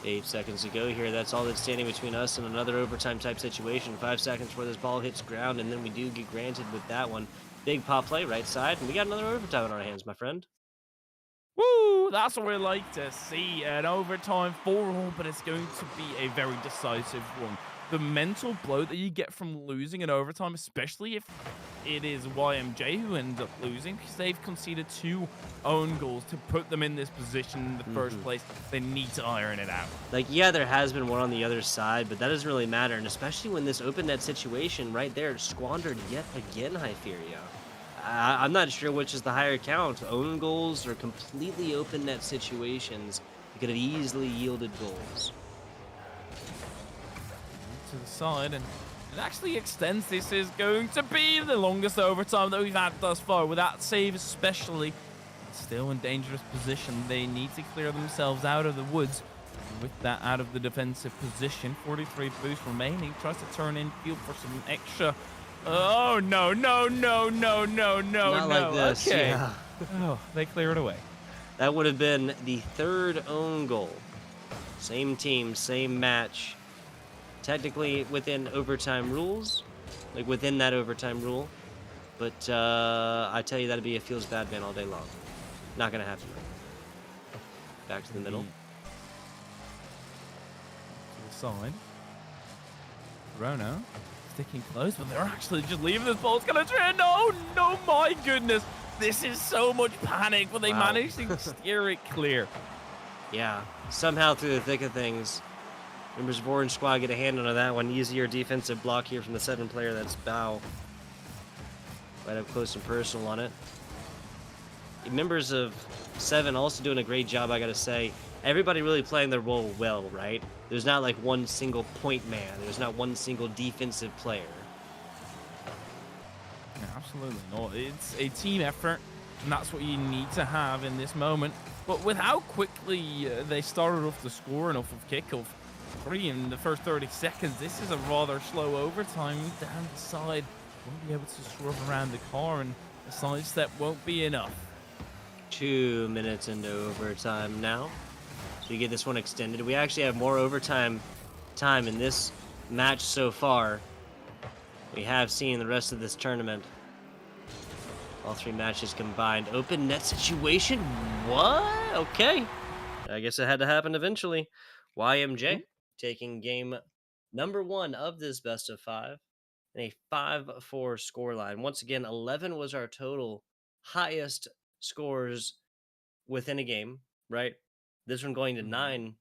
8 seconds to go here. That's all that's standing between us and another overtime type situation. 5 seconds where this ball hits ground, and then we do get granted with that one. Big pop play, right side, and we got another overtime on our hands, my friend. Woo! That's what we like to see. An overtime 4-all, but it's going to be a very decisive one. The mental blow that you get from losing in overtime, especially if it is YMJ who ends up losing, because they've conceded 2 own goals to put them in this position in the first place. They need to iron it out. Like, yeah, there has been one on the other side, but that doesn't really matter, and especially when this open net situation right there squandered yet again, Hyperia. I'm not sure which is the higher count, own goals or completely open net situations that could have easily yielded goals. To the side, and it actually extends. This is going to be the longest overtime that we've had thus far, with that save especially. Still in dangerous position. They need to clear themselves out of the woods. With that out of the defensive position, 43 boost remaining. Tries to turn in field for some extra. Oh, no, no, no, no, no, no, Not like this, okay. yeah. Oh, they clear it away. That would have been the 3rd own goal. Same team, same match. Technically within overtime rules, like within that overtime rule. But I tell you, that'd be a feels bad man all day long. Not going to happen. Back to the middle. To the side. Rono sticking close, but they're actually just leaving this ball. It's going to turn. No, no, my goodness. This is so much panic, but they managed to steer it clear. Yeah, somehow through the thick of things, members of Orange Squad get a hand on that one. Easier defensive block here from the 7 player. That's Bao. Right up close and personal on it. Members of 7 also doing a great job, I gotta say. Everybody really playing their role well, right? There's not like one single point man. There's not one single defensive player. Yeah, absolutely not. It's a team effort, and that's what you need to have in this moment. But with how quickly they started off the score and off of kickoff, 3 in the first 30 seconds, this is a rather slow overtime. Down the side, won't be able to swerve around the car, and the side step won't be enough. 2 minutes into overtime now. So you get this one extended. We actually have more overtime time in this match so far. We have seen the rest of this tournament. All 3 matches combined. Open net situation? What? Okay. I guess it had to happen eventually. YMJ taking game number 1 of this best of 5. And a 5-4 scoreline. Once again, 11 was our total highest scores within a game, right? This one going to 9.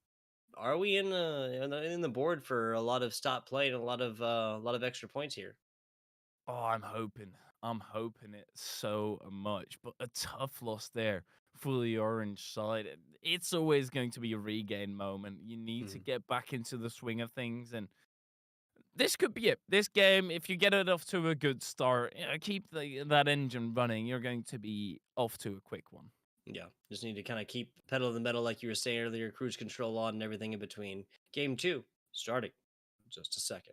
Are we in the board for a lot of stop play and a lot of extra points here? Oh, I'm hoping it so much, but a tough loss there for the orange side. It's always going to be a regain moment. You need to get back into the swing of things, and this could be it. This game, if you get it off to a good start, keep that engine running, you're going to be off to a quick one. Yeah, just need to kind of keep pedal to the metal, like you were saying earlier, cruise control on and everything in between. Game 2 starting in just a second.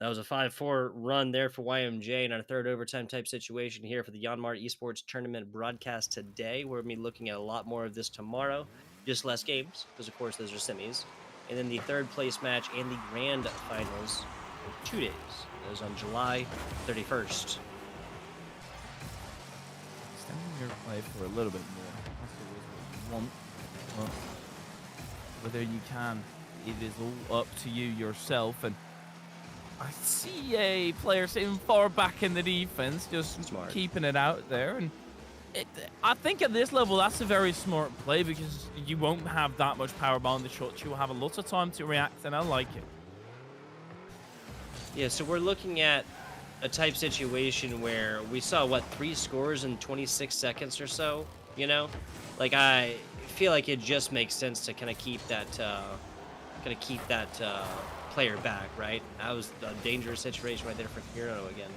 That was a 5-4 run there for YMJ in our 3rd overtime type situation here for the Yanmar Esports Tournament broadcast today. We're going to be looking at a lot more of this tomorrow. Just less games, because of course those are semis. And then the 3rd place match and the grand finals in 2 days. Those on July 31st. Extending your play for a little bit more. That's always what you want. But whether you can, it is all up to you yourself. And I see a player sitting far back in the defense, just keeping it out there. And I think at this level, that's a very smart play because you won't have that much power behind the shots. You'll have a lot of time to react, and I like it. Yeah, so we're looking at a type situation where we saw, what, 3 scores in 26 seconds or so, you know? Like, feel like it just makes sense to keep that player back, right? That was a dangerous situation right there for Hero again.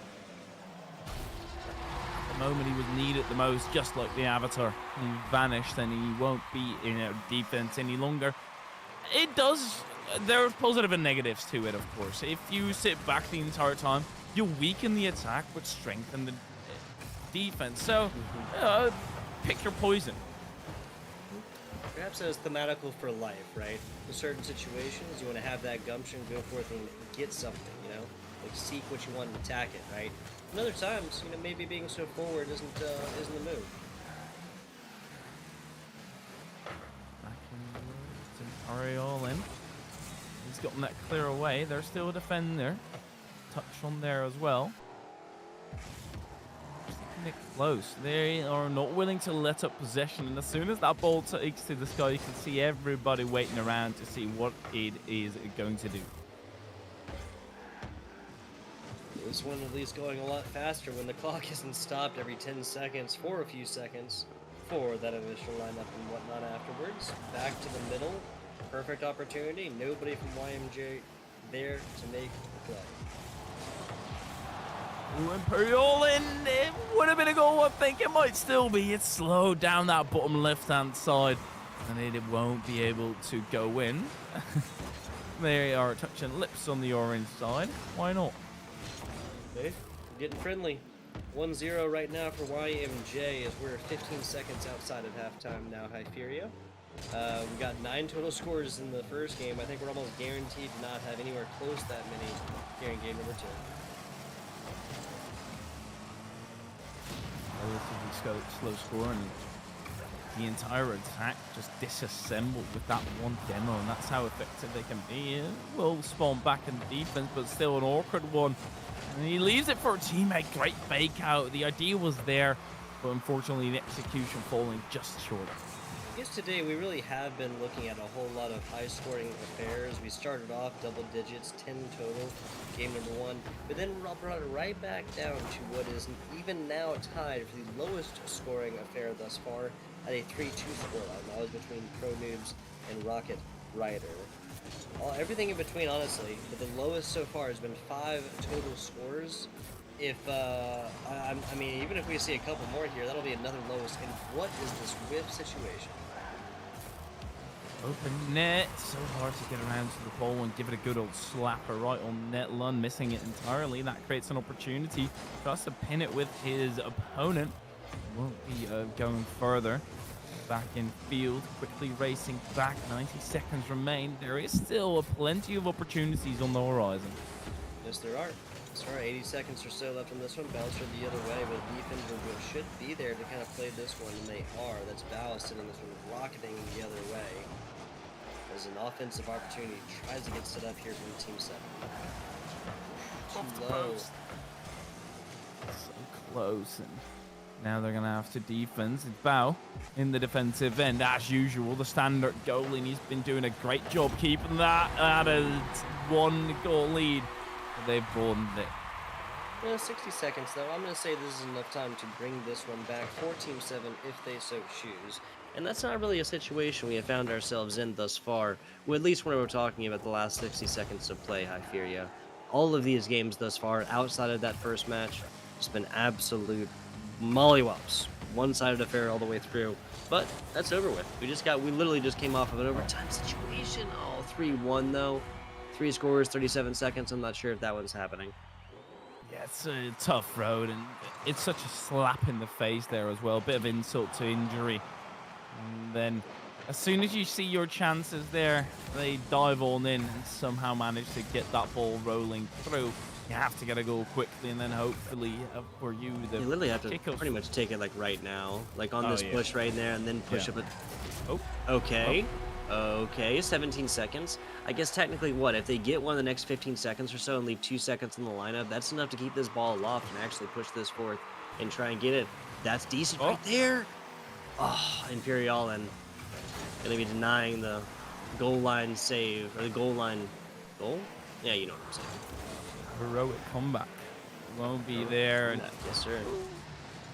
At the moment he was needed the most, just like the Avatar. He vanished and he won't be in our defense any longer. It does. There's positive and negatives to it, of course. If you sit back the entire time, you weaken the attack, but strengthen the defense. So, Mhm. pick your poison. Perhaps as thematical for life, right? In certain situations, you want to have that gumption, go forth and get something, like seek what you want and attack it, right? And other times, maybe being so forward isn't the move. Back in the Centauri all in. He's gotten that clear away. They're still defending there. Touch on there as well. Just keeping it close. They are not willing to let up possession. And as soon as that ball takes to the sky, you can see everybody waiting around to see what it is going to do. This one at least going a lot faster when the clock isn't stopped every 10 seconds for a few seconds for that initial lineup and whatnot afterwards. Back to the middle. Perfect opportunity. Nobody from YMJ there to make the play. Ooh, Imperial in. It would have been a goal, I think. It might still be. It's slowed down that bottom left-hand side. And it won't be able to go in. They are touching lips on the orange side. Why not? Okay, getting friendly. 1-0 right now for YMJ as we're 15 seconds outside of halftime now, Hyperia. We got 9 total scores in the first game. I think we're almost guaranteed to not have anywhere close that many here in game number 2. Relatively slow score, and the entire attack just disassembled with that one demo, and that's how effective they can be. It will spawn back in the defense, but still an awkward one. And he leaves it for a teammate. Great fake out. The idea was there, but unfortunately the execution falling just short. I guess today we really have been looking at a whole lot of high-scoring affairs. We started off double digits, 10 total, game number 1, but then brought it right back down to what is even now tied for the lowest scoring affair thus far at a 3-2 scoreline. That was between ProNoobs and Rocket Rider. Everything in between, honestly, but the lowest so far has been 5 total scores. If I mean, even if we see a couple more here, that'll be another lowest. And what is this whip situation? Open net. So hard to get around to the ball and give it a good old slapper right on net. Lund missing it entirely. That creates an opportunity. Tries to pin it with his opponent. Won't be going further. Back in field, quickly racing back. 90 seconds remain. There is still plenty of opportunities on the horizon. Yes, there are. Sorry, 80 seconds or so left on this one. Bouncer the other way, but defense should be there to kind of play this one, and they are. That's Bao sitting this one, rocketing the other way. As an offensive opportunity tries to get set up here from Team 7. Too low. So close, and now they're going to have to defense. It's Bao in the defensive end, as usual. The standard goalie, and he's been doing a great job keeping that at a 1-goal lead. They've broadened it. 60 seconds, though. I'm going to say this is enough time to bring this one back for Team 7 if they so choose. And that's not really a situation we have found ourselves in thus far, well, at least when we're talking about the last 60 seconds of play, Hyperia. All of these games thus far, outside of that first match, just been absolute mollywops. One-sided affair all the way through. But that's over with. We literally just came off of an overtime situation. Oh, 3-1, though. 3 scores, 37 seconds. I'm not sure if that one's happening. Yeah, it's a tough road, and it's such a slap in the face there as well. A bit of insult to injury. And then as soon as you see your chances there, they dive on in and somehow manage to get that ball rolling through. You have to get a goal quickly, and then hopefully for you, You literally have to pretty much take it like right now, like on this push right there, and then push up it. Oh, okay. Okay, 17 seconds. I guess technically what, if they get one in the next 15 seconds or so and leave 2 seconds in the lineup, that's enough to keep this ball aloft and actually push this forth and try and get it. That's decent right there. Oh, Imperial and gonna be denying the goal line save, or the goal line goal? Yeah, you know what I'm saying. Heroic comeback. Won't be there. And yes, sir.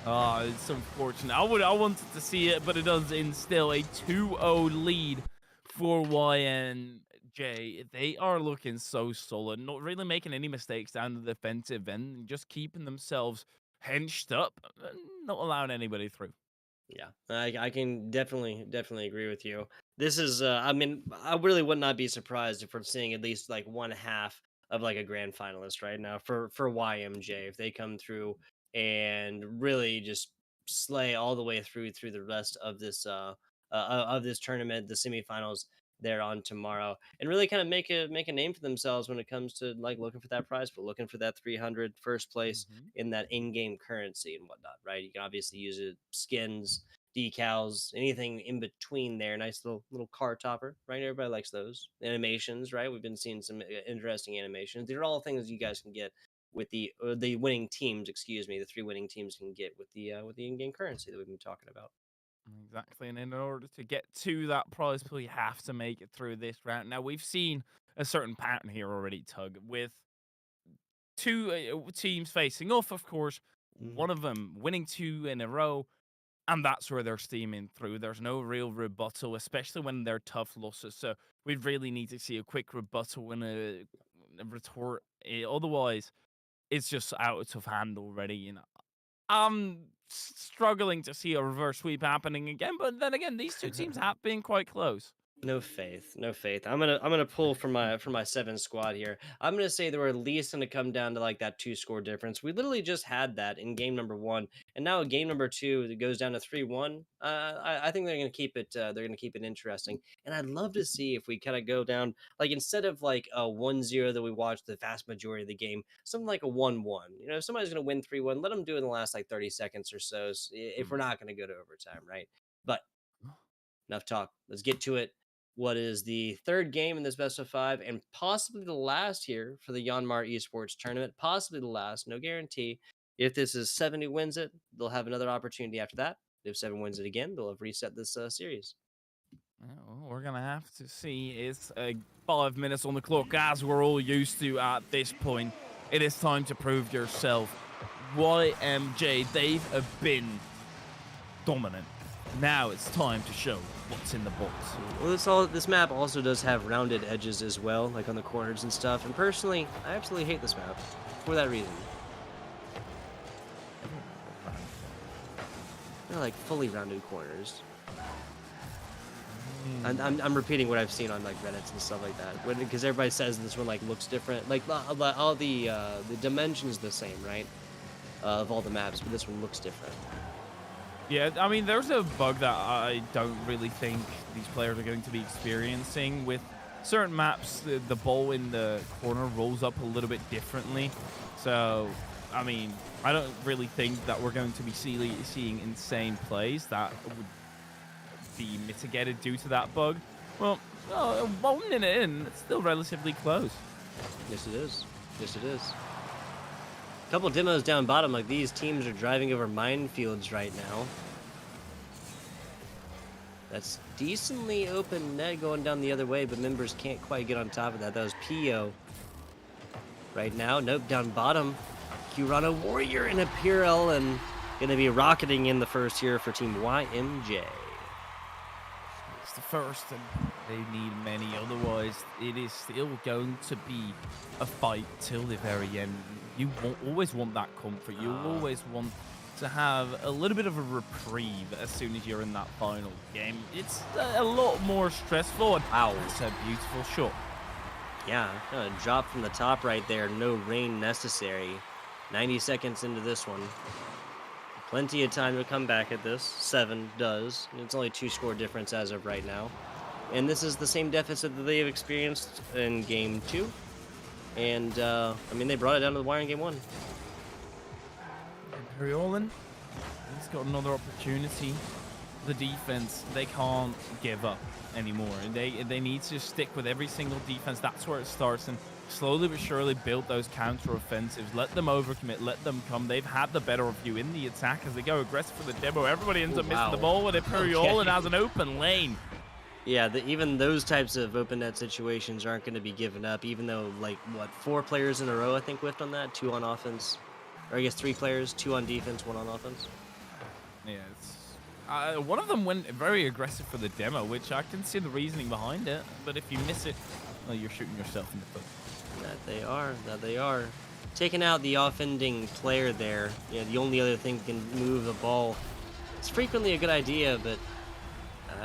Oh, it's unfortunate. I wanted to see it, but it does instill a 2-0 lead for YNJ. They are looking so solid, not really making any mistakes down the defensive end, and just keeping themselves henched up, not allowing anybody through. Yeah, I can definitely agree with you. This is, I mean, I really would not be surprised if we're seeing at least like one half of like a grand finalist right now for YMJ if they come through and really just slay all the way through the rest of this tournament, the semifinals there on tomorrow, and really kind of make a name for themselves when it comes to like looking for that prize, but looking for that 300 first place Mhm. in that in-game currency and whatnot, right? You can obviously use it skins, decals, anything in between there. Nice little car topper, right? Everybody likes those animations, right? We've been seeing some interesting animations. These are all things you guys can get with the winning teams. Excuse me, the three winning teams can get with the in-game currency that we've been talking about. Exactly, and in order to get to that prize pool, you have to make it through this round. Now, we've seen a certain pattern here already, Tug, with two teams facing off, of course, Mhm. one of them winning two in a row, and that's where they're steaming through. There's no real rebuttal, especially when they're tough losses. So we really need to see a quick rebuttal and a retort. Otherwise, it's just out of hand already. I'm struggling to see a reverse sweep happening again, but then again, these two teams have been quite close. No faith, no faith. I'm gonna pull for my seven squad here. I'm gonna say they were at least gonna come down to like that two score difference. We literally just had that in game number one, and now game number two that goes down to 3-1. I think they're gonna keep it. They're gonna keep it interesting, and I'd love to see if we kind of go down like instead of like a 1-0 that we watched the vast majority of the game, something like a 1-1. You know, if somebody's gonna win 3-1, let them do it in the last like 30 seconds or so. If we're Hmm. not gonna go to overtime, right? But enough talk. Let's get to it. What is the third game in this best of five and possibly the last here for the Yanmar Esports Tournament? Possibly the last, no guarantee. If this is 7 who wins it, they'll have another opportunity after that. If 7 wins it again, they'll have reset this series. Yeah, well, we're gonna have to see. It's 5 minutes on the clock, as we're all used to at this point. It is time to prove yourself. YMJ, they've been dominant. Now it's time to show what's in the box. Well, this map also does have rounded edges as well, like on the corners and stuff. And personally, I absolutely hate this map for that reason. They're like fully rounded corners. I'm repeating what I've seen on like Reddit and stuff like that. Because everybody says this one like looks different. Like all the dimensions the same, right? Of all the maps, but this one looks different. Yeah, I mean, there's a bug that I don't really think these players are going to be experiencing with certain maps. The ball in the corner rolls up a little bit differently. So, I mean, I don't really think that we're going to be seeing insane plays that would be mitigated due to that bug. Well, 1 minute in, it's still relatively close. Yes, it is. Yes, it is. Couple demos down bottom, like these teams are driving over minefields right now. That's decently open net going down the other way, but members can't quite get on top of that. That was Pio. Right now, nope, down bottom. Curana Warrior and Imperial, and gonna be rocketing in the first here for Team YMJ. It's the first, and they need many. Otherwise, it is still going to be a fight till the very end. You always want that comfort. You always want to have a little bit of a reprieve as soon as you're in that final game. It's a lot more stressful. And Wow. that's a beautiful shot. Yeah, drop from the top right there. No rain necessary. 90 seconds into this one. Plenty of time to come back at this. 7 does. It's only 2 score difference as of right now. And this is the same deficit that they've experienced in game 2. And, I mean, they brought it down to the wire in game 1. Imperiolin, he's got another opportunity. The defense, they can't give up anymore. They need to stick with every single defense. That's where it starts, and slowly but surely build those counter offensives. Let them overcommit. Let them come. They've had the better of you in the attack as they go aggressive for the demo. Everybody ends up missing the ball with Imperiolin has an open lane. Yeah, even those types of open net situations aren't going to be given up, even though, like, what, 4 players in a row, I think, whiffed on that? 2 on offense. Or I guess 3 players, 2 on defense, 1 on offense. Yeah, it's one of them went very aggressive for the demo, which I can see the reasoning behind it. But if you miss it, well, you're shooting yourself in the foot. That they are. That they are. Taking out the offending player there. The only other thing that can move the ball. It's frequently a good idea, but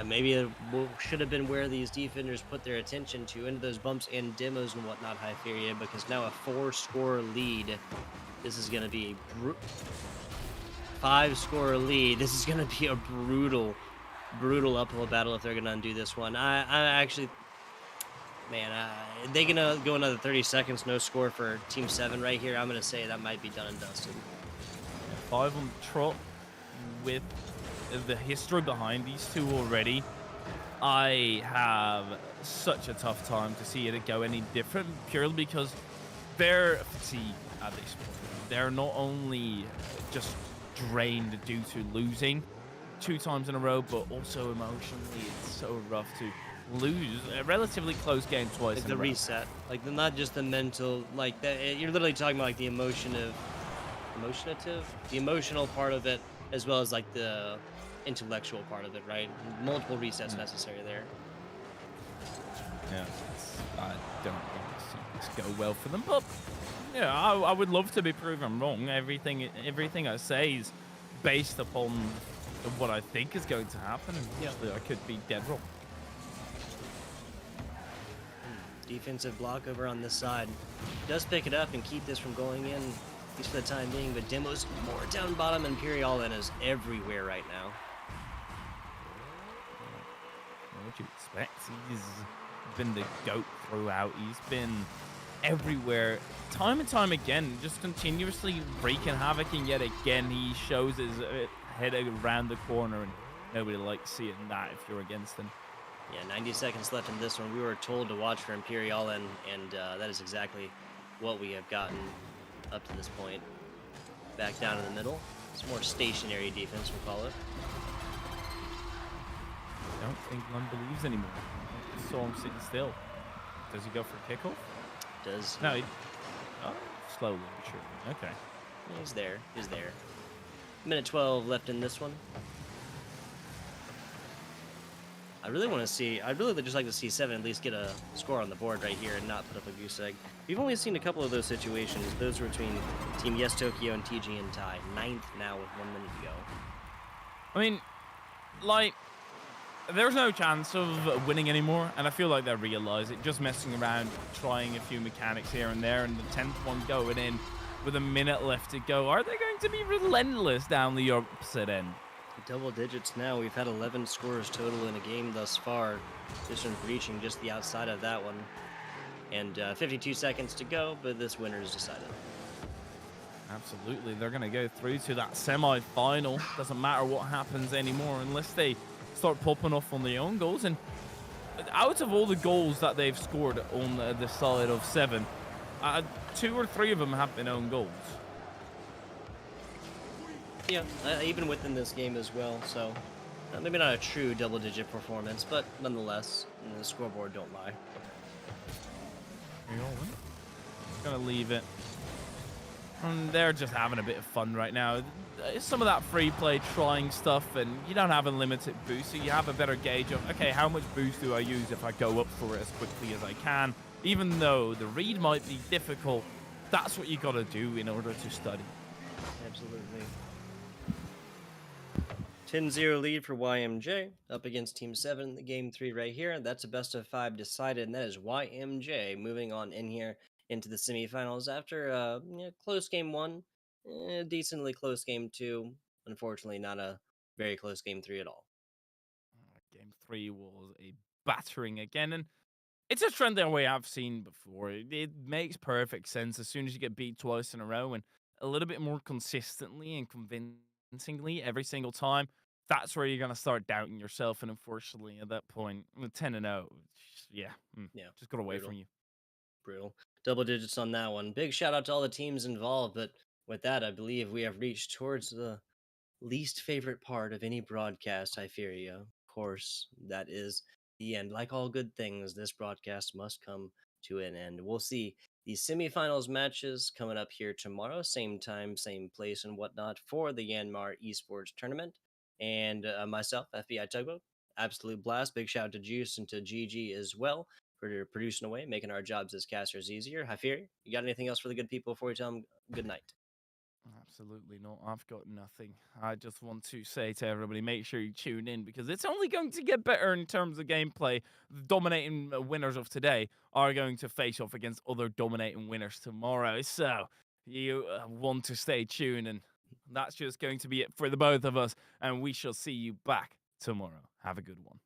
maybe it should have been where these defenders put their attention to into those bumps and demos and whatnot, Hyperia, because now a four-score lead. This is going to be five-score lead. This is going to be a brutal uphill battle if they're going to undo this one. I actually, man, they going to go another 30 seconds, no score for Team 7 right here. I'm going to say that might be done and dusted. Yeah, 5 on the trot with the history behind these two already. I have such a tough time to see it go any different, purely because they're fatigue at this point. They're not only just drained due to losing 2 times in a row, but also emotionally, it's so rough to lose a relatively close game twice Like in a the row. reset, like not just the mental, like that. You're literally talking about like the the emotional part of it, as well as like the intellectual part of it, right? Multiple resets Yeah, necessary there. yeah, I don't really see this go well for them, but yeah, I would love to be proven wrong. Everything I say is based upon what I think is going to happen, and Yeah. usually I could be dead wrong. Defensive block over on this side. Does pick it up and keep this from going in, at least for the time being, but Demo's more down bottom, and Imperialin is everywhere right now. Yeah. What would you expect? He's been the GOAT throughout. He's been everywhere, time and time again, just continuously wreaking havoc. And yet again, he shows his head around the corner, and nobody likes seeing that if you're against him. Yeah, 90 seconds left in this one. We were told to watch for Imperialin, and that is exactly what we have gotten up to this point. Back down in the middle. It's more stationary defense, we'll call it. I don't think Lund believes anymore. I just saw him sitting still. Does he go for a kickoff? Does No, he? oh, slowly, sure. Okay. Yeah, he's there. He's there. Minute 12 left in this one. I really want to see. I'd really just like to see Seven at least get a score on the board right here and not put up a goose egg. We've only seen a couple of those situations. Those were between Team Yes Tokyo and TG and Tai. Ninth now with 1 minute to go. I mean, like, there's no chance of winning anymore, and I feel like they realize it. Just messing around, trying a few mechanics here and there, and the 10th one going in with a minute left to go. Are they going to be relentless down the opposite end? Double digits now. We've had 11 scores total in a game thus far. This one's reaching just the outside of that one. And 52 seconds to go, but this winner is decided. Absolutely. They're going to go through to that semi-final. Doesn't matter what happens anymore unless they start popping off on their own goals. And out of all the goals that they've scored on the side of 7, 2 or 3 of them have been own goals. Yeah, even within this game as well. So maybe not a true double-digit performance, but nonetheless, the scoreboard don't lie. Gonna leave it. And they're just having a bit of fun right now. Some of that free play trying stuff, and you don't have a limited boost, so you have a better gauge of, okay, how much boost do I use if I go up for it as quickly as I can? Even though the read might be difficult, that's what you gotta do in order to study. Absolutely. 10-0 lead for YMJ up against Team 7 in the game 3 right here. That's a best of 5 decided, and that is YMJ moving on in here into the semifinals after close game 1, decently close game 2. Unfortunately, not a very close game 3 at all. Game 3 was a battering again, and it's a trend that we have seen before. It makes perfect sense as soon as you get beat twice in a row and a little bit more consistently and convincingly every single time. That's where you're going to start doubting yourself. And unfortunately, at that point, with 10 and 0, yeah, Yeah, just got away from brutal. you. Brutal. Double digits on that one. Big shout out to all the teams involved. But with that, I believe we have reached towards the least favorite part of any broadcast, I fear you. Of course, that is the end. Like all good things, this broadcast must come to an end. We'll see the semifinals matches coming up here tomorrow, same time, same place, and whatnot for the Yanmar Esports Tournament. and myself, FBI Tugboat. Absolute blast. Big shout out to Juice and to GG as well for producing away, making our jobs as casters easier. Hyperion, you got anything else for the good people before we tell them good night? Absolutely not. I've got nothing. I just want to say to everybody, make sure you tune in because it's only going to get better in terms of gameplay. The dominating winners of today are going to face off against other dominating winners tomorrow. So you want to stay tuned, and that's just going to be it for the both of us. And we shall see you back tomorrow. Have a good one.